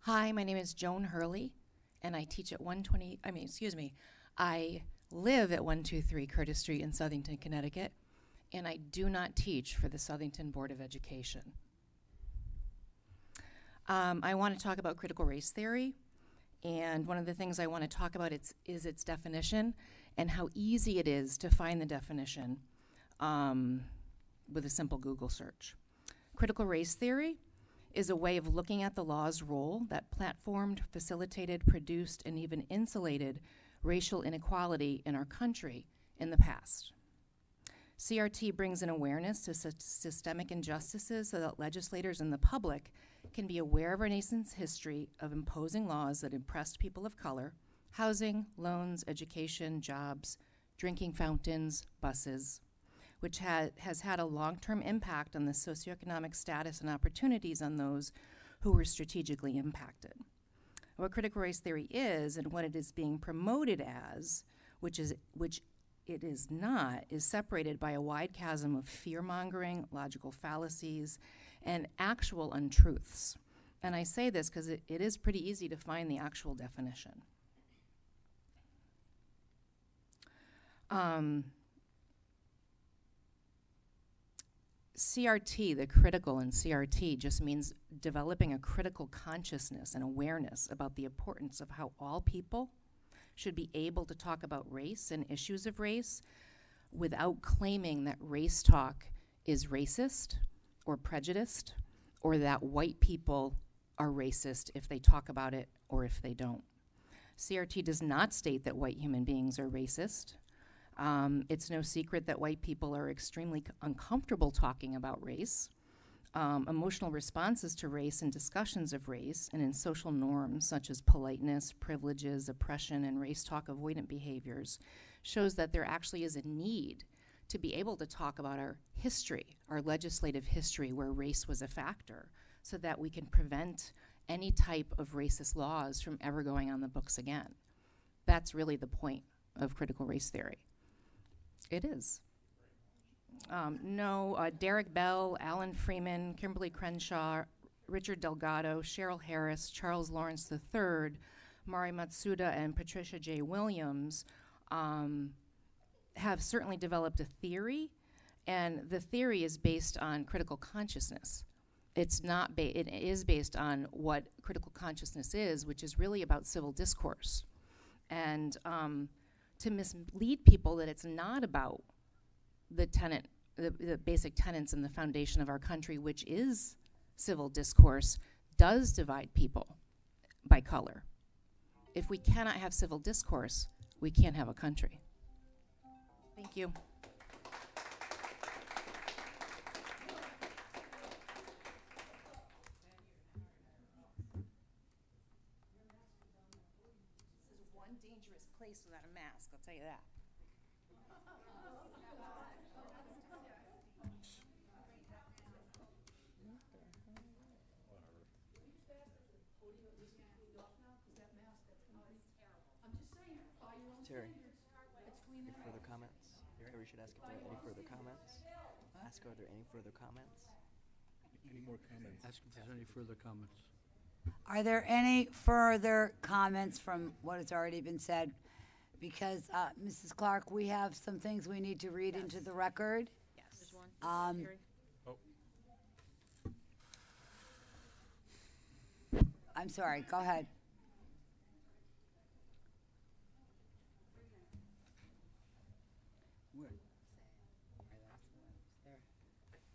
Hi, my name is Joan Hurley, and I teach at I live at 123 Curtis Street in Southington, Connecticut, and I do not teach for the Southington Board of Education. I want to talk about critical race theory, and one of the things I want to talk about is its definition and how easy it is to find the definition with a simple Google search. Critical race theory is a way of looking at the law's role that platformed, facilitated, produced, and even insulated racial inequality in our country in the past. CRT brings an awareness to systemic injustices so that legislators and the public can be aware of our nation's history of imposing laws that oppressed people of color, housing, loans, education, jobs, drinking fountains, buses. which has had a long-term impact on the socioeconomic status and opportunities on those who were strategically impacted. What critical race theory is and what it is being promoted as, which it is not, is separated by a wide chasm of fear-mongering, logical fallacies, and actual untruths. And I say this because it is pretty easy to find the actual definition. CRT, the critical in CRT, just means developing a critical consciousness and awareness about the importance of how all people should be able to talk about race and issues of race without claiming that race talk is racist or prejudiced, or that white people are racist if they talk about it or if they don't. CRT does not state that white human beings are racist. It's no secret that white people are extremely uncomfortable talking about race. Emotional responses to race and discussions of race and in social norms such as politeness, privileges, oppression, and race talk avoidant behaviors shows that there actually is a need to be able to talk about our history, our legislative history where race was a factor, so that we can prevent any type of racist laws from ever going on the books again. That's really the point of critical race theory. It is. Derek Bell, Alan Freeman, Kimberly Crenshaw, Richard Delgado, Cheryl Harris, Charles Lawrence III, Mari Matsuda, and Patricia J. Williams have certainly developed a theory, and the theory is based on critical consciousness. It is based on what critical consciousness is, which is really about civil discourse. And to mislead people that it's not about the basic tenets and the foundation of our country, which is civil discourse, does divide people by color. If we cannot have civil discourse, we can't have a country. Thank you. This is one dangerous place without a mask, I'll tell you that. Terry, any further comments? Terry should ask if there are any further comments. Ask, are there any further comments? Any more comments? Ask if there's any further comments. Are there any further comments from what has already been said? Because, Mrs. Clark, we have some things we need to read into the record. Yes. There's one. I'm sorry, go ahead.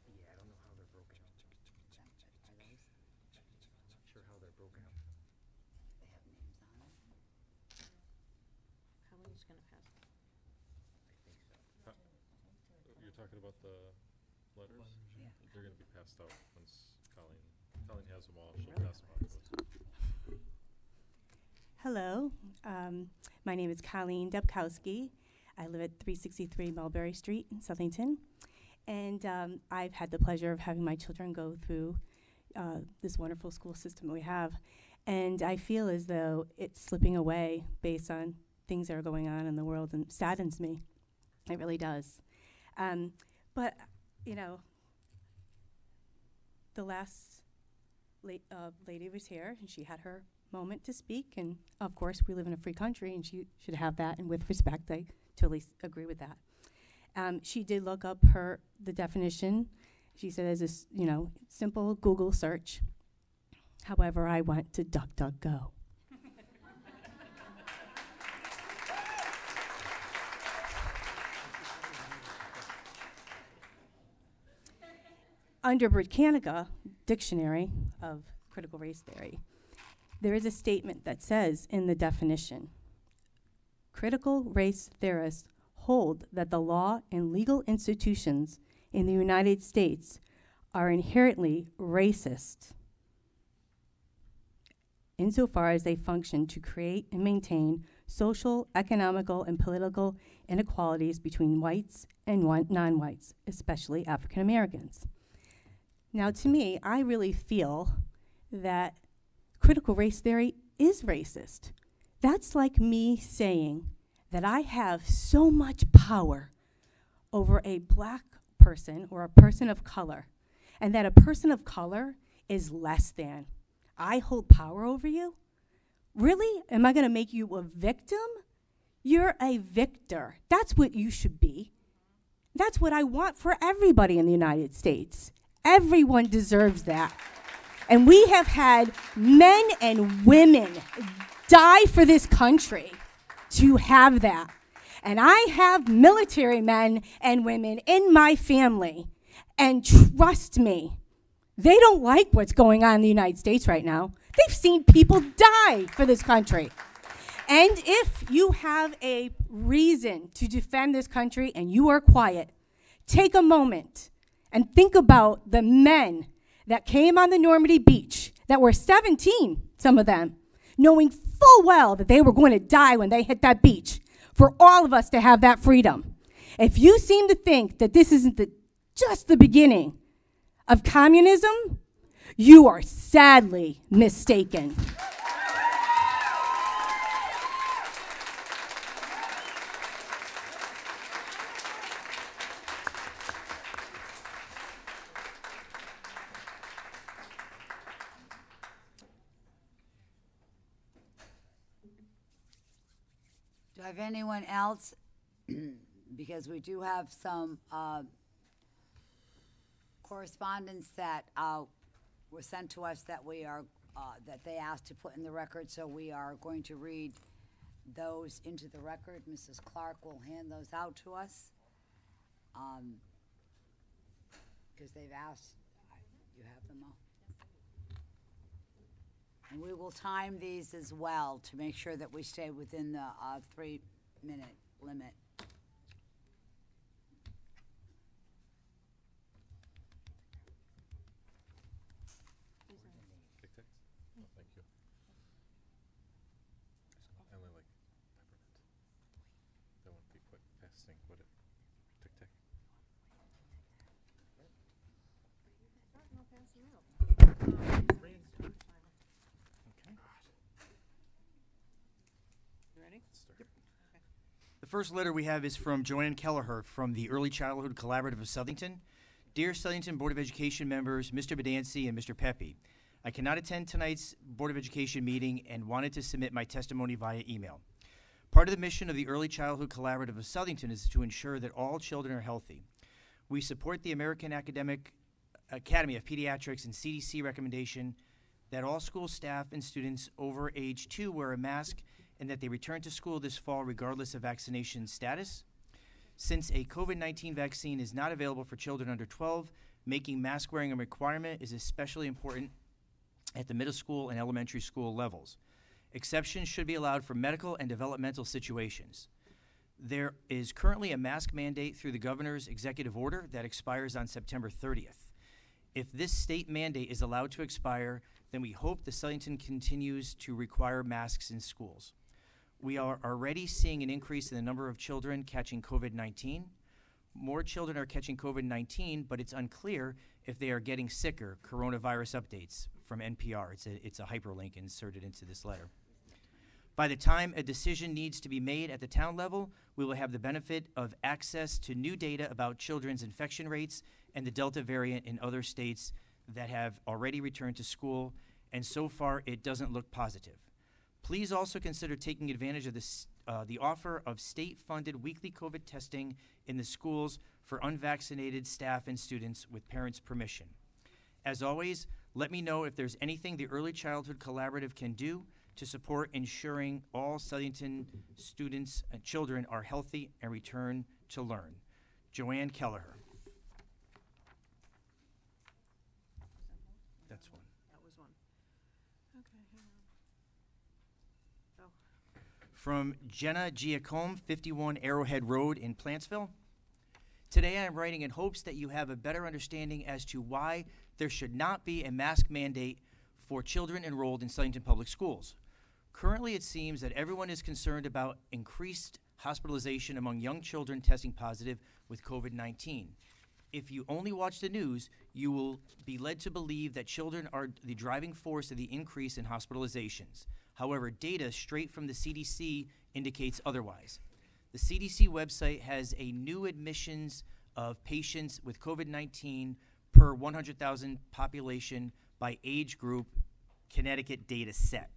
Yeah, I don't know how they're broken up. Not sure how they're broken up. They have names on them. Colleen's gonna pass. You're talking about the letters? Yeah. They're gonna be passed out once Colleen has them all, she'll pass them out to us. Hello, my name is Colleen Dubkowski. I live at 363 Mulberry Street in Southington. And I've had the pleasure of having my children go through this wonderful school system we have. And I feel as though it's slipping away based on things that are going on in the world, and saddens me. It really does. But, you know, the last lady was here, and she had her moment to speak. And, of course, we live in a free country, and she should have that. And with respect, I totally agree with that. She did look up the definition. She said as a simple Google search. However, I went to DuckDuckGo. Under Britannica Dictionary of Critical Race Theory, there is a statement that says in the definition, critical race theorists hold that the law and legal institutions in the United States are inherently racist insofar as they function to create and maintain social, economical, and political inequalities between whites and non-whites, especially African Americans. Now, to me, I really feel that critical race theory is racist. That's like me saying that I have so much power over a black person or a person of color, and that a person of color is less than. I hold power over you? Really? Am I going to make you a victim? You're a victor. That's what you should be. That's what I want for everybody in the United States. Everyone deserves that. And we have had men and women die for this country to have that. And I have military men and women in my family. And trust me, they don't like what's going on in the United States right now. They've seen people die for this country. And if you have a reason to defend this country and you are quiet, take a moment and think about the men that came on the Normandy beach that were 17, some of them, knowing full well that they were going to die when they hit that beach for all of us to have that freedom. If you seem to think that this isn't just the beginning of communism, you are sadly mistaken. Do I have anyone else? Because we do have some correspondence that were sent to us that we are that they asked to put in the record, so we are going to read those into the record. Mrs. Clark will hand those out to us because they've asked. You have them all. And we will time these as well to make sure that we stay within the 3-minute limit. Tic Tacs? Oh, thank you. I only like peppermint. That won't be quick, fast thing, would it? Tic Tac? The first letter we have is from Joanne Kelleher from the Early Childhood Collaborative of Southington. Dear Southington Board of Education members, Mr. Bedancy and Mr. Pepe, I cannot attend tonight's Board of Education meeting and wanted to submit my testimony via email. Part of the mission of the Early Childhood Collaborative of Southington is to ensure that all children are healthy. We support the American Academy of Pediatrics and CDC recommendation that all school staff and students over age 2 wear a mask and that they return to school this fall regardless of vaccination status. Since a COVID-19 vaccine is not available for children under 12, making mask wearing a requirement is especially important at the middle school and elementary school levels. Exceptions should be allowed for medical and developmental situations. There is currently a mask mandate through the governor's executive order that expires on September 30th. If this state mandate is allowed to expire, then we hope the Southington continues to require masks in schools. We are already seeing an increase in the number of children catching COVID-19. More children are catching COVID-19, but it's unclear if they are getting sicker. Coronavirus updates from NPR. It's a hyperlink inserted into this letter. By the time a decision needs to be made at the town level, we will have the benefit of access to new data about children's infection rates and the Delta variant in other states that have already returned to school, and so far it doesn't look positive. Please also consider taking advantage of the offer of state-funded weekly COVID testing in the schools for unvaccinated staff and students with parents' permission. As always, let me know if there's anything the Early Childhood Collaborative can do to support ensuring all Southington students and children are healthy and return to learn. Joanne Kelleher. That's one. That was one. Okay, hang on. Oh. From Jenna Giacome, 51 Arrowhead Road in Plantsville. Today I am writing in hopes that you have a better understanding as to why there should not be a mask mandate for children enrolled in Southington Public Schools. Currently, it seems that everyone is concerned about increased hospitalization among young children testing positive with COVID-19. If you only watch the news, you will be led to believe that children are the driving force of the increase in hospitalizations. However, data straight from the CDC indicates otherwise. The CDC website has a new admissions of patients with COVID-19 per 100,000 population by age group Connecticut data set.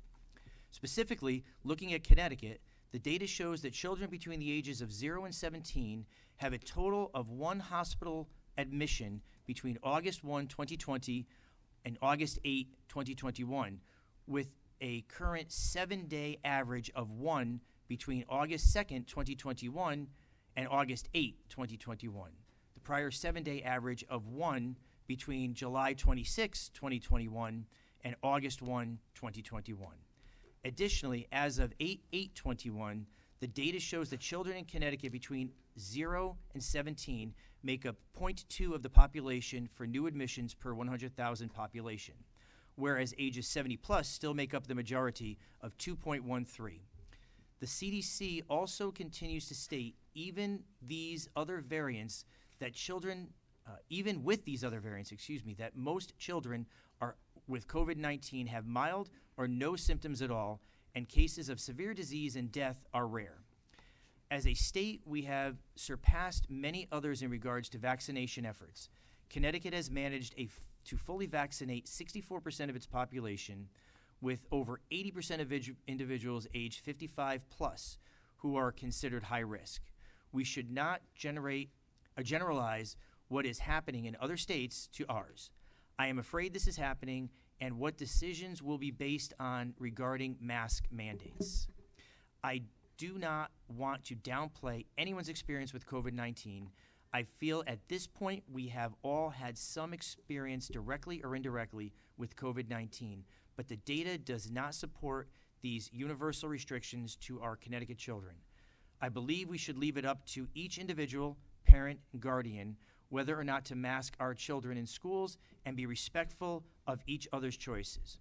Specifically, looking at Connecticut, the data shows that children between the ages of 0 and 17 have a total of 1 hospital admission between August 1, 2020 and August 8, 2021, with a current 7-day average of 1 between August 2nd, 2021 and August 8, 2021. The prior 7-day average of 1 between July 26, 2021 and August 1, 2021. Additionally, as of 8/8/21, the data shows that children in Connecticut between 0 and 17 make up 0.2 of the population for new admissions per 100,000 population, whereas ages 70 plus still make up the majority of 2.13. The CDC also continues to state even with these other variants, that most children are with COVID-19 have mild or no symptoms at all, and cases of severe disease and death are rare. As a state, we have surpassed many others in regards to vaccination efforts. Connecticut has managed to fully vaccinate 64% of its population, with over 80% of individuals aged 55 plus who are considered high risk. We should not generalize what is happening in other states to ours. I am afraid this is happening, and what decisions will be based on regarding mask mandates. I do not want to downplay anyone's experience with COVID-19. I feel at this point we have all had some experience directly or indirectly with COVID-19, but the data does not support these universal restrictions to our Connecticut children. I believe we should leave it up to each individual, parent, and guardian whether or not to mask our children in schools and be respectful of each other's choices.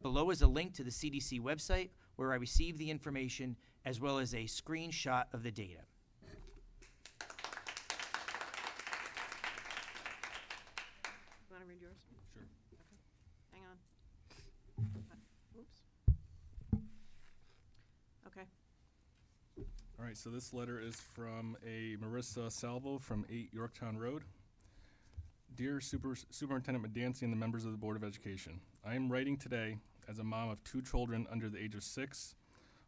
Below is a link to the CDC website where I received the information, as well as a screenshot of the data. Want to read yours? Sure. Okay. Hang on. Oops. Okay. All right, so this letter is from a Marissa Salvo from 8 Yorktown Road. Dear Superintendent Medancy and the members of the Board of Education, I am writing today as a mom of 2 children under the age of 6,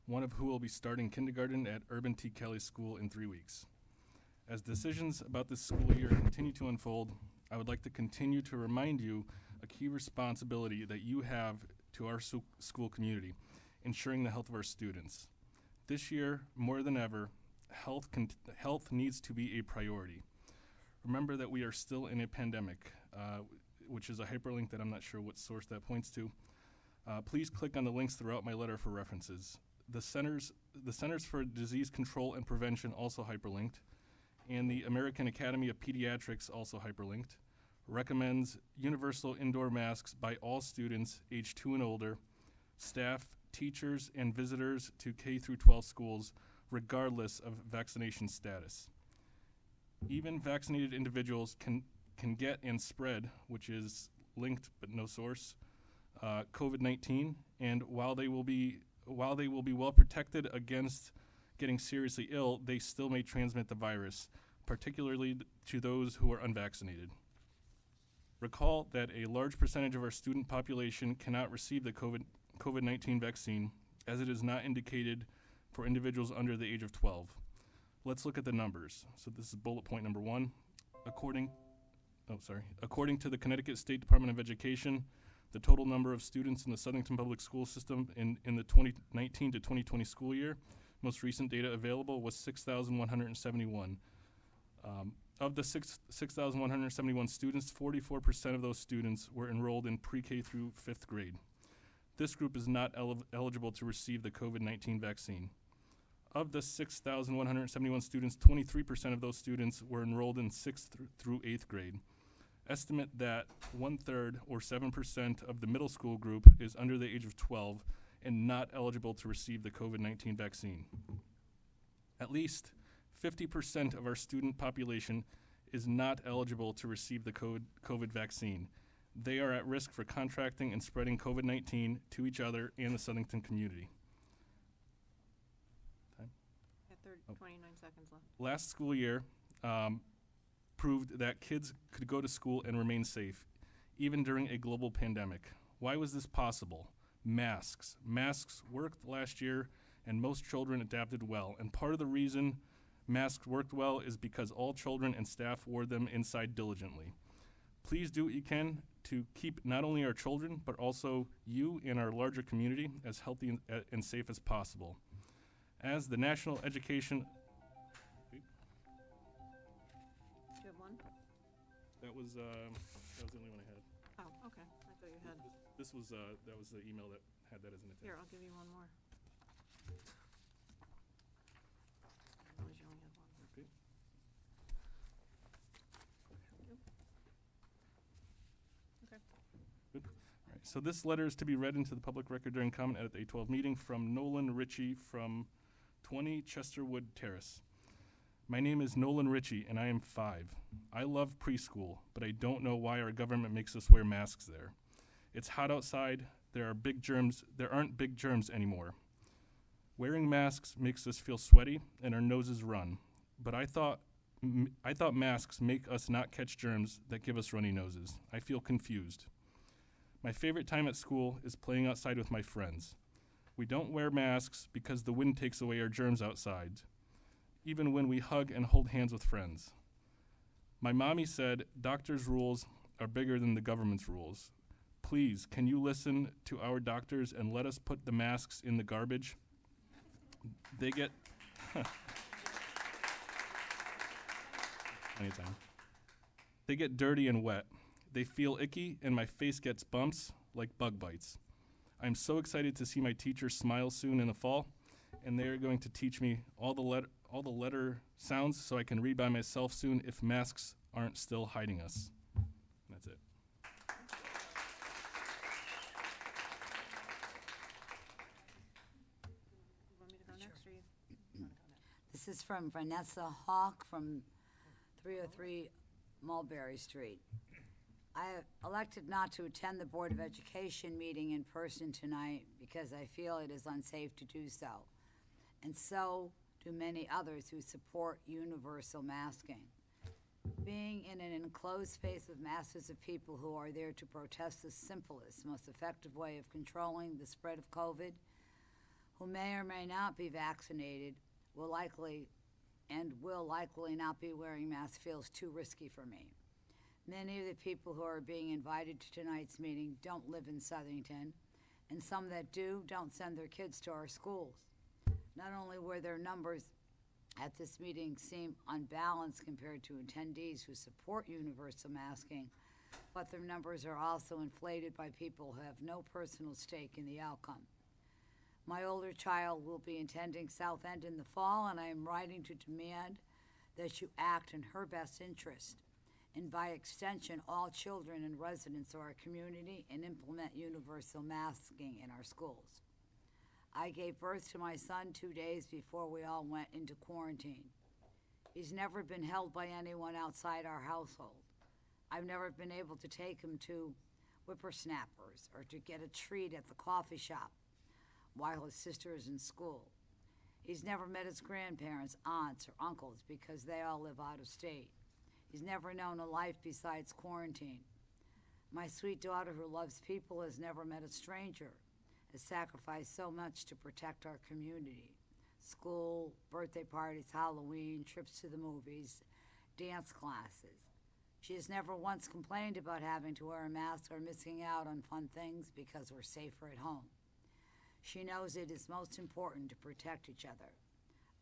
one of who will be starting kindergarten at Urban T. Kelly School in 3 weeks. As decisions about this school year continue to unfold, I would like to continue to remind you a key responsibility that you have to our school community, ensuring the health of our students. This year, more than ever, health needs to be a priority. Remember that we are still in a pandemic, which is a hyperlink that I'm not sure what source that points to. Please click on the links throughout my letter for references. The Centers for Disease Control and Prevention also hyperlinked, and the American Academy of Pediatrics also hyperlinked, recommends universal indoor masks by all students age 2 and older, staff, teachers, and visitors to K through 12 schools, regardless of vaccination status. Even vaccinated individuals can get and spread, which is linked but no source, COVID-19, and while they will be well protected against getting seriously ill, they still may transmit the virus, particularly to those who are unvaccinated. Recall that a large percentage of our student population cannot receive the COVID-19 vaccine, as it is not indicated for individuals under the age of 12. Let's look at the numbers. So this is bullet point number 1. According to the Connecticut State Department of Education, the total number of students in the Southington Public School System in the 2019 to 2020 school year, most recent data available, was 6,171. Of the 6,171 students, 44% of those students were enrolled in pre-K through 5th grade. This group is not eligible to receive the COVID-19 vaccine. Of the 6,171 students, 23% of those students were enrolled in 6th through 8th grade. Estimate that 1/3 or 7% of the middle school group is under the age of 12, and not eligible to receive the COVID-19 vaccine. At least 50% of our student population is not eligible to receive the COVID vaccine. They are at risk for contracting and spreading COVID-19 to each other and the Southington community. Time? 29 seconds left. Last school year proved that kids could go to school and remain safe, even during a global pandemic. Why was this possible? Masks. Masks worked last year, and most children adapted well. And part of the reason masks worked well is because all children and staff wore them inside diligently. Please do what you can to keep not only our children, but also you and our larger community as healthy and safe as possible. As the National Education... Do you have one? That was the only one I had. Oh, okay. I thought you had. This was, that was the email that had that as an attachment. Here, I'll give you one more. I realize you only had one. Okay. Okay. Good. All right. So this letter is to be read into the public record during comment at the 812 meeting from Nolan Ritchie from 20 Chesterwood Terrace. My name is Nolan Ritchie, and I am 5. I love preschool, but I don't know why our government makes us wear masks there. It's hot outside. There aren't big germs anymore. Wearing masks makes us feel sweaty and our noses run. But I thought masks make us not catch germs that give us runny noses. I feel confused. My favorite time at school is playing outside with my friends. We don't wear masks because the wind takes away our germs outside, even when we hug and hold hands with friends. My mommy said doctors' rules are bigger than the government's rules. Please, can you listen to our doctors and let us put the masks in the garbage? They get... Anytime. They get dirty and wet. They feel icky, and my face gets bumps like bug bites. I'm so excited to see my teachers smile soon in the fall, and they are going to teach me all the letter sounds so I can read by myself soon if masks aren't still hiding us. That's it. You want me to go next, or you want to go next? This is from Vanessa Hawk from 303 Mulberry Street. I have elected not to attend the Board of Education meeting in person tonight because I feel it is unsafe to do so, and so do many others who support universal masking. Being in an enclosed space with masses of people who are there to protest the simplest, most effective way of controlling the spread of COVID, who may or may not be vaccinated, will likely not be wearing masks feels too risky for me. Many of the people who are being invited to tonight's meeting don't live in Southington, and some that do don't send their kids to our schools. Not only were their numbers at this meeting seem unbalanced compared to attendees who support universal masking, but their numbers are also inflated by people who have no personal stake in the outcome. My older child will be attending South End in the fall, and I am writing to demand that you act in her best interest, and by extension, all children and residents of our community, and implement universal masking in our schools. I gave birth to my son 2 days before we all went into quarantine. He's never been held by anyone outside our household. I've never been able to take him to whippersnappers or to get a treat at the coffee shop while his sister is in school. He's never met his grandparents, aunts, or uncles because they all live out of state. He's never known a life besides quarantine. My sweet daughter, who loves people, has never met a stranger, has sacrificed so much to protect our community. School, birthday parties, Halloween, trips to the movies, dance classes. She has never once complained about having to wear a mask or missing out on fun things because we're safer at home. She knows it is most important to protect each other.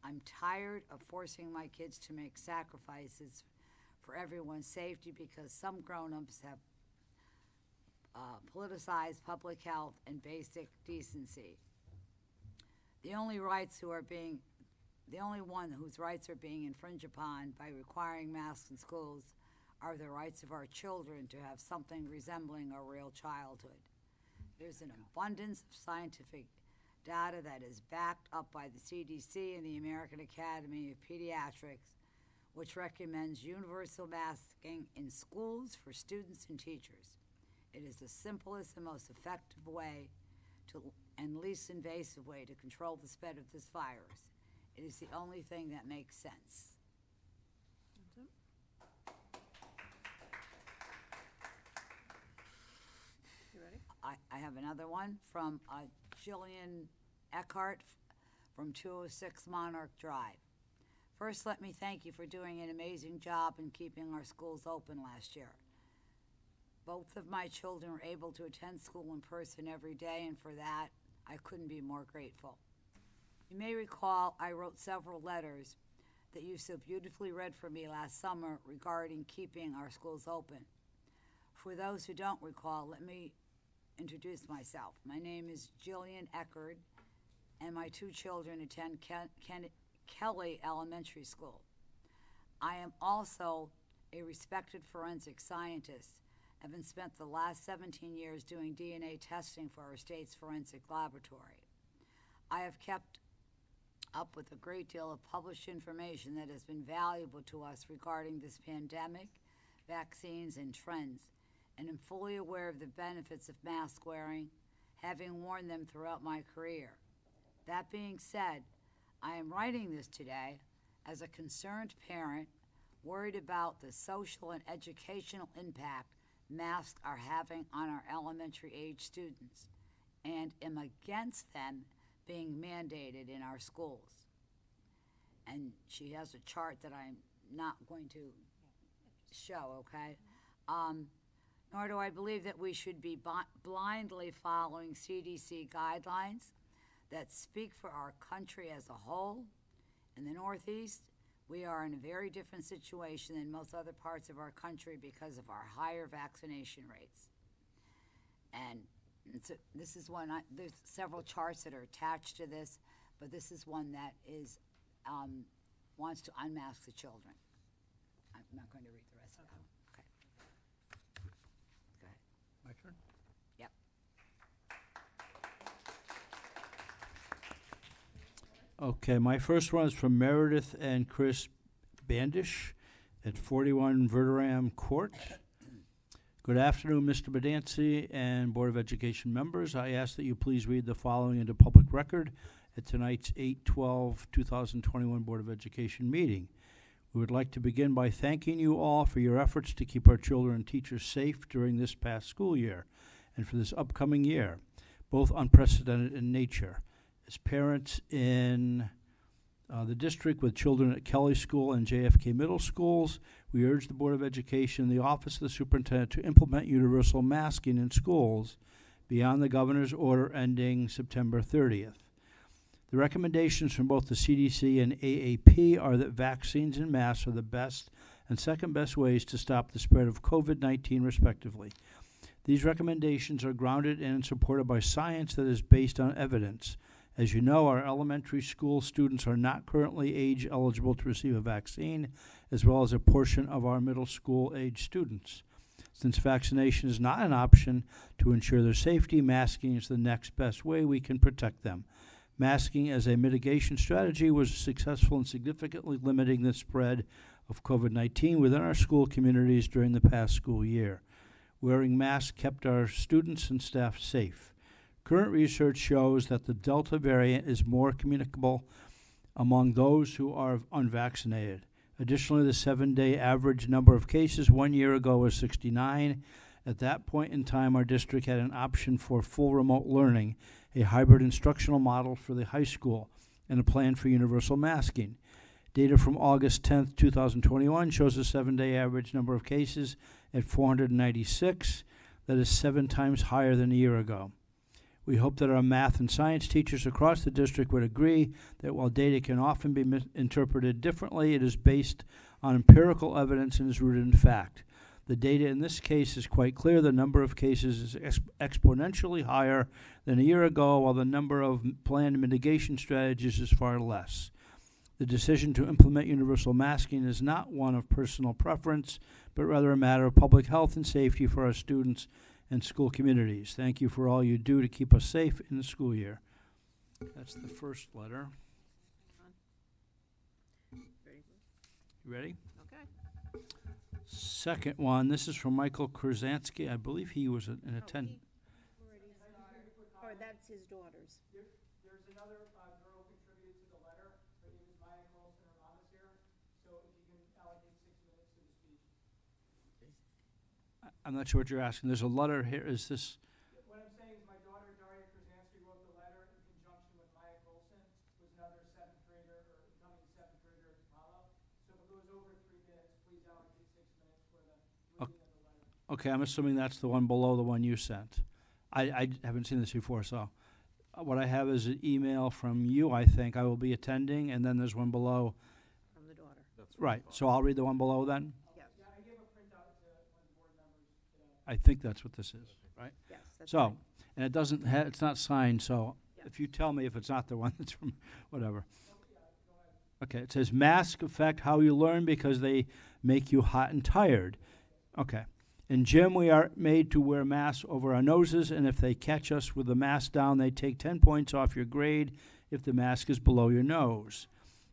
I'm tired of forcing my kids to make sacrifices for everyone's safety because some grown-ups have politicized public health and basic decency. The only one whose rights are being infringed upon by requiring masks in schools are the rights of our children to have something resembling a real childhood. There's an abundance of scientific data that is backed up by the CDC and the American Academy of Pediatrics, which recommends universal masking in schools for students and teachers. It is the simplest and most effective way and least invasive way to control the spread of this virus. It is the only thing that makes sense. You ready? I have another one from Jillian Eckhart from 206 Monarch Drive. First, let me thank you for doing an amazing job in keeping our schools open last year. Both of my children were able to attend school in person every day, and for that, I couldn't be more grateful. You may recall I wrote several letters that you so beautifully read for me last summer regarding keeping our schools open. For those who don't recall, let me introduce myself. My name is Jillian Eckerd, and my two children attend Kelly Elementary School. I am also a respected forensic scientist, having spent the last 17 years doing DNA testing for our state's forensic laboratory. I have kept up with a great deal of published information that has been valuable to us regarding this pandemic, vaccines, and trends, and am fully aware of the benefits of mask wearing, having worn them throughout my career. That being said, I am writing this today as a concerned parent worried about the social and educational impact masks are having on our elementary age students, and am against them being mandated in our schools. And she has a chart that I'm not going to show, okay? Nor do I believe that we should be blindly following CDC guidelines that speak for our country as a whole. In the Northeast, we are in a very different situation than most other parts of our country because of our higher vaccination rates. And so this is one, there's several charts that are attached to this, but this is one that is, wants to unmask the children. I'm not going to read the rest of them. Okay. Go ahead. My turn? Yep. Okay, my first one is from Meredith and Chris Bandish at 41 Verderam Court. Good afternoon, Mr. Bedancy and Board of Education members. I ask that you please read the following into public record at tonight's 8/12/2021 Board of Education meeting. We would like to begin by thanking you all for your efforts to keep our children and teachers safe during this past school year and for this upcoming year, both unprecedented in nature. As parents in the district with children at Kelly School and JFK Middle Schools, we urge the Board of Education and the Office of the Superintendent to implement universal masking in schools beyond the governor's order ending September 30th. The recommendations from both the CDC and AAP are that vaccines and masks are the best and second best ways to stop the spread of COVID-19 respectively. These recommendations are grounded in and supported by science that is based on evidence. As you know, our elementary school students are not currently age eligible to receive a vaccine, as well as a portion of our middle school age students. Since vaccination is not an option to ensure their safety, masking is the next best way we can protect them. Masking as a mitigation strategy was successful in significantly limiting the spread of COVID-19 within our school communities during the past school year. Wearing masks kept our students and staff safe. Current research shows that the Delta variant is more communicable among those who are unvaccinated. Additionally, the 7-day average number of cases 1 year ago was 69. At that point in time, our district had an option for full remote learning, a hybrid instructional model for the high school, and a plan for universal masking. Data from August 10th, 2021 shows a 7-day average number of cases at 496. That is 7 times higher than a year ago. We hope that our math and science teachers across the district would agree that while data can often be interpreted differently, it is based on empirical evidence and is rooted in fact. The data in this case is quite clear. The number of cases is exponentially higher than a year ago, while the number of planned mitigation strategies is far less. The decision to implement universal masking is not one of personal preference, but rather a matter of public health and safety for our students and school communities. Thank you for all you do to keep us safe in the school year. That's the first letter. You ready? Okay. Second one, this is from Michael Krazanski. I believe he was an attendant. Or that's his daughter's. There's another girl who contributed to the letter. Her name is Maya Colson. Her mom is here. So if you can allocate 6 minutes to the speech. I'm not sure what you're asking. There's a letter here. Is this? What I'm saying is my daughter, Daria Krazanski, wrote the letter in conjunction with Maya Colson, who's another 7th grader, or coming 7th grader to follow. So if it goes over 3 minutes, please allocate 6 minutes for the reading of the letter. Okay, I'm assuming that's the one below the one you sent. I haven't seen this before, so what I have is an email from you, I think. I will be attending, and then there's one below. From the daughter. Right, so I'll read the one below then? Yes. Yeah, I gave a printout to one of the board members today. I think that's what this is, right? Yes, that's So, right. and it doesn't it's not signed, so if you tell me if it's not the one that's from, whatever. Okay, it says mask affect how you learn because they make you hot and tired. Okay. In gym, we are made to wear masks over our noses, and if they catch us with the mask down, they take 10 points off your grade if the mask is below your nose.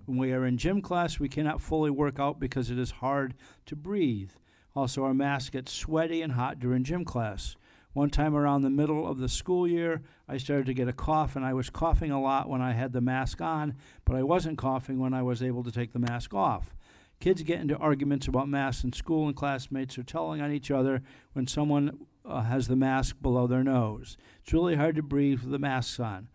When we are in gym class, we cannot fully work out because it is hard to breathe. Also, our mask gets sweaty and hot during gym class. One time around the middle of the school year, I started to get a cough, and I was coughing a lot when I had the mask on, but I wasn't coughing when I was able to take the mask off. Kids get into arguments about masks in school, and classmates are telling on each other when someone has the mask below their nose. It's really hard to breathe with the masks on.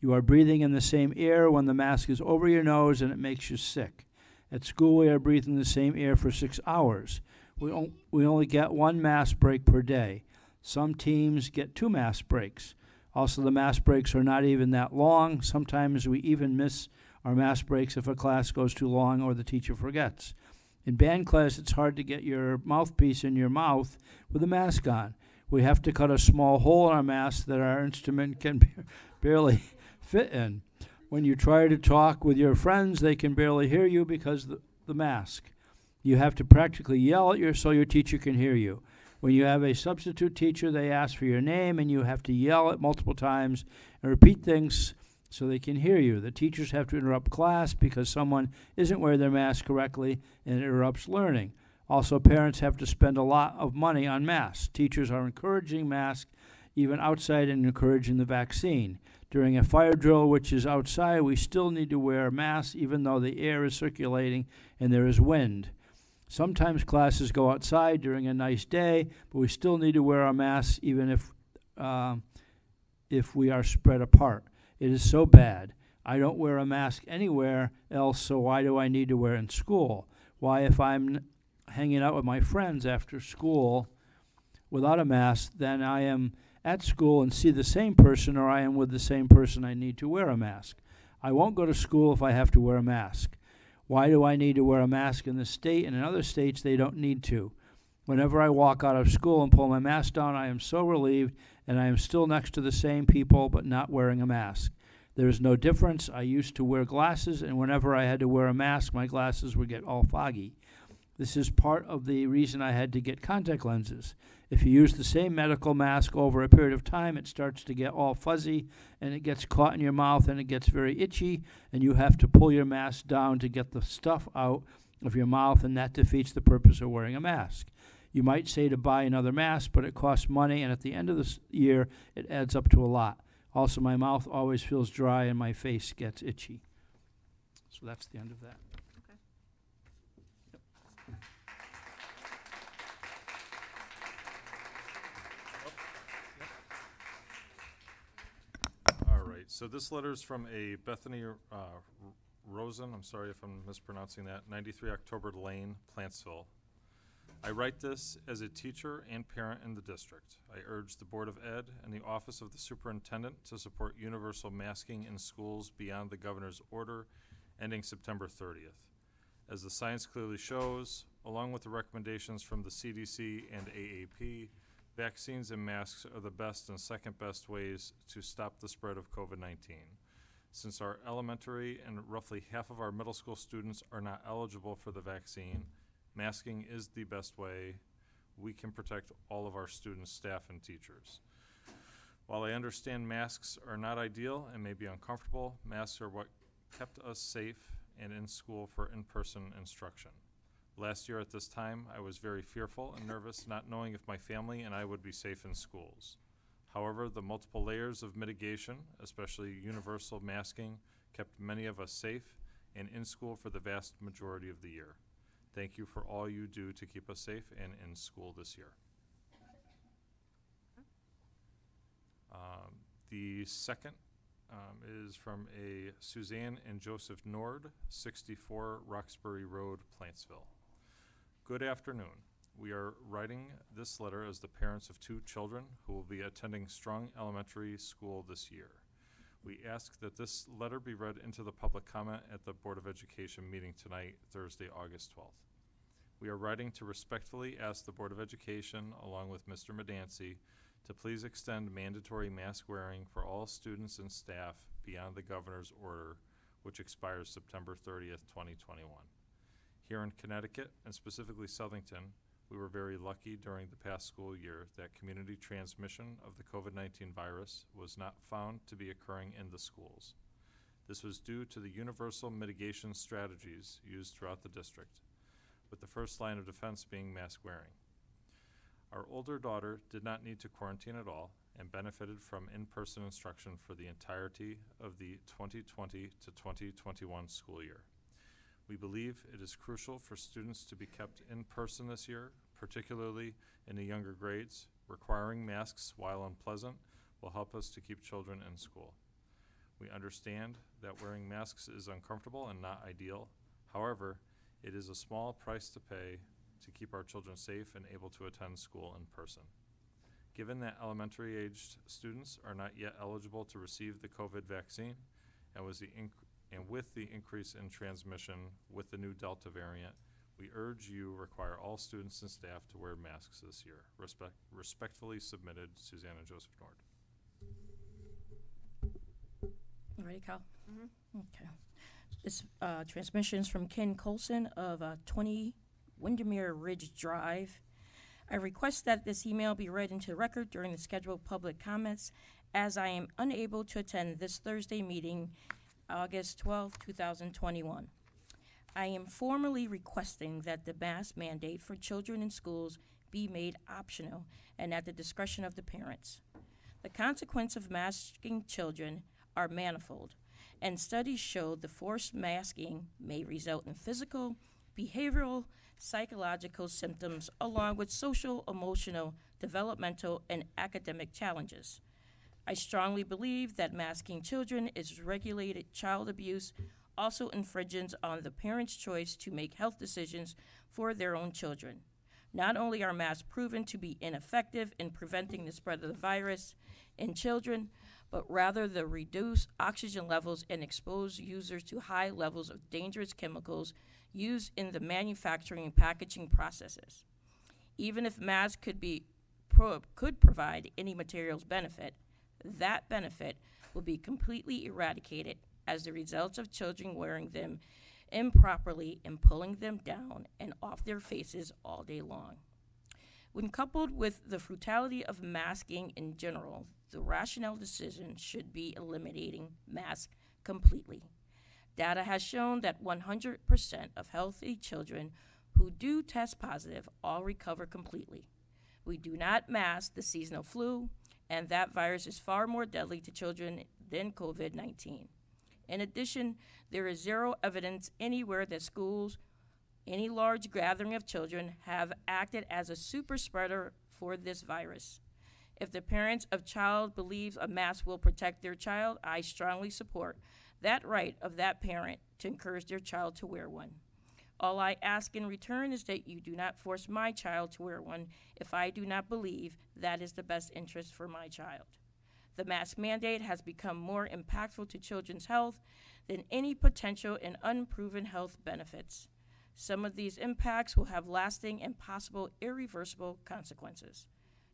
You are breathing in the same air when the mask is over your nose, and it makes you sick. At school, we are breathing the same air for 6 hours. We only get 1 mask break per day. Some teams get 2 mask breaks. Also, the mask breaks are not even that long. Sometimes we even miss our mask breaks if a class goes too long or the teacher forgets. In band class, it's hard to get your mouthpiece in your mouth with a mask on. We have to cut a small hole in our mask that our instrument can barely fit in. When you try to talk with your friends, they can barely hear you because of the mask. You have to practically yell so your teacher can hear you. When you have a substitute teacher, they ask for your name, and you have to yell it multiple times and repeat things so they can hear you. The teachers have to interrupt class because someone isn't wearing their mask correctly, and it interrupts learning. Also, parents have to spend a lot of money on masks. Teachers are encouraging masks even outside and encouraging the vaccine. During a fire drill, which is outside, we still need to wear masks even though the air is circulating and there is wind. Sometimes classes go outside during a nice day, but we still need to wear our masks even if we are spread apart. It is so bad. I don't wear a mask anywhere else, so why do I need to wear it in school? Why, if I'm hanging out with my friends after school without a mask, then I am at school and see the same person, or I am with the same person, I need to wear a mask. I won't go to school if I have to wear a mask. Why do I need to wear a mask in this state, and in other states they don't need to? Whenever I walk out of school and pull my mask down, I am so relieved, and I am still next to the same people but not wearing a mask. There is no difference. I used to wear glasses, and whenever I had to wear a mask, my glasses would get all foggy. This is part of the reason I had to get contact lenses. If you use the same medical mask over a period of time, it starts to get all fuzzy, and it gets caught in your mouth, and it gets very itchy, and you have to pull your mask down to get the stuff out of your mouth, and that defeats the purpose of wearing a mask. You might say to buy another mask, but it costs money, and at the end of the year, it adds up to a lot. Also, my mouth always feels dry, and my face gets itchy. So that's the end of that. All right, so this letter is from a Bethany Rosen, I'm sorry if I'm mispronouncing that, 93 October Lane, Plantsville. I write this as a teacher and parent in the district. I urge the Board of Ed and the Office of the Superintendent to support universal masking in schools beyond the Governor's order ending September 30th. As the science clearly shows, along with the recommendations from the CDC and AAP, vaccines and masks are the best and second best ways to stop the spread of COVID-19. Since our elementary and roughly half of our middle school students are not eligible for the vaccine, masking is the best way we can protect all of our students, staff, and teachers. While I understand masks are not ideal and may be uncomfortable, masks are what kept us safe and in school for in-person instruction. Last year at this time, I was very fearful and nervous, not knowing if my family and I would be safe in schools. However, the multiple layers of mitigation, especially universal masking, kept many of us safe and in school for the vast majority of the year. Thank you for all you do to keep us safe and in school this year. The second is from a Suzanne and Joseph Nord, 64 Roxbury Road, Plantsville. Good afternoon. We are writing this letter as the parents of 2 children who will be attending Strong Elementary School this year. We ask that this letter be read into the public comment at the Board of Education meeting tonight, Thursday, August 12th. We are writing to respectfully ask the Board of Education, along with Mr. Medancy, to please extend mandatory mask wearing for all students and staff beyond the governor's order, which expires September 30th, 2021. Here in Connecticut, and specifically Southington, we were very lucky during the past school year that community transmission of the COVID-19 virus was not found to be occurring in the schools. This was due to the universal mitigation strategies used throughout the district, with the first line of defense being mask wearing. Our older daughter did not need to quarantine at all and benefited from in-person instruction for the entirety of the 2020 to 2021 school year. We believe it is crucial for students to be kept in person this year, particularly in the younger grades. Requiring masks, while unpleasant, will help us to keep children in school. We understand that wearing masks is uncomfortable and not ideal. However, it is a small price to pay to keep our children safe and able to attend school in person. Given that elementary-aged students are not yet eligible to receive the COVID vaccine, and with the increase in transmission with the new Delta variant, we urge you require all students and staff to wear masks this year. Respectfully submitted, Suzanne and Joseph Nord. You ready, Cal? Mm-hmm. Okay. This transmission's from Ken Colson of 20 Windermere Ridge Drive. I request that this email be read into the record during the scheduled public comments, as I am unable to attend this Thursday meeting, August 12, 2021. I am formally requesting that the mask mandate for children in schools be made optional and at the discretion of the parents. The consequence of masking children are manifold, and studies show the forced masking may result in physical, behavioral, psychological symptoms, along with social, emotional, developmental, and academic challenges. I strongly believe that masking children is regulated child abuse, also infringes on the parents' choice to make health decisions for their own children. Not only are masks proven to be ineffective in preventing the spread of the virus in children, but rather the reduce oxygen levels and expose users to high levels of dangerous chemicals used in the manufacturing and packaging processes. Even if masks could provide any materials benefit, that benefit will be completely eradicated as the results of children wearing them improperly and pulling them down and off their faces all day long. When coupled with the frugality of masking in general, the rational decision should be eliminating masks completely. Data has shown that 100% of healthy children who do test positive all recover completely. We do not mask the seasonal flu, and that virus is far more deadly to children than COVID-19. In addition, there is zero evidence anywhere that schools, any large gathering of children, have acted as a super spreader for this virus. If the parents of child believes a mask will protect their child, I strongly support that right of that parent to encourage their child to wear one. All I ask in return is that you do not force my child to wear one if I do not believe that is the best interest for my child. The mask mandate has become more impactful to children's health than any potential and unproven health benefits. Some of these impacts will have lasting and possible irreversible consequences.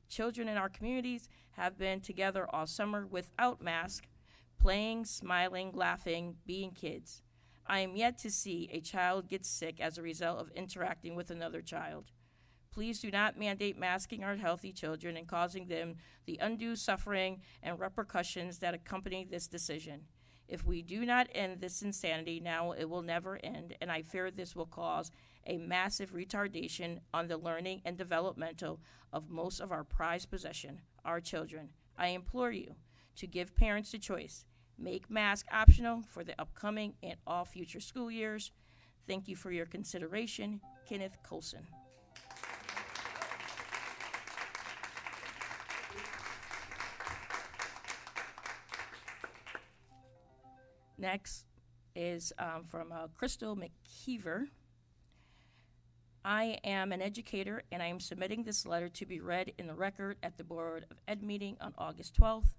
Children in our communities have been together all summer without masks, playing, smiling, laughing, being kids. I am yet to see a child get sick as a result of interacting with another child. Please do not mandate masking our healthy children and causing them the undue suffering and repercussions that accompany this decision. If we do not end this insanity now, it will never end, and I fear this will cause a massive retardation on the learning and developmental of most of our prized possession, our children. I implore you to give parents the choice. Make masks optional for the upcoming and all future school years. Thank you for your consideration. Kenneth Colson. Next is from Crystal McKeever. I am an educator, and I am submitting this letter to be read in the record at the Board of Ed meeting on August 12th.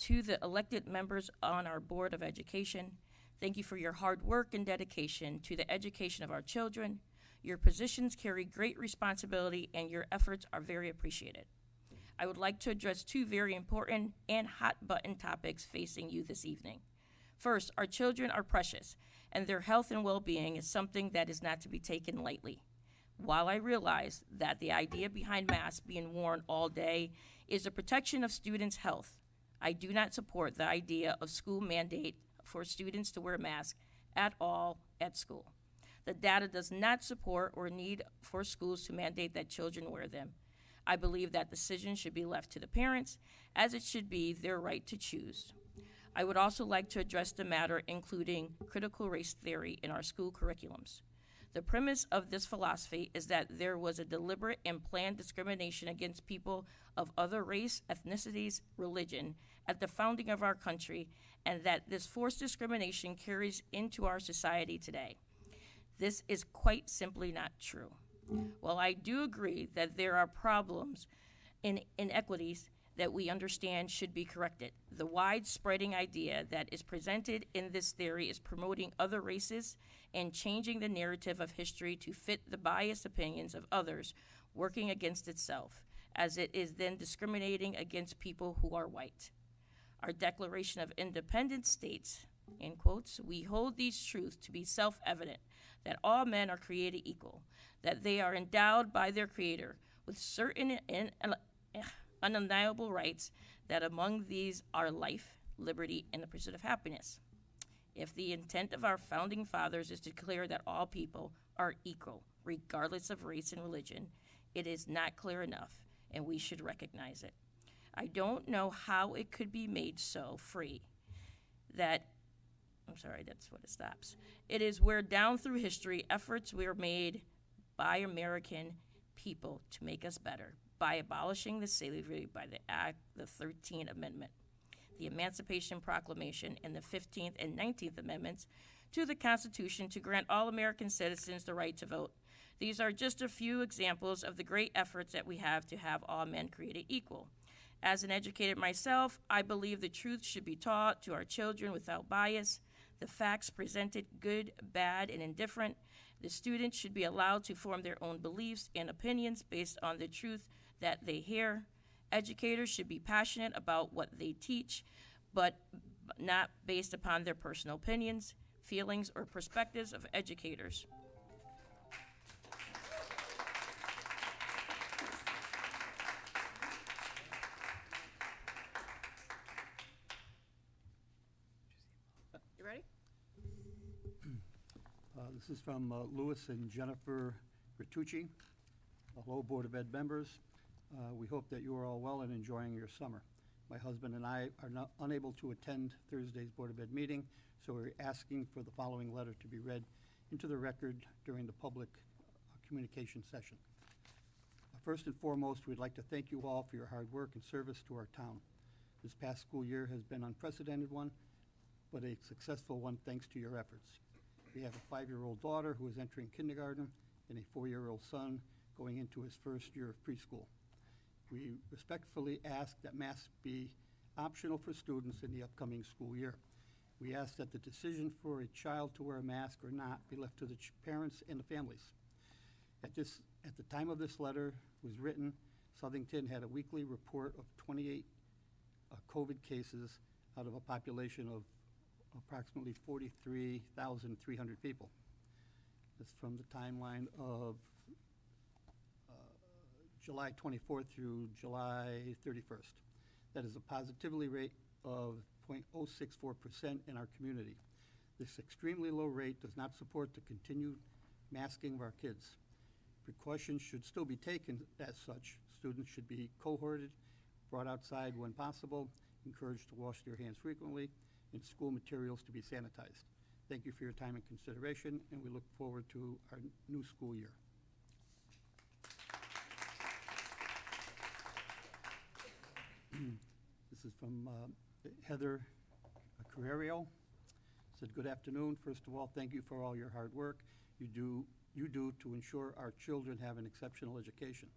To the elected members on our Board of Education, thank you for your hard work and dedication to the education of our children. Your positions carry great responsibility, and your efforts are very appreciated. I would like to address two very important and hot-button topics facing you this evening. First, our children are precious, and their health and well-being is something that is not to be taken lightly. While I realize that the idea behind masks being worn all day is the protection of students' health, I do not support the idea of school mandate for students to wear masks at all at school. The data does not support or need for schools to mandate that children wear them. I believe that decision should be left to the parents, as it should be their right to choose. I would also like to address the matter including critical race theory in our school curriculums. The premise of this philosophy is that there was a deliberate and planned discrimination against people of other race, ethnicities, religion at the founding of our country, and that this forced discrimination carries into our society today. This is quite simply not true. While I do agree that there are problems in inequities that we understand should be corrected, the wide-spreading idea that is presented in this theory is promoting other races and changing the narrative of history to fit the biased opinions of others, working against itself, as it is then discriminating against people who are white. Our Declaration of Independence states, in quotes, "We hold these truths to be self-evident, that all men are created equal, that they are endowed by their Creator with certain undeniable rights, that among these are life, liberty, and the pursuit of happiness." If the intent of our founding fathers is to declare that all people are equal, regardless of race and religion, it is not clear enough, and we should recognize it. I don't know how it could be made so free that, that's what it stops. It is where down through history, efforts were made by American people to make us better, by abolishing the slavery by the 13th Amendment, the Emancipation Proclamation, and the 15th and 19th Amendments to the Constitution to grant all American citizens the right to vote. These are just a few examples of the great efforts that we have to have all men created equal. As an educator myself, I believe the truth should be taught to our children without bias, the facts presented good, bad, and indifferent. The students should be allowed to form their own beliefs and opinions based on the truth that they hear. Educators should be passionate about what they teach, but not based upon their personal opinions, feelings, or perspectives of educators. You ready? This is from Louis and Jennifer Bertucci. Hello, Board of Ed members. We hope that you are all well and enjoying your summer. My husband and I are not unable to attend Thursday's Board of Ed meeting, so we're asking for the following letter to be read into the record during the public communication session. First and foremost, we'd like to thank you all for your hard work and service to our town. This past school year has been an unprecedented one, but a successful one thanks to your efforts. We have a 5-year-old daughter who is entering kindergarten and a 4-year-old son going into his first year of preschool. We respectfully ask that masks be optional for students in the upcoming school year. We ask that the decision for a child to wear a mask or not be left to the parents and the families. At the time of this letter was written, Southington had a weekly report of 28 COVID cases out of a population of approximately 43,300 people. That's from the timeline of July 24th through July 31st. That is a positivity rate of 0.064% in our community. This extremely low rate does not support the continued masking of our kids. Precautions should still be taken as such. Students should be cohorted, brought outside when possible, encouraged to wash their hands frequently, and school materials to be sanitized. Thank you for your time and consideration, and we look forward to our new school year. This is from Heather Carrerio. Said, good afternoon. First of all, thank you for all your hard work you do to ensure our children have an exceptional education.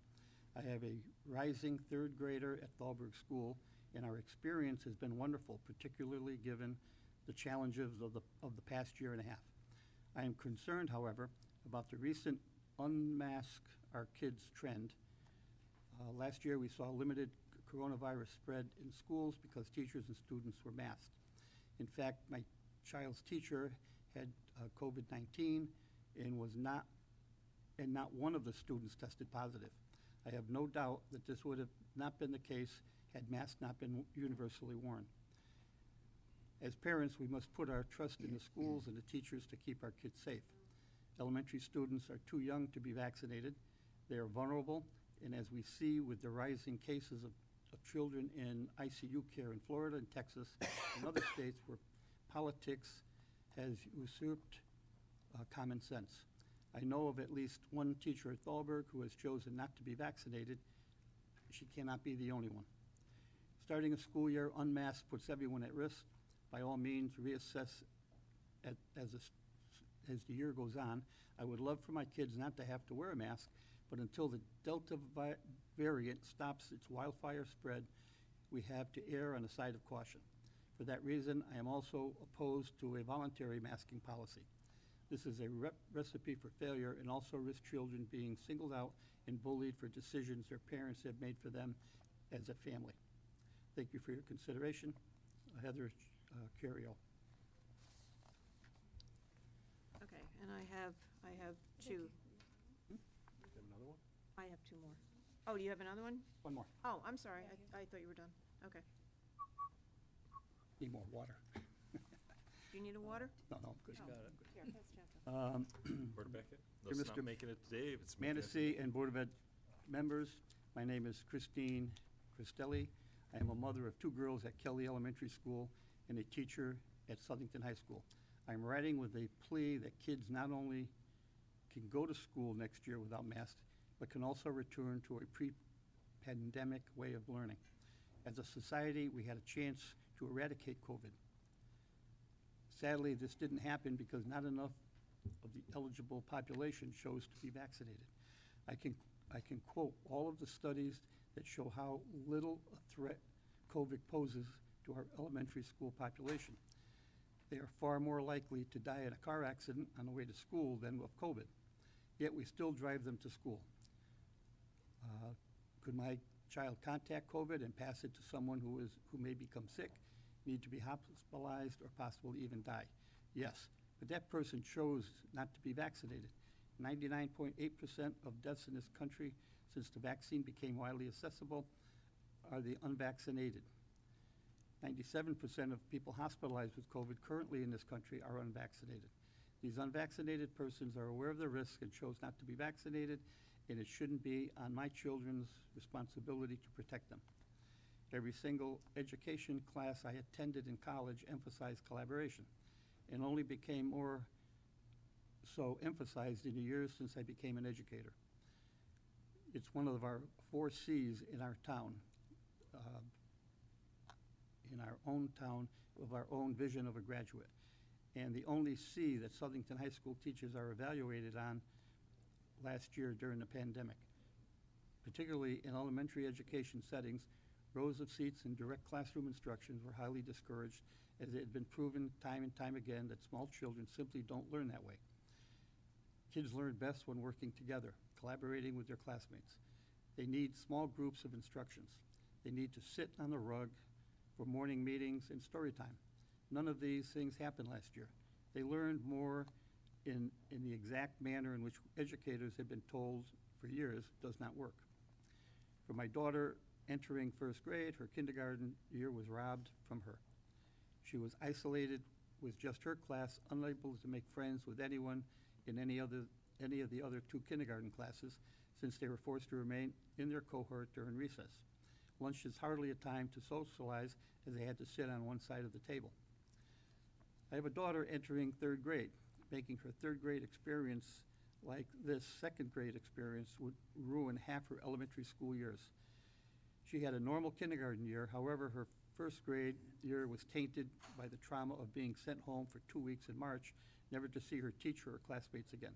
I have a rising third grader at Thalberg School, and our experience has been wonderful, particularly given the challenges of the past year and a half. I am concerned, however, about the recent unmask our kids trend. Last year we saw limited coronavirus spread in schools because teachers and students were masked. In fact, my child's teacher had COVID-19 and not one of the students tested positive. I have no doubt that this would have not been the case had masks not been universally worn. As parents, we must put our trust in the schools and the teachers to keep our kids safe. Elementary students are too young to be vaccinated. They are vulnerable, and as we see with the rising cases of children in ICU care in Florida and Texas and other states where politics has usurped common sense. I know of at least one teacher at Thalberg who has chosen not to be vaccinated. She cannot be the only one. Starting a school year unmasked puts everyone at risk. By all means, reassess as the year goes on. I would love for my kids not to have to wear a mask, but until the Delta variant stops its wildfire spread, we have to err on the side of caution. For that reason, I am also opposed to a voluntary masking policy. This is a recipe for failure and also risks children being singled out and bullied for decisions their parents have made for them as a family. Thank you for your consideration. Heather Carriel. Okay, and I have two. Another one? I have two more. Oh, do you have another one? One more. Oh, I'm sorry. I thought you were done. Okay. Need more water. Do you need a water? No, I'm good. Oh. Here, pass Jeff. Board of Beckett? to Let's Mr. not make it today if it's making it Manistee and Board of Ed members. My name is Christine Cristelli. I am a mother of two girls at Kelly Elementary School and a teacher at Southington High School. I'm writing with a plea that kids not only can go to school next year without masks, but can also return to a pre-pandemic way of learning. As a society, we had a chance to eradicate COVID. Sadly, this didn't happen because not enough of the eligible population chose to be vaccinated. I can quote all of the studies that show how little a threat COVID poses to our elementary school population. They are far more likely to die in a car accident on the way to school than with COVID, yet we still drive them to school. Could my child contact COVID and pass it to someone who may become sick, need to be hospitalized, or possibly even die? Yes, but that person chose not to be vaccinated. 99.8% of deaths in this country since the vaccine became widely accessible are the unvaccinated. 97% of people hospitalized with COVID currently in this country are unvaccinated. These unvaccinated persons are aware of the risk and chose not to be vaccinated, and it shouldn't be on my children's responsibility to protect them. Every single education class I attended in college emphasized collaboration, and only became more so emphasized in the years since I became an educator. It's one of our 4 C's in our town, of our own vision of a graduate. And the only C that Southington High School teachers are evaluated on last year during the pandemic. Particularly in elementary education settings, rows of seats and direct classroom instructions were highly discouraged, as it had been proven time and time again that small children simply don't learn that way. Kids learn best when working together, collaborating with their classmates. They need small groups of instructions. They need to sit on the rug for morning meetings and story time. None of these things happened last year. They learned more in the exact manner in which educators have been told for years does not work. For my daughter entering first grade, her kindergarten year was robbed from her. She was isolated with just her class, unable to make friends with anyone in any of the other 2 kindergarten classes, since they were forced to remain in their cohort during recess. Lunch is hardly a time to socialize, as they had to sit on one side of the table. I have a daughter entering 3rd grade. Making her 3rd grade experience like this 2nd grade experience would ruin half her elementary school years. She had a normal kindergarten year, however, her 1st grade year was tainted by the trauma of being sent home for 2 weeks in March, never to see her teacher or classmates again.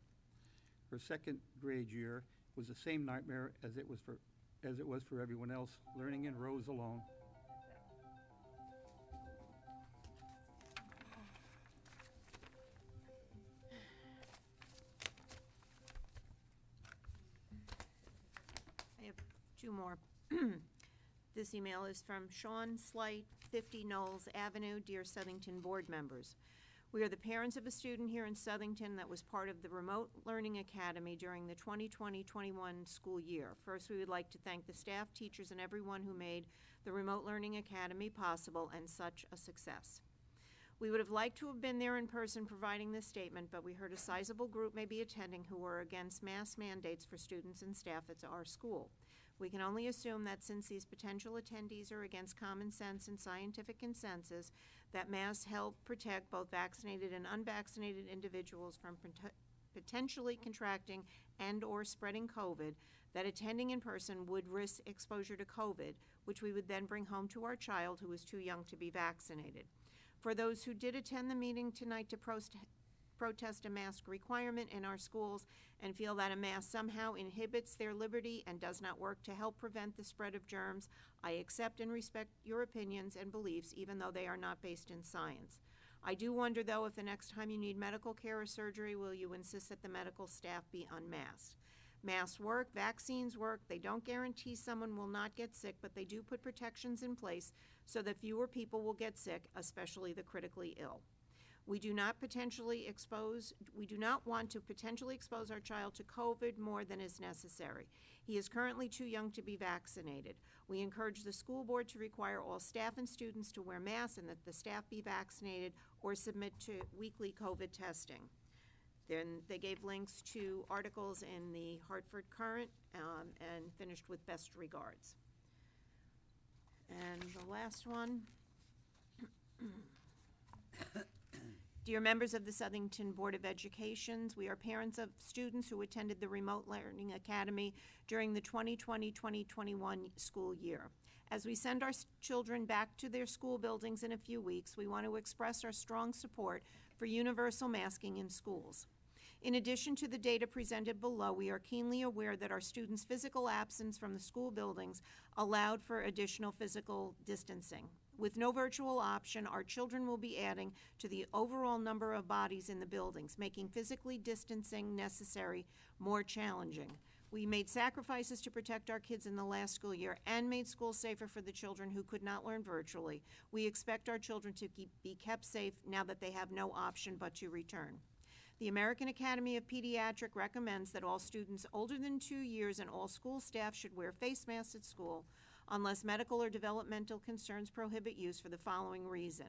Her 2nd grade year was the same nightmare as it was for everyone else, learning in rows alone. I have 2 more. This email is from Sean Slight, 50 Knowles Avenue, Dear Southington Board members. We are the parents of a student here in Southington that was part of the Remote Learning Academy during the 2020-21 school year. First, we would like to thank the staff, teachers, and everyone who made the Remote Learning Academy possible and such a success. We would have liked to have been there in person providing this statement, but we heard a sizable group may be attending who are against mask mandates for students and staff at our school. We can only assume that since these potential attendees are against common sense and scientific consensus, that masks help protect both vaccinated and unvaccinated individuals from potentially contracting and or spreading COVID, that attending in person would risk exposure to COVID, which we would then bring home to our child who is too young to be vaccinated. For those who did attend the meeting tonight to protest a mask requirement in our schools and feel that a mask somehow inhibits their liberty and does not work to help prevent the spread of germs, I accept and respect your opinions and beliefs, even though they are not based in science. I do wonder, though, if the next time you need medical care or surgery, will you insist that the medical staff be unmasked? Masks work, vaccines work, they don't guarantee someone will not get sick, but they do put protections in place so that fewer people will get sick, especially the critically ill. We do not want to potentially expose our child to COVID more than is necessary. He is currently too young to be vaccinated. We encourage the school board to require all staff and students to wear masks and that the staff be vaccinated or submit to weekly COVID testing. Then they gave links to articles in the Hartford Courant and finished with best regards. And the last one. Dear members of the Southington Board of Education, we are parents of students who attended the Remote Learning Academy during the 2020-2021 school year. As we send our children back to their school buildings in a few weeks, we want to express our strong support for universal masking in schools. In addition to the data presented below, we are keenly aware that our students' physical absence from the school buildings allowed for additional physical distancing. With no virtual option, our children will be adding to the overall number of bodies in the buildings, making physically distancing necessary more challenging. We made sacrifices to protect our kids in the last school year and made school safer for the children who could not learn virtually. We expect our children to be kept safe now that they have no option but to return. The American Academy of Pediatrics recommends that all students older than 2 years and all school staff should wear face masks at school unless medical or developmental concerns prohibit use for the following reason.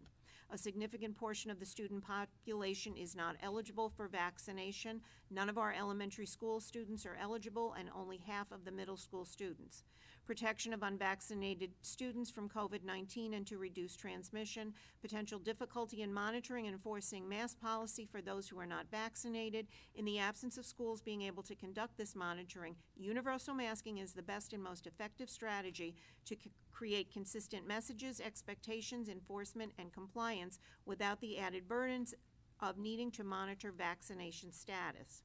A significant portion of the student population is not eligible for vaccination. None of our elementary school students are eligible, and only half of the middle school students. Protection of unvaccinated students from COVID-19 and to reduce transmission, potential difficulty in monitoring and enforcing mask policy for those who are not vaccinated. In the absence of schools being able to conduct this monitoring, universal masking is the best and most effective strategy to create consistent messages, expectations, enforcement, and compliance without the added burdens of needing to monitor vaccination status.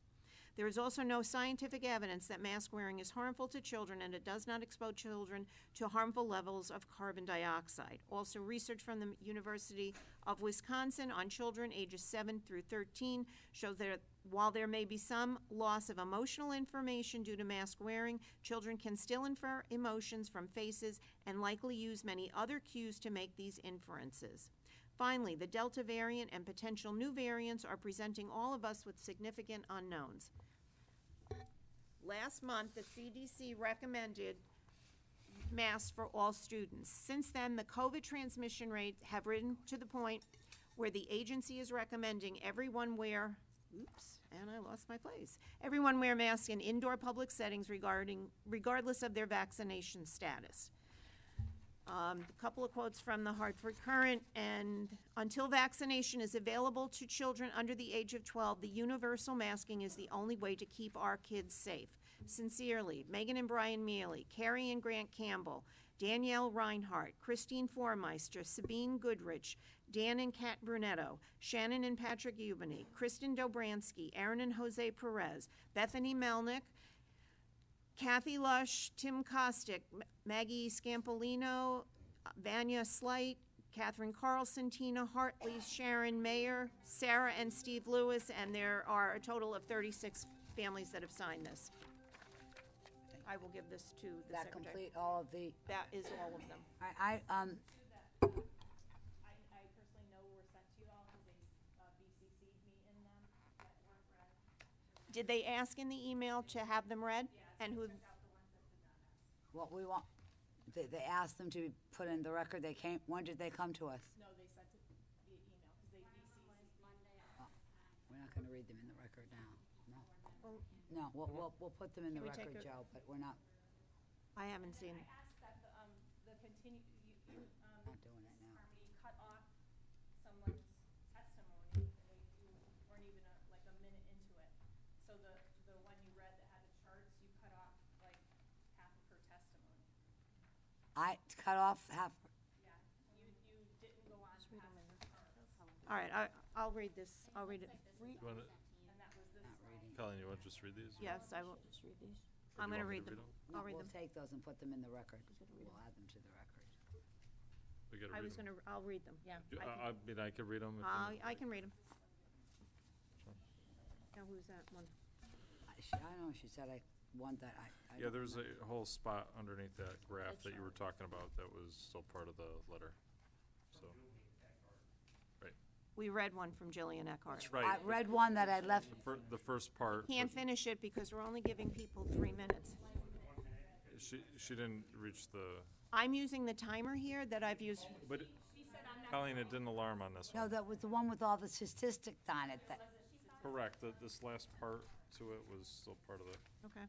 There is also no scientific evidence that mask wearing is harmful to children, and it does not expose children to harmful levels of carbon dioxide. Also, research from the University of Wisconsin on children ages 7 through 13 shows that while there may be some loss of emotional information due to mask wearing, children can still infer emotions from faces and likely use many other cues to make these inferences. Finally, the Delta variant and potential new variants are presenting all of us with significant unknowns. Last month, the CDC recommended masks for all students. Since then, the COVID transmission rates have risen to the point where the agency is recommending everyone wear, oops, and I lost my place. Everyone wear masks in indoor public settings regardless of their vaccination status. A couple of quotes from the Hartford Courant, and until vaccination is available to children under the age of 12, the universal masking is the only way to keep our kids safe. Sincerely, Megan and Brian Mealy, Carrie and Grant Campbell, Danielle Reinhardt, Christine Formeister, Sabine Goodrich, Dan and Kat Brunetto, Shannon and Patrick Ubany, Kristen Dobransky, Aaron and Jose Perez, Bethany Melnick, Kathy Lush, Tim Kostick, Maggie Scampolino, Vanya Slight, Catherine Carlson, Tina Hartley, Sharon Mayer, Sarah and Steve Lewis, and there are a total of 36 families that have signed this. I will give this to the That secretary. complete all of the, That is all of them. I personally know were sent to you all because they BCC'd me in them that weren't read. Did they ask in the email to have them read? And who? what we want, they asked them to be put in the record, they came, when did they come to us? No, they sent it via email because they BCC'd. Oh, we're not gonna read them in the record now, no. Well, No, we'll put them in the Can we take record, a- Joe, but we're not, I haven't seen. I asked that the continue, not doing it now. Harmony cut off someone's testimony, and you weren't even like a minute into it. So the one you read that had the charts, you cut off like half of her testimony. I cut off half, Yeah, you didn't go on past the charts. All right, I'll read this. I'll read it. You want to, And that was this not slide. reading. Colleen, you want to just read these? Yes, I will. Just read these. Or I'm do you going to want me read them. No, I'll read we'll them. take those and put them in the record. We'll add them to the record. We gotta I read was them. going to, I'll read them. Yeah. I mean, I could read them. I can read them. Now, who's that one? I know, she said I want that, I Yeah, don't there's a remember. whole spot underneath that graph that you were talking about that was still part of the letter, so. We read one from Jillian Eckhart. That's right. I read one that I left, The first part. Can't but finish it because we're only giving people 3 minutes. She didn't reach the, I'm using the timer here that I've used. but Colleen, it didn't alarm on this no, one. that was the one with all the statistics on it, that, Correct, this last part to it was still part of the, Okay.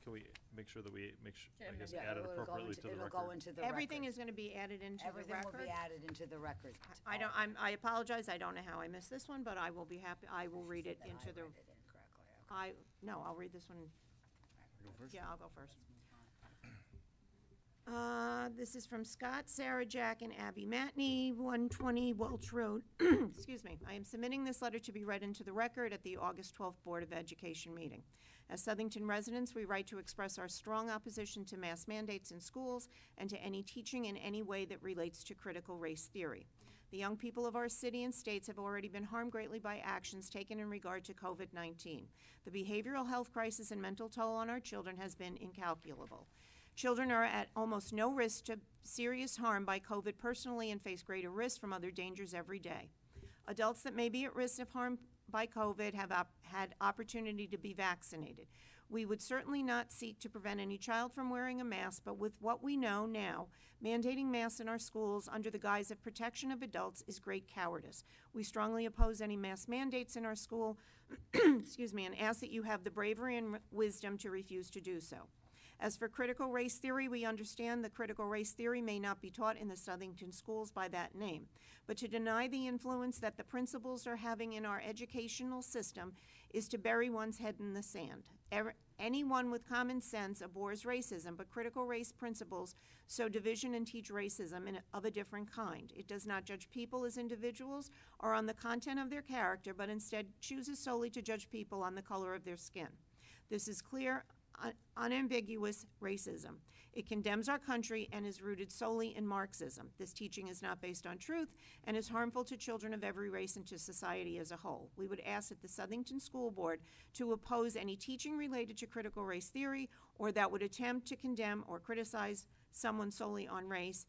can we make sure that we I guess, yeah, add it it'll go appropriately into, to the it'll record? go into the record. Everything is going to be added into the Everything will record. be added into the record. I apologize, I don't know how I missed this one, but I will be happy, I will read it That into I the, read it incorrectly, okay. no, I'll read this one. Go first? Yeah, I'll go first. This is from Scott, Sarah, Jack, and Abby Matney, 120 Welch Road. Excuse me. I am submitting this letter to be read into the record at the August 12th Board of Education meeting. As Southington residents, we write to express our strong opposition to mass mandates in schools and to any teaching in any way that relates to critical race theory. The young people of our city and states have already been harmed greatly by actions taken in regard to COVID-19. The behavioral health crisis and mental toll on our children has been incalculable. Children are at almost no risk to serious harm by COVID personally and face greater risk from other dangers every day. Adults that may be at risk of harm by COVID have had opportunity to be vaccinated. We would certainly not seek to prevent any child from wearing a mask, but with what we know now, mandating masks in our schools under the guise of protection of adults is great cowardice. We strongly oppose any mask mandates in our school, excuse me, and ask that you have the bravery and wisdom to refuse to do so. As for critical race theory, we understand that critical race theory may not be taught in the Southington schools by that name. But to deny the influence that the principals are having in our educational system is to bury one's head in the sand. Anyone with common sense abhors racism, but critical race principles sow division and teach racism of a different kind. It does not judge people as individuals or on the content of their character, but instead chooses solely to judge people on the color of their skin. This is clear, unambiguous racism. It condemns our country and is rooted solely in Marxism. This teaching is not based on truth and is harmful to children of every race and to society as a whole. We would ask that the Southington School Board to oppose any teaching related to critical race theory or that would attempt to condemn or criticize someone solely on race,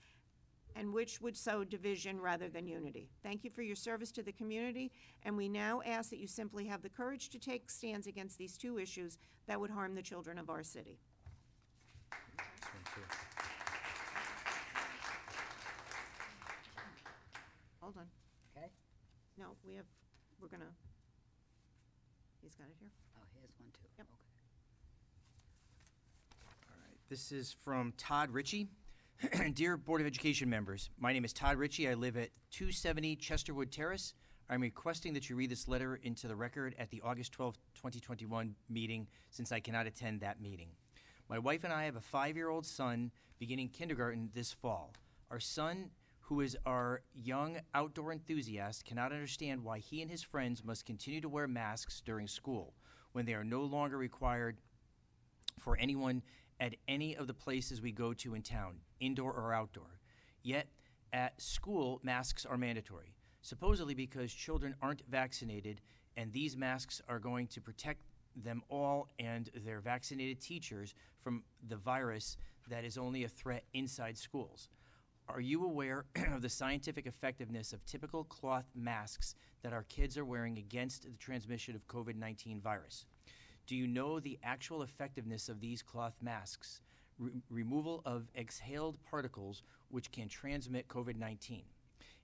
and which would sow division rather than unity. Thank you for your service to the community, and we now ask that you simply have the courage to take stands against these two issues that would harm the children of our city. This one too. we're gonna, he's got it here. Oh, here's one too. Yep. Okay. This is from Todd Ritchie. Dear Board of Education members, my name is Todd Ritchie. I live at 270 Chesterwood Terrace. I'm requesting that you read this letter into the record at the August 12, 2021 meeting, since I cannot attend that meeting. My wife and I have a 5-year-old son beginning kindergarten this fall. Our son, who is our young outdoor enthusiast, cannot understand why he and his friends must continue to wear masks during school when they are no longer required for anyone at any of the places we go to in town, indoor or outdoor. Yet, at school, masks are mandatory, supposedly because children aren't vaccinated, and these masks are going to protect them all and their vaccinated teachers from the virus that is only a threat inside schools. Are you aware of the scientific effectiveness of typical cloth masks that our kids are wearing against the transmission of COVID-19 virus? Do you know the actual effectiveness of these cloth masks? Removal of exhaled particles which can transmit COVID-19.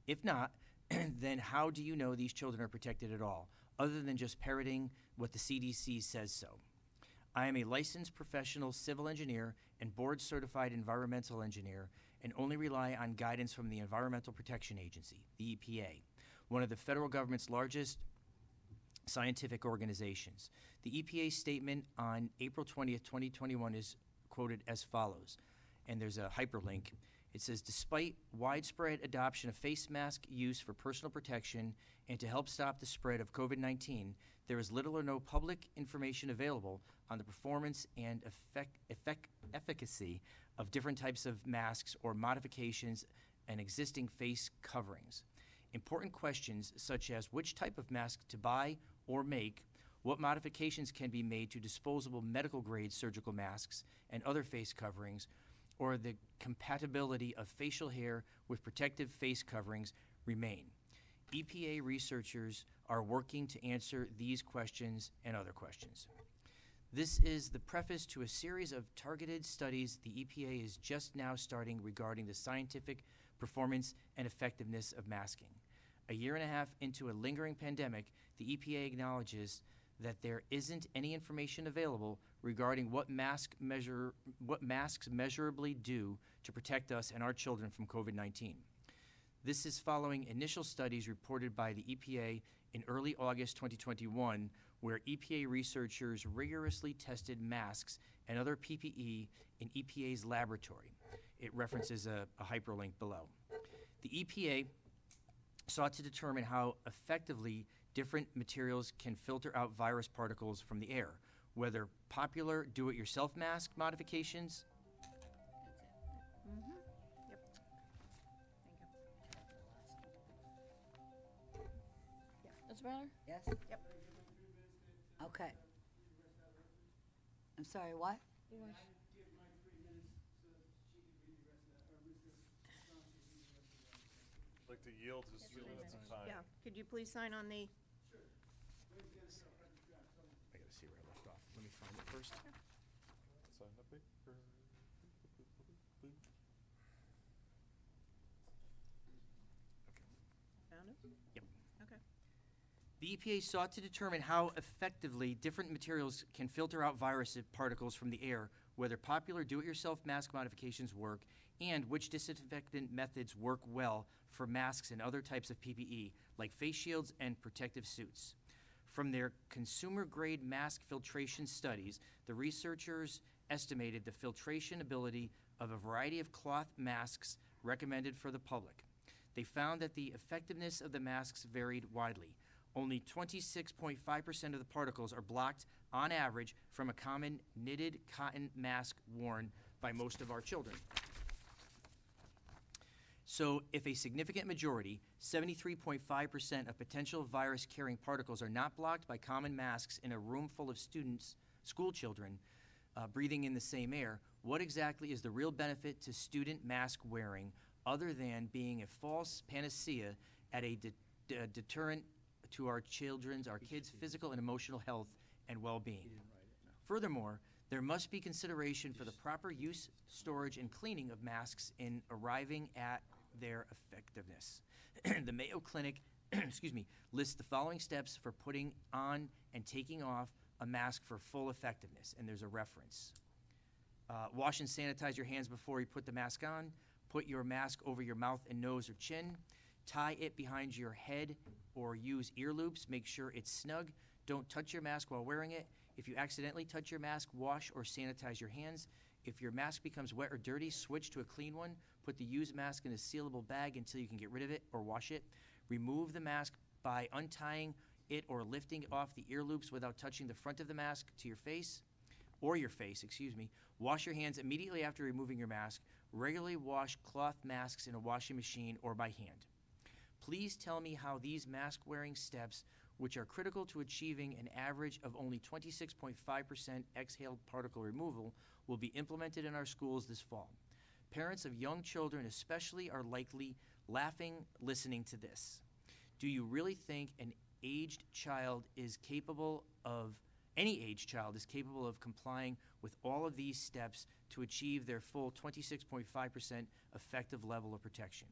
If not, then how do you know these children are protected at all, other than just parroting what the CDC says so? I am a licensed professional civil engineer and board-certified environmental engineer, and only rely on guidance from the Environmental Protection Agency, the EPA, one of the federal government's largest scientific organizations. The EPA statement on April 20th, 2021 is quoted as follows, and there's a hyperlink. It says, despite widespread adoption of face mask use for personal protection and to help stop the spread of COVID-19, there is little or no public information available on the performance and efficacy of different types of masks or modifications and existing face coverings. Important questions such as which type of mask to buy or make, what modifications can be made to disposable medical-grade surgical masks and other face coverings, or the compatibility of facial hair with protective face coverings remain. EPA researchers are working to answer these questions and other questions. This is the preface to a series of targeted studies the EPA is just now starting regarding the scientific performance and effectiveness of masking. A year and a half into a lingering pandemic, the EPA acknowledges that there isn't any information available regarding what masks measurably do to protect us and our children from COVID-19. This is following initial studies reported by the EPA in early August 2021, where EPA researchers rigorously tested masks and other PPE in EPA's laboratory. It references a hyperlink below. The EPA sought to determine how effectively different materials can filter out virus particles from the air, whether popular do-it-yourself mask modifications. Yep. That's better? Yes? Yep. Okay. I'm sorry, what? I'd like to yield just 3 minutes of time. Yeah, could you please sign on the, I gotta see where I left off. Let me find it first. Sign the paper. found it? Yep. Okay. The EPA sought to determine how effectively different materials can filter out virus particles from the air, whether popular do-it-yourself mask modifications work, and which disinfectant methods work well for masks and other types of PPE, like face shields and protective suits. From their consumer-grade mask filtration studies, the researchers estimated the filtration ability of a variety of cloth masks recommended for the public. They found that the effectiveness of the masks varied widely. Only 26.5% of the particles are blocked on average from a common knitted cotton mask worn by most of our children. So if a significant majority, 73.5% of potential virus-carrying particles are not blocked by common masks in a room full of students, school children, breathing in the same air, what exactly is the real benefit to student mask wearing other than being a false panacea at a deterrent to our kids' physical and emotional health and well-being? Furthermore, there must be consideration for the proper use, storage, and cleaning of masks in arriving at their effectiveness. The Mayo Clinic excuse me, lists the following steps for putting on and taking off a mask for full effectiveness, and there's a reference. Wash and sanitize your hands before you put the mask on. Put your mask over your mouth and nose or chin. Tie it behind your head or use ear loops. Make sure it's snug. Don't touch your mask while wearing it. If you accidentally touch your mask, wash or sanitize your hands. If your mask becomes wet or dirty, switch to a clean one. Put the used mask in a sealable bag until you can get rid of it or wash it. Remove the mask by untying it or lifting it off the ear loops without touching the front of the mask to your face, excuse me. Wash your hands immediately after removing your mask. Regularly wash cloth masks in a washing machine or by hand. Please tell me how these mask-wearing steps, which are critical to achieving an average of only 26.5% exhaled particle removal, will be implemented in our schools this fall. Parents of young children especially are likely laughing listening to this. Do you really think any aged child is capable of complying with all of these steps to achieve their full 26.5% effective level of protection?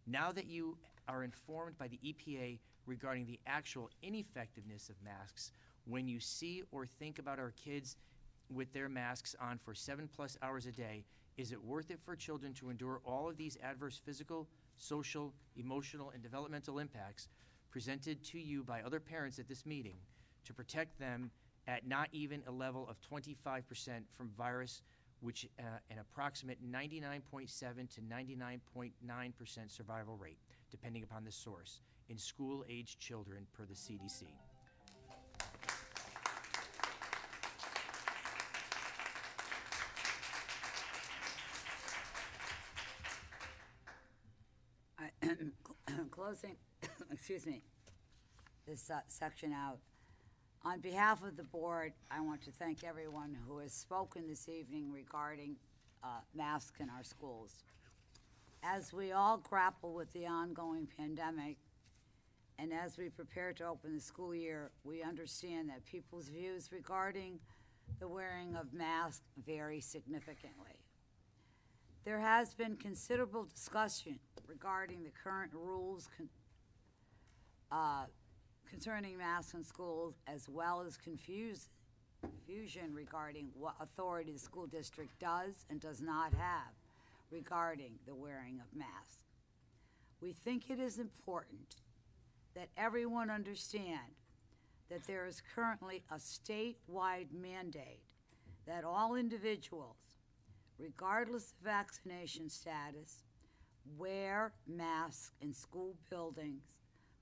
Now that you are informed by the EPA regarding the actual ineffectiveness of masks, when you see or think about our kids with their masks on for 7+ hours a day, is it worth it for children to endure all of these adverse physical, social, emotional, and developmental impacts presented to you by other parents at this meeting to protect them at not even a level of 25% from virus, which an approximate 99.7 to 99.9% survival rate, depending upon the source, in school-aged children per the CDC. Closing, excuse me, this section out. On behalf of the board, I want to thank everyone who has spoken this evening regarding masks in our schools. As we all grapple with the ongoing pandemic, and as we prepare to open the school year, we understand that people's views regarding the wearing of masks vary significantly. There has been considerable discussion regarding the current rules concerning masks in schools, as well as confusion regarding what authority the school district does and does not have regarding the wearing of masks. We think it is important that everyone understand that there is currently a statewide mandate that all individuals, regardless of vaccination status, wear masks in school buildings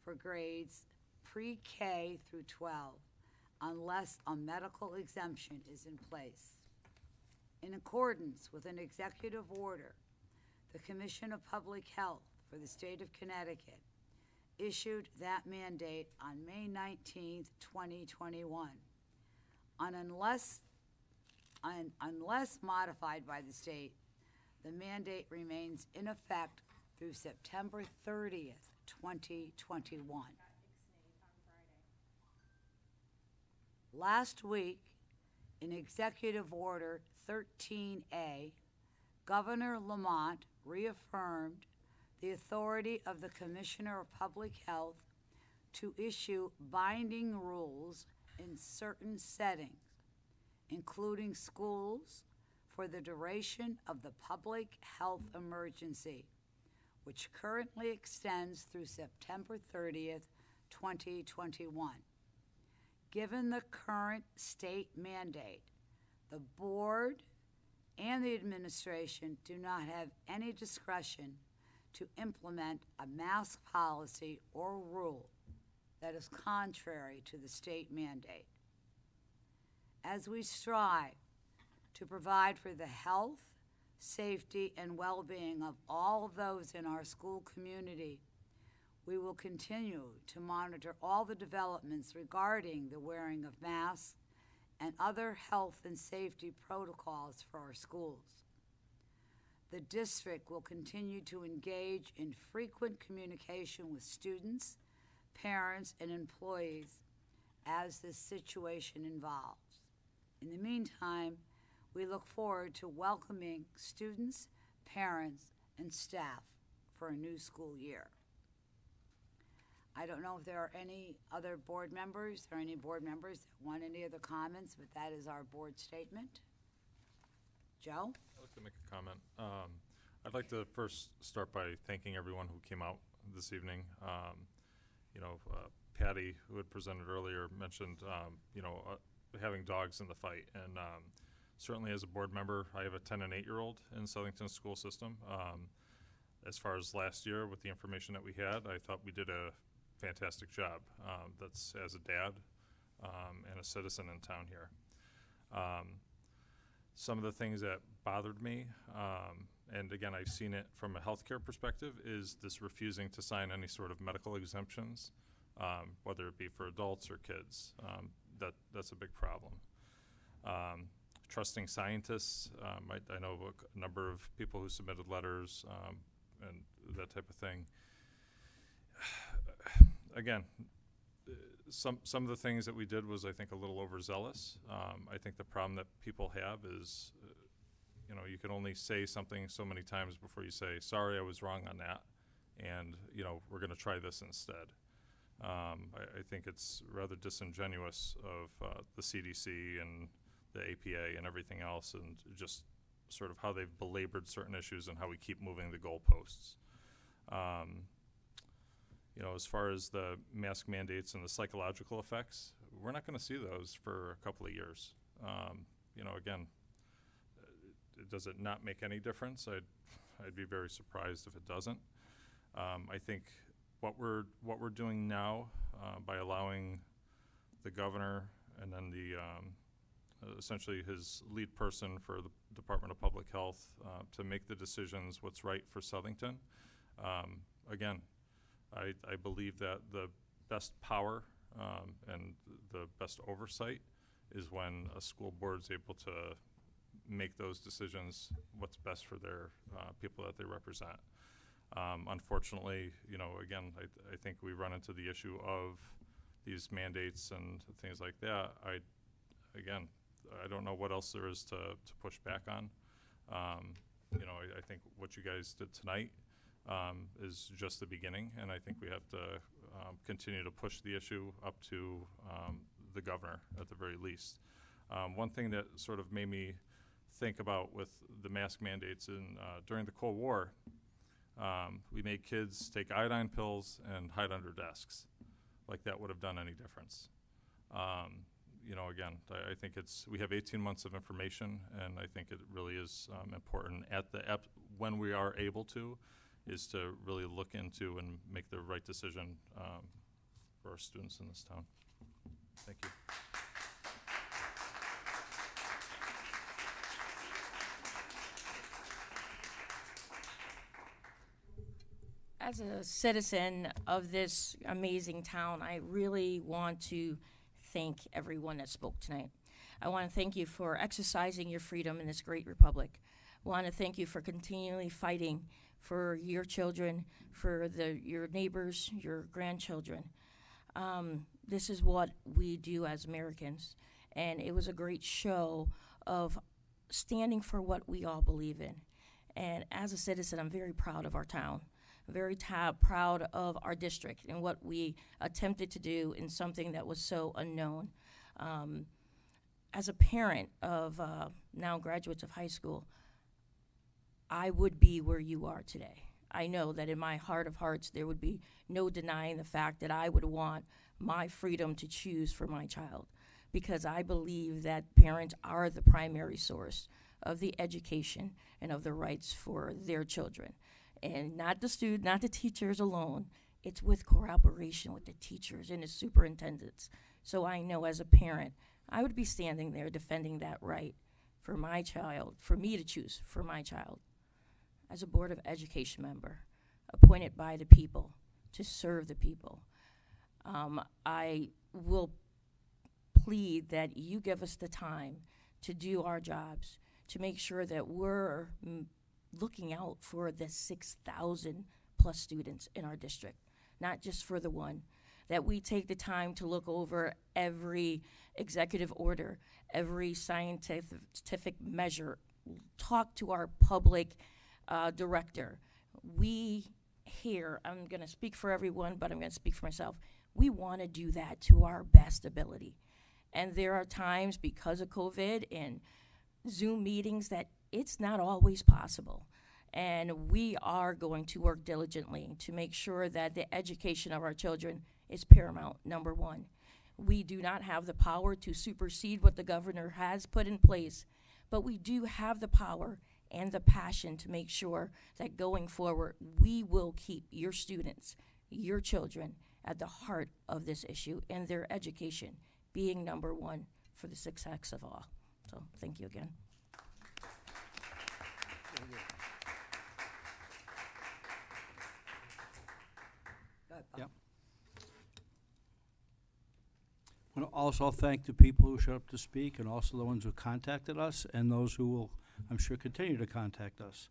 for grades pre-K through 12 unless a medical exemption is in place. In accordance with an executive order, the Commission of Public Health for the state of Connecticut issued that mandate on May 19, 2021. Unless modified by the state, the mandate remains in effect through September 30th, 2021. Last week, in Executive Order 13A, Governor Lamont reaffirmed the authority of the Commissioner of Public Health to issue binding rules in certain settings, including schools, for the duration of the public health emergency, which currently extends through September 30th, 2021. Given the current state mandate, the board and the administration do not have any discretion to implement a mask policy or rule that is contrary to the state mandate. As we strive to provide for the health, safety, and well-being of all of those in our school community, we will continue to monitor all the developments regarding the wearing of masks and other health and safety protocols for our schools. The district will continue to engage in frequent communication with students, parents, and employees as this situation evolves. In the meantime, we look forward to welcoming students, parents, and staff for a new school year. I don't know if there are any other board members or any board members that want any other comments, but that is our board statement. Joe? I'd like to make a comment. I'd like to first start by thanking everyone who came out this evening. Patty, who had presented earlier, mentioned, having dogs in the fight. And certainly as a board member, I have a 10 and 8-year-old in Southington school system. As far as last year, with the information that we had, I thought we did a fantastic job. That's as a dad and a citizen in town here. Some of the things that bothered me, and again, I've seen it from a healthcare perspective, is this refusing to sign any sort of medical exemptions, whether it be for adults or kids. That's a big problem. Trusting scientists, I know a number of people who submitted letters and that type of thing. Again, some of the things that we did was, I think, a little overzealous. I think the problem that people have is, you can only say something so many times before you say, sorry, I was wrong on that, and, we're going to try this instead. I think it's rather disingenuous of the CDC and the APA and everything else, and just sort of how they've belabored certain issues and how we keep moving the goalposts. As far as the mask mandates and the psychological effects, we're not going to see those for a couple of years. Again, does it not make any difference? I'd be very surprised if it doesn't. I think what we're doing now by allowing the governor and then the essentially his lead person for the Department of Public Health to make the decisions what's right for Southington. Again, I believe that the best power and the best oversight is when a school board is able to make those decisions what's best for their people that they represent. Unfortunately, again, I think we run into the issue of these mandates and things like that. I don't know what else there is to push back on. I think what you guys did tonight is just the beginning, and I think we have to continue to push the issue up to the governor at the very least. One thing that sort of made me think about with the mask mandates during the Cold War, we made kids take iodine pills and hide under desks, like that would have done any difference. Again, I think we have 18 months of information, and I think it really is important when we are able to, is to really look into and make the right decision for our students in this town. Thank you. As a citizen of this amazing town, I really want to thank everyone that spoke tonight. I want to thank you for exercising your freedom in this great republic. I want to thank you for continually fighting for your children, for your neighbors, your grandchildren. This is what we do as Americans, and it was a great show of standing for what we all believe in. And as a citizen, I'm very proud of our town. Very proud of our district and what we attempted to do in something that was so unknown. As a parent of now graduates of high school, I would be where you are today. I know that in my heart of hearts, there would be no denying the fact that I would want my freedom to choose for my child, because I believe that parents are the primary source of the education and of the rights for their children. And not the teachers alone. It's with collaboration with the teachers and the superintendents. So I know as a parent, I would be standing there defending that right for my child, for me to choose for my child. As a Board of Education member, appointed by the people to serve the people, I will plead that you give us the time to do our jobs, to make sure that we're looking out for the 6,000 plus students in our district, not just for the one, that we take the time to look over every executive order, every scientific measure, talk to our public director. We here, I'm going to speak for everyone, but I'm going to speak for myself. We want to do that to our best ability. And there are times because of COVID and Zoom meetings that it's not always possible. And we are going to work diligently to make sure that the education of our children is paramount, number one. We do not have the power to supersede what the governor has put in place, but we do have the power and the passion to make sure that going forward, we will keep your students, your children, at the heart of this issue and their education being number one for the success of all. So thank you again. Yep. I want to also thank the people who showed up to speak and also the ones who contacted us and those who will, I'm sure, continue to contact us.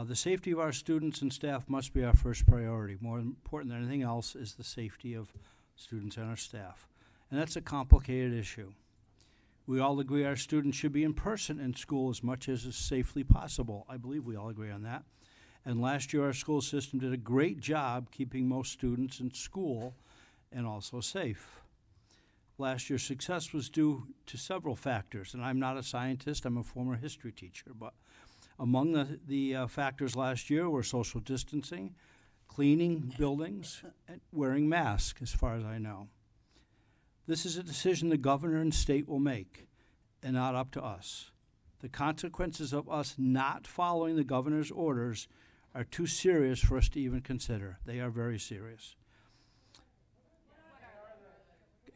The safety of our students and staff must be our first priority. More important than anything else is the safety of students and our staff. And that's a complicated issue. We all agree our students should be in person in school as much as is safely possible. I believe we all agree on that. And last year our school system did a great job keeping most students in school and also safe. Last year's success was due to several factors, and I'm not a scientist, I'm a former history teacher, but among the factors last year were social distancing, cleaning buildings, and wearing masks, as far as I know. This is a decision the governor and state will make, and not up to us. The consequences of us not following the governor's orders are too serious for us to even consider. They are very serious.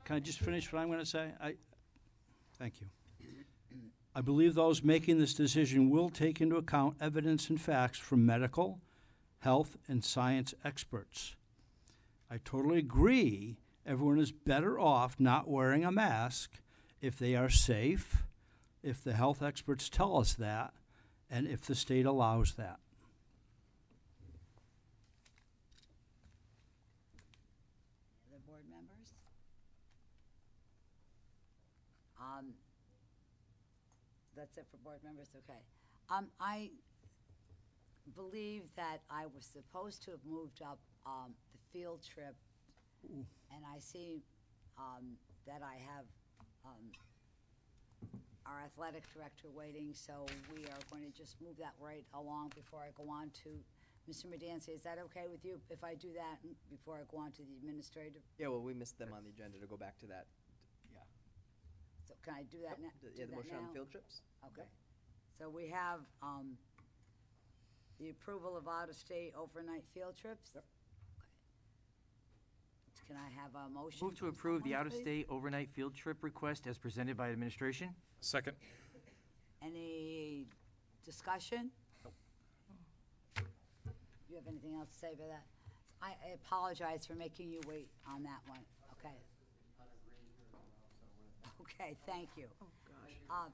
Can I just finish what I'm going to say? Thank you. I believe those making this decision will take into account evidence and facts from medical, health, and science experts. I totally agree everyone is better off not wearing a mask if they are safe, if the health experts tell us that, and if the state allows that. Other board members? That's it for board members, okay. I believe that I was supposed to have moved up the field trip, and I see that I have our athletic director waiting, so we are going to just move that right along before I go on to Mr. Medancy. Is that okay with you if I do that before I go on to the administrative? Yeah, well, we missed them on the agenda to go back to that. So can I do that now? Yeah, the motion on field trips? Okay. So we have the approval of out-of-state overnight field trips? Yep. Can I have a motion? Move to approve the out-of-state overnight field trip request as presented by administration. Second. Any discussion? You have anything else to say about that? I apologize for making you wait on that one. Okay. Okay, thank you. Oh, gosh.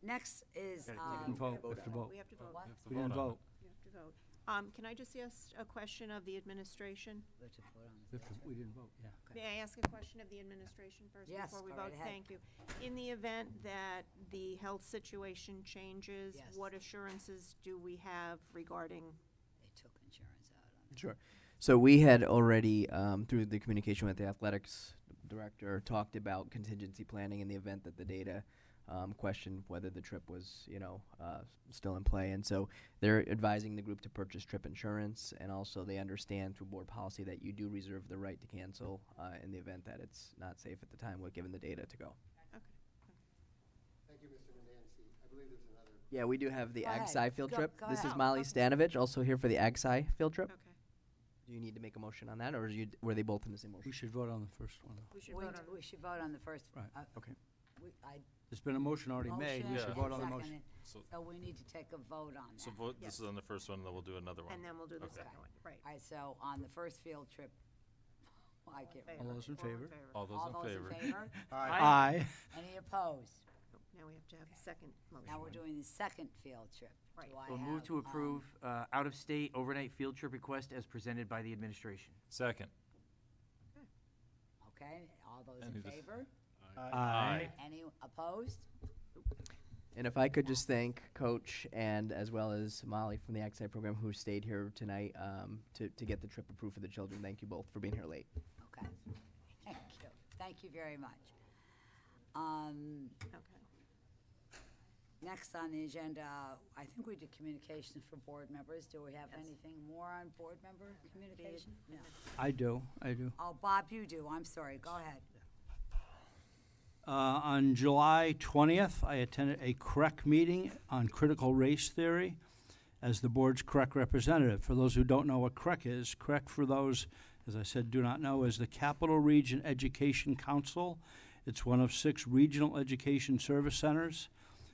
Next is, We have to vote. We have to vote. What? We didn't vote. We have to vote. Can I just ask a question of the administration? We didn't vote, yeah. May I ask a question of the administration first Yes, before we go vote? right ahead. Thank you. In the event that the health situation changes, Yes. what assurances do we have regarding? They took insurance out on it. Sure. So we had already, through the communication with the athletics director, talked about contingency planning in the event that the data questioned whether the trip was, still in play. And so they're advising the group to purchase trip insurance, and also they understand through board policy that you do reserve the right to cancel in the event that it's not safe at the time, given the data to go. Okay. Thank you, Mr. Medancy. I believe there's another. Yeah, we do have the Go Ag ahead. Sci field Go- trip. go This ahead. is Molly Stanovich, also here for the Ag Sci field trip. Okay. Do you need to make a motion on that, or were they both in the same motion? We should vote on the first one. We should vote on. We should vote on the first. Right. Okay. There's been a motion already made. We Motion should and vote on the seconded. motion. So we need to take a vote on that. So vote, this is on the first one, then we'll do another one. And then we'll do the Okay. second one, right. All right, so on the first field trip, I can't Favor. All those in favor? All those in favor? Aye. Any opposed? Now we have to have a second motion. Now we're doing the second field trip. Right. Do I So have, move to approve out-of-state overnight field trip request as presented by the administration. Second. Okay, all those Any in dis- favor? Aye. Any opposed? And if I could just thank Coach and as well as Molly from the Ag program who stayed here tonight to get the trip approved for the children. Thank you both for being here late. Okay. Thank you. Thank you very much. Okay. Next on the agenda, I think we did communications for board members. Do we have anything more on board member communication? No. I do. Oh, Bob, you do. I'm sorry. Go ahead. On July 20th, I attended a CREC meeting on critical race theory as the board's CREC representative. For those who don't know what CREC is, CREC, for those, as I said, do not know, is the Capital Region Education Council. It's one of 6 regional education service centers.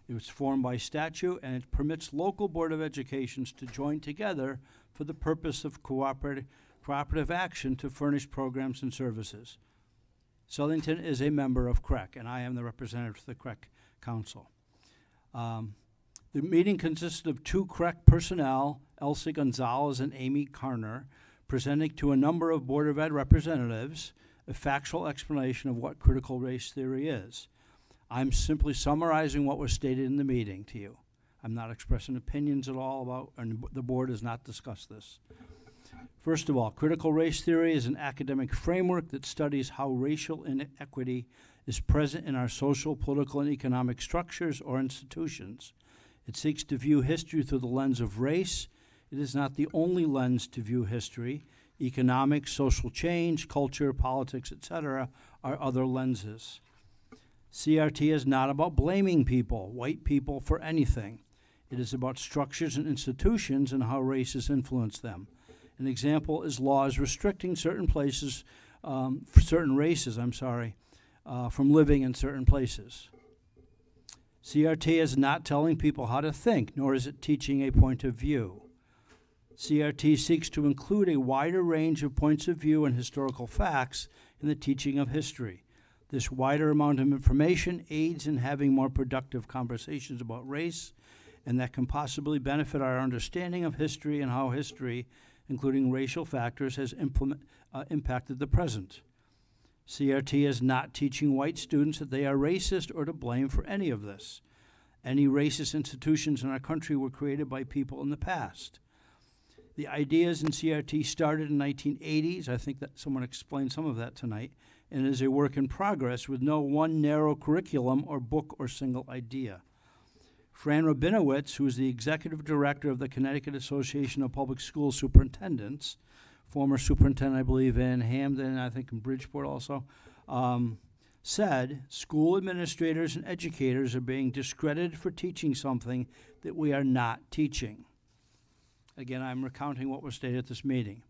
It was formed by statute, and it permits local Board of Educations to join together for the purpose of cooperative action to furnish programs and services. Southington is a member of CREC, and I am the representative to the CREC Council. The meeting consisted of 2 CREC personnel, Elsie Gonzalez and Amy Karner, presenting to a number of Board of Ed representatives a factual explanation of what critical race theory is. I'm simply summarizing what was stated in the meeting to you. I'm not expressing opinions at all about, and the board has not discussed this. First of all, critical race theory is an academic framework that studies how racial inequity is present in our social, political, and economic structures or institutions. It seeks to view history through the lens of race. It is not the only lens to view history. Economic, social change, culture, politics, etc. are other lenses. CRT is not about blaming people, white people, for anything. It is about structures and institutions and how race has influenced them. An example is laws restricting certain places, certain races, from living in certain places. CRT is not telling people how to think, nor is it teaching a point of view. CRT seeks to include a wider range of points of view and historical facts in the teaching of history. This wider amount of information aids in having more productive conversations about race, and that can possibly benefit our understanding of history and how history, including racial factors, has impacted the present. CRT is not teaching white students that they are racist or to blame for any of this. Any racist institutions in our country were created by people in the past. The ideas in CRT started in the 1980s. I think that someone explained some of that tonight, and is a work in progress with no one narrow curriculum or book or single idea. Fran Rabinowitz, who is the executive director of the Connecticut Association of Public School Superintendents, former superintendent, I believe, in Hamden, I think in Bridgeport also, said school administrators and educators are being discredited for teaching something that we are not teaching. Again, I'm recounting what was stated at this meeting.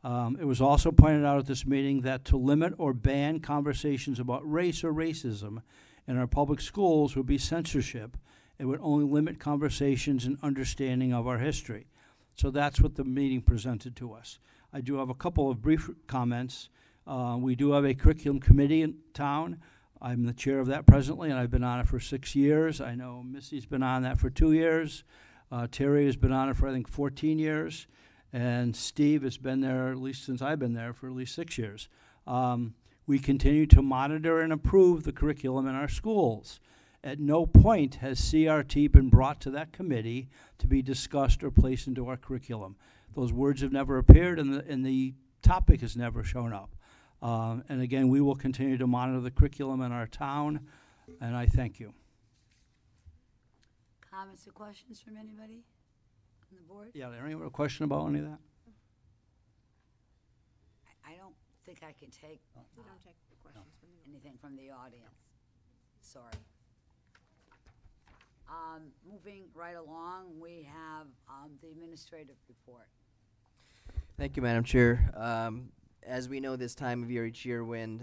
It was also pointed out at this meeting that to limit or ban conversations about race or racism in our public schools would be censorship. It would only limit conversations and understanding of our history. So that's what the meeting presented to us. I do have a couple of brief comments. We do have a curriculum committee in town. I'm the chair of that presently, and I've been on it for 6 years. I know Missy's been on that for 2 years. Terry has been on it for, I think, 14 years. And Steve has been there, at least since I've been there, for at least 6 years. We continue to monitor and approve the curriculum in our schools. At no point has CRT been brought to that committee to be discussed or placed into our curriculum. Those words have never appeared, and the topic has never shown up. And again, we will continue to monitor the curriculum in our town, and I thank you. Comments or questions from anybody on the board? Yeah, anyone have a question about any of that? I don't think I can take We don't take questions from the anything from the audience. Sorry. Moving right along, we have the administrative report. Thank you, Madam Chair. As we know, this time of year each year when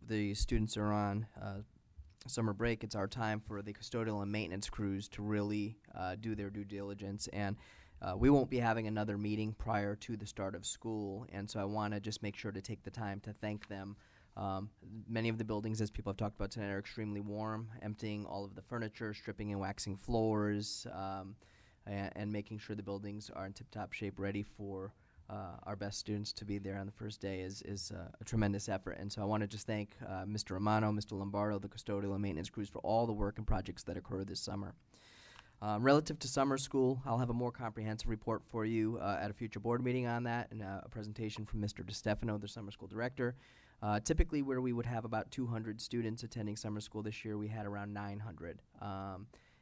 the students are on summer break, it's our time for the custodial and maintenance crews to really do their due diligence. And we won't be having another meeting prior to the start of school, and so I want to just make sure to take the time to thank them. Many of the buildings, as people have talked about tonight, are extremely warm, emptying all of the furniture, stripping and waxing floors, and making sure the buildings are in tip-top shape, ready for our best students to be there on the first day is a tremendous effort. And so I want to just thank Mr. Romano, Mr. Lombardo, the custodial and maintenance crews for all the work and projects that occur this summer. Relative to summer school, I'll have a more comprehensive report for you at a future board meeting on that, and a presentation from Mr. DiStefano, the summer school director. Typically, where we would have about 200 students attending summer school this year, we had around 900.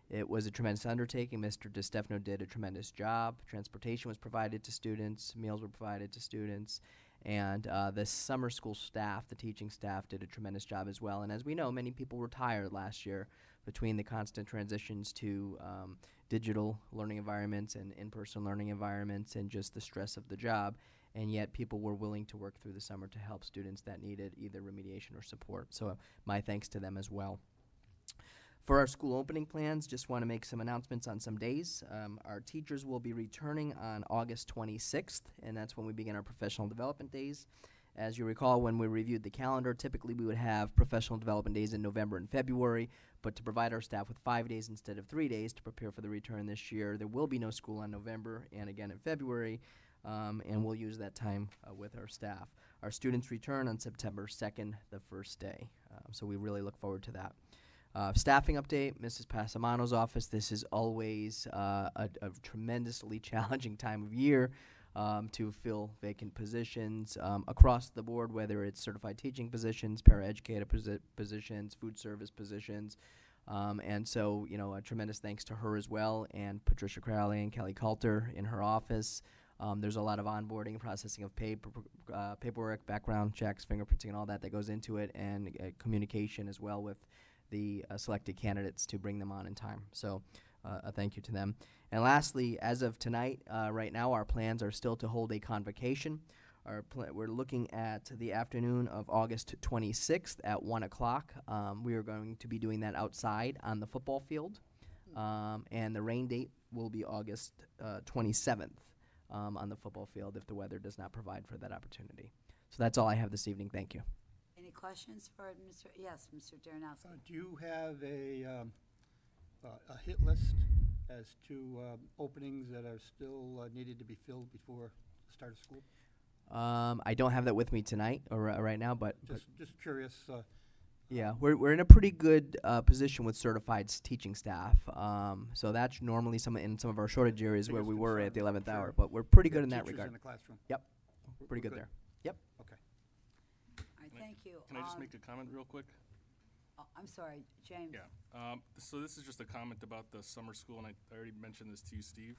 It was a tremendous undertaking. Mr. DiStefano did a tremendous job. Transportation was provided to students, meals were provided to students, and the summer school staff, the teaching staff, did a tremendous job as well. And as we know, many people retired last year between the constant transitions to digital learning environments and in-person learning environments and just the stress of the job, and yet people were willing to work through the summer to help students that needed either remediation or support. So my thanks to them as well. For our school opening plans, just want to make some announcements on some days. Our teachers will be returning on August 26th, and that's when we begin our professional development days. As you recall, when we reviewed the calendar, typically we would have professional development days in November and February, but to provide our staff with 5 days instead of 3 days to prepare for the return this year, there will be no school on November and again in February, and we'll use that time with our staff. Our students return on September 2nd, the first day, so we really look forward to that. Staffing update, Mrs. Passamano's office. This is always a tremendously challenging time of year to fill vacant positions across the board, whether it's certified teaching positions, paraeducator positions, food service positions. And so, you know, a tremendous thanks to her as well, and Patricia Crowley and Kelly Coulter in her office. There's a lot of onboarding, processing of paperwork, background checks, fingerprinting, and all that goes into it, and communication as well with the selected candidates to bring them on in time. So a thank you to them. And lastly, as of tonight, right now, our plans are still to hold a convocation. We're looking at the afternoon of August 26th at 1 o'clock. We are going to be doing that outside on the football field. And the rain date will be August 27th on the football field if the weather does not provide for that opportunity. So that's all I have this evening. Thank you. Any questions for Mr. Yes, Mr. Darrenowski? Do you have a hit list as to openings that are still needed to be filled before the start of school? I don't have that with me tonight or right now, but just curious. Yeah, we're in a pretty good position with certified teaching staff. So that's normally in some of our shortage areas where we were at the 11th hour, but we're pretty good in that regard. In the classroom. Yep, pretty good there. Yep. Okay. All right, thank you. Can I just make a comment real quick? Oh, I'm sorry, James. Yeah. So this is just a comment about the summer school, and I already mentioned this to you, Steve.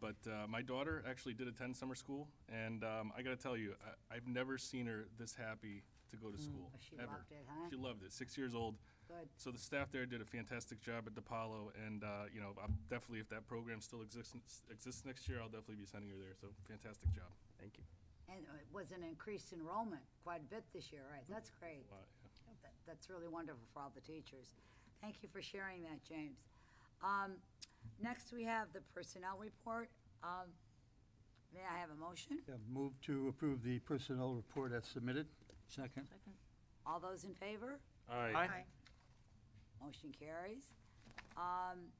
But my daughter actually did attend summer school, and I got to tell you, I've never seen her this happy to go to school, She ever. loved it, huh? She loved it. 6 years old. Good. So the staff there did a fantastic job at DePaulo, and you know, I'm definitely, if that program still exists next year, I'll definitely be sending her there. So fantastic job. Thank you. And it was an increased enrollment quite a bit this year, right? That's great. A lot, yeah. That's really wonderful for all the teachers. Thank you for sharing that, James. Next, we have the personnel report. May I have a motion? Yeah, move to approve the personnel report as submitted. Second. All those in favor? Aye. Motion carries.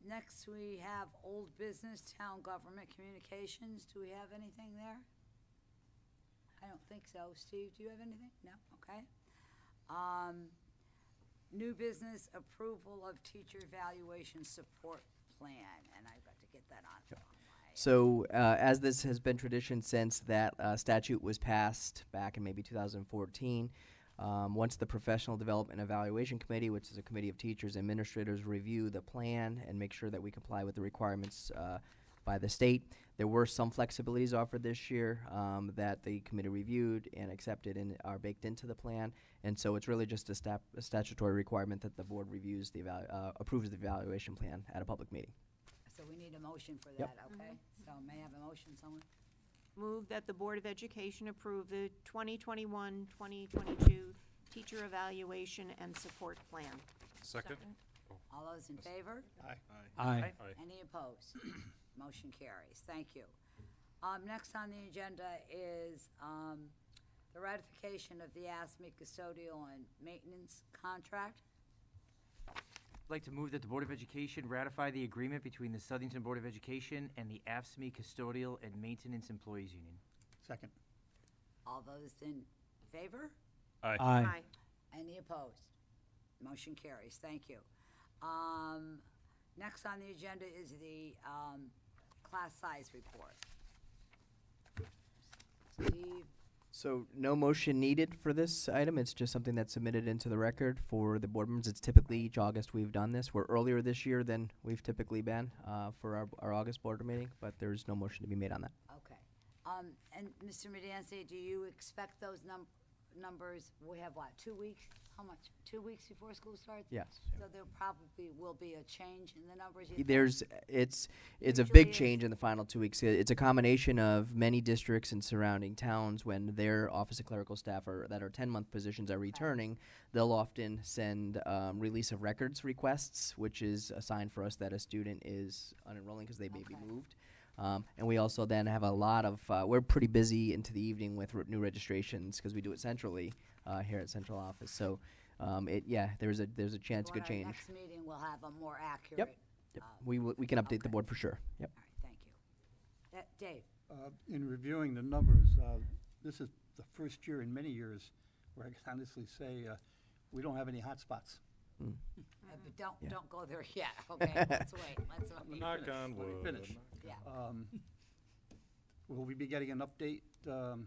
Next, we have old business, town government communications. Do we have anything there? I don't think so. Steve, do you have anything? No? Okay. New business, approval of teacher evaluation support plan, and I've got to get that on. So as this has been tradition since that statute was passed back in maybe 2014, once the Professional Development Evaluation Committee, which is a committee of teachers and administrators, review the plan and make sure that we comply with the requirements by the state, there were some flexibilities offered this year that the committee reviewed and accepted and are baked into the plan. And so it's really just a statutory requirement that the board reviews approves the evaluation plan at a public meeting. So we need a motion for that, Yep. okay? So may I have a motion, someone? Move that the Board of Education approve the 2021-2022 teacher evaluation and support plan. Second? All those in favor? Aye. Aye. Any opposed? Motion carries. Thank you. Next on the agenda is the ratification of the ASME custodial and maintenance contract. I'd like to move that the Board of Education ratify the agreement between the Southington Board of Education and the AFSCME Custodial and Maintenance Employees Union. Second. All those in favor? Aye. Aye. Any opposed? Motion carries. Thank you. Next on the agenda is the class size report. Steve? So no motion needed for this item. It's just something that's submitted into the record for the board members. It's typically each August we've done this. We're earlier this year than we've typically been for our August board meeting, but there's no motion to be made on that. Okay. And Mr. Medancy, do you expect those numbers, we have what, 2 weeks? How much? 2 weeks before school starts? Yes. So there probably will be a change in the numbers? you think? It's a Usually big is. change in the final 2 weeks. It's a combination of many districts and surrounding towns when their office of clerical staff that are 10-month positions are returning. They'll often send release of records requests, which is a sign for us that a student is unenrolling because they may be moved. And we also then have a lot of, we're pretty busy into the evening with new registrations because we do it centrally here at central office. So, there's a chance it could Our change. next meeting will have a more accurate. Yep. We can update the board for sure. Yep. All right, thank you. Dave? In reviewing the numbers, this is the first year in many years where I can honestly say we don't have any hot spots. But don't go there yet, okay? Let's wait. Knock on Let me wood. finish. Yeah. Will we be getting an update? Well,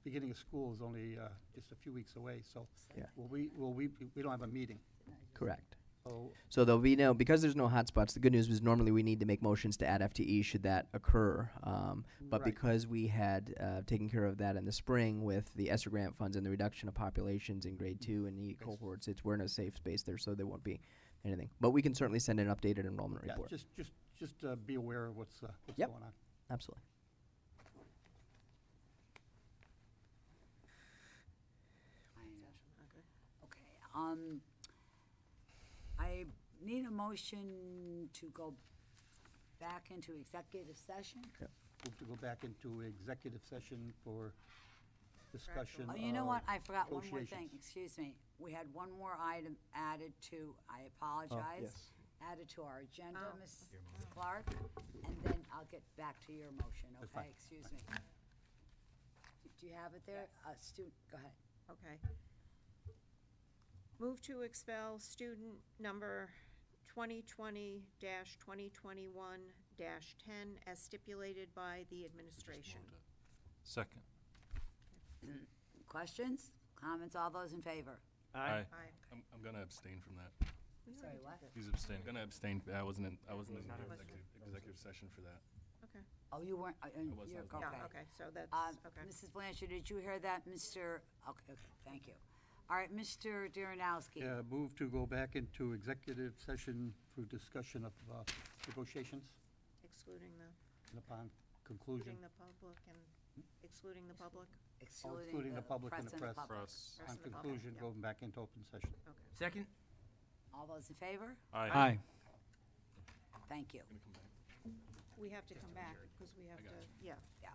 beginning of school is only just a few weeks away, so Yeah. we don't have a meeting. Correct. So So there'll be because there's no hotspots. The good news is normally we need to make motions to add FTE should that occur. But Right. because we had taken care of that in the spring with the ESSER grant funds and the reduction of populations in grade 2 and the cohorts, we're in a safe space there, so there won't be anything. But we can certainly send an updated enrollment yeah, report. just be aware of what's Yep. going on. Absolutely. Okay, I need a motion to go back into executive session. Move to go back into executive session for discussion. Oh, you know what, I forgot one more thing, negotiations. excuse me. We had one more item added to, I apologize. yes. Added to our agenda, Oh. Ms. Clark, and then I'll get back to your motion, That's okay? fine. Excuse me. Do you have it there? Stu, go ahead. Okay. Move to expel student number 2020-2021-10 as stipulated by the administration. Second. Questions, comments, all those in favor? Aye. Aye. I'm gonna abstain from that. Sorry, what? He's abstaining. Gonna abstain. I wasn't in executive session for that. Okay. Oh, you weren't, was you're, not. okay. Yeah, okay, so that's, okay. Mrs. Blanchard, did you hear that, Mr., okay, thank you. All right, Mr. Darrenowski. Yeah, move to go back into executive session for discussion of negotiations Excluding the, and upon conclusion. including the public and excluding the public? Excluding the public and the press. Press On and the public, conclusion, yeah. going back into open session. Okay. Second? All those in favor? Aye. Thank you. We have to come back, because we have to, yeah. Yeah.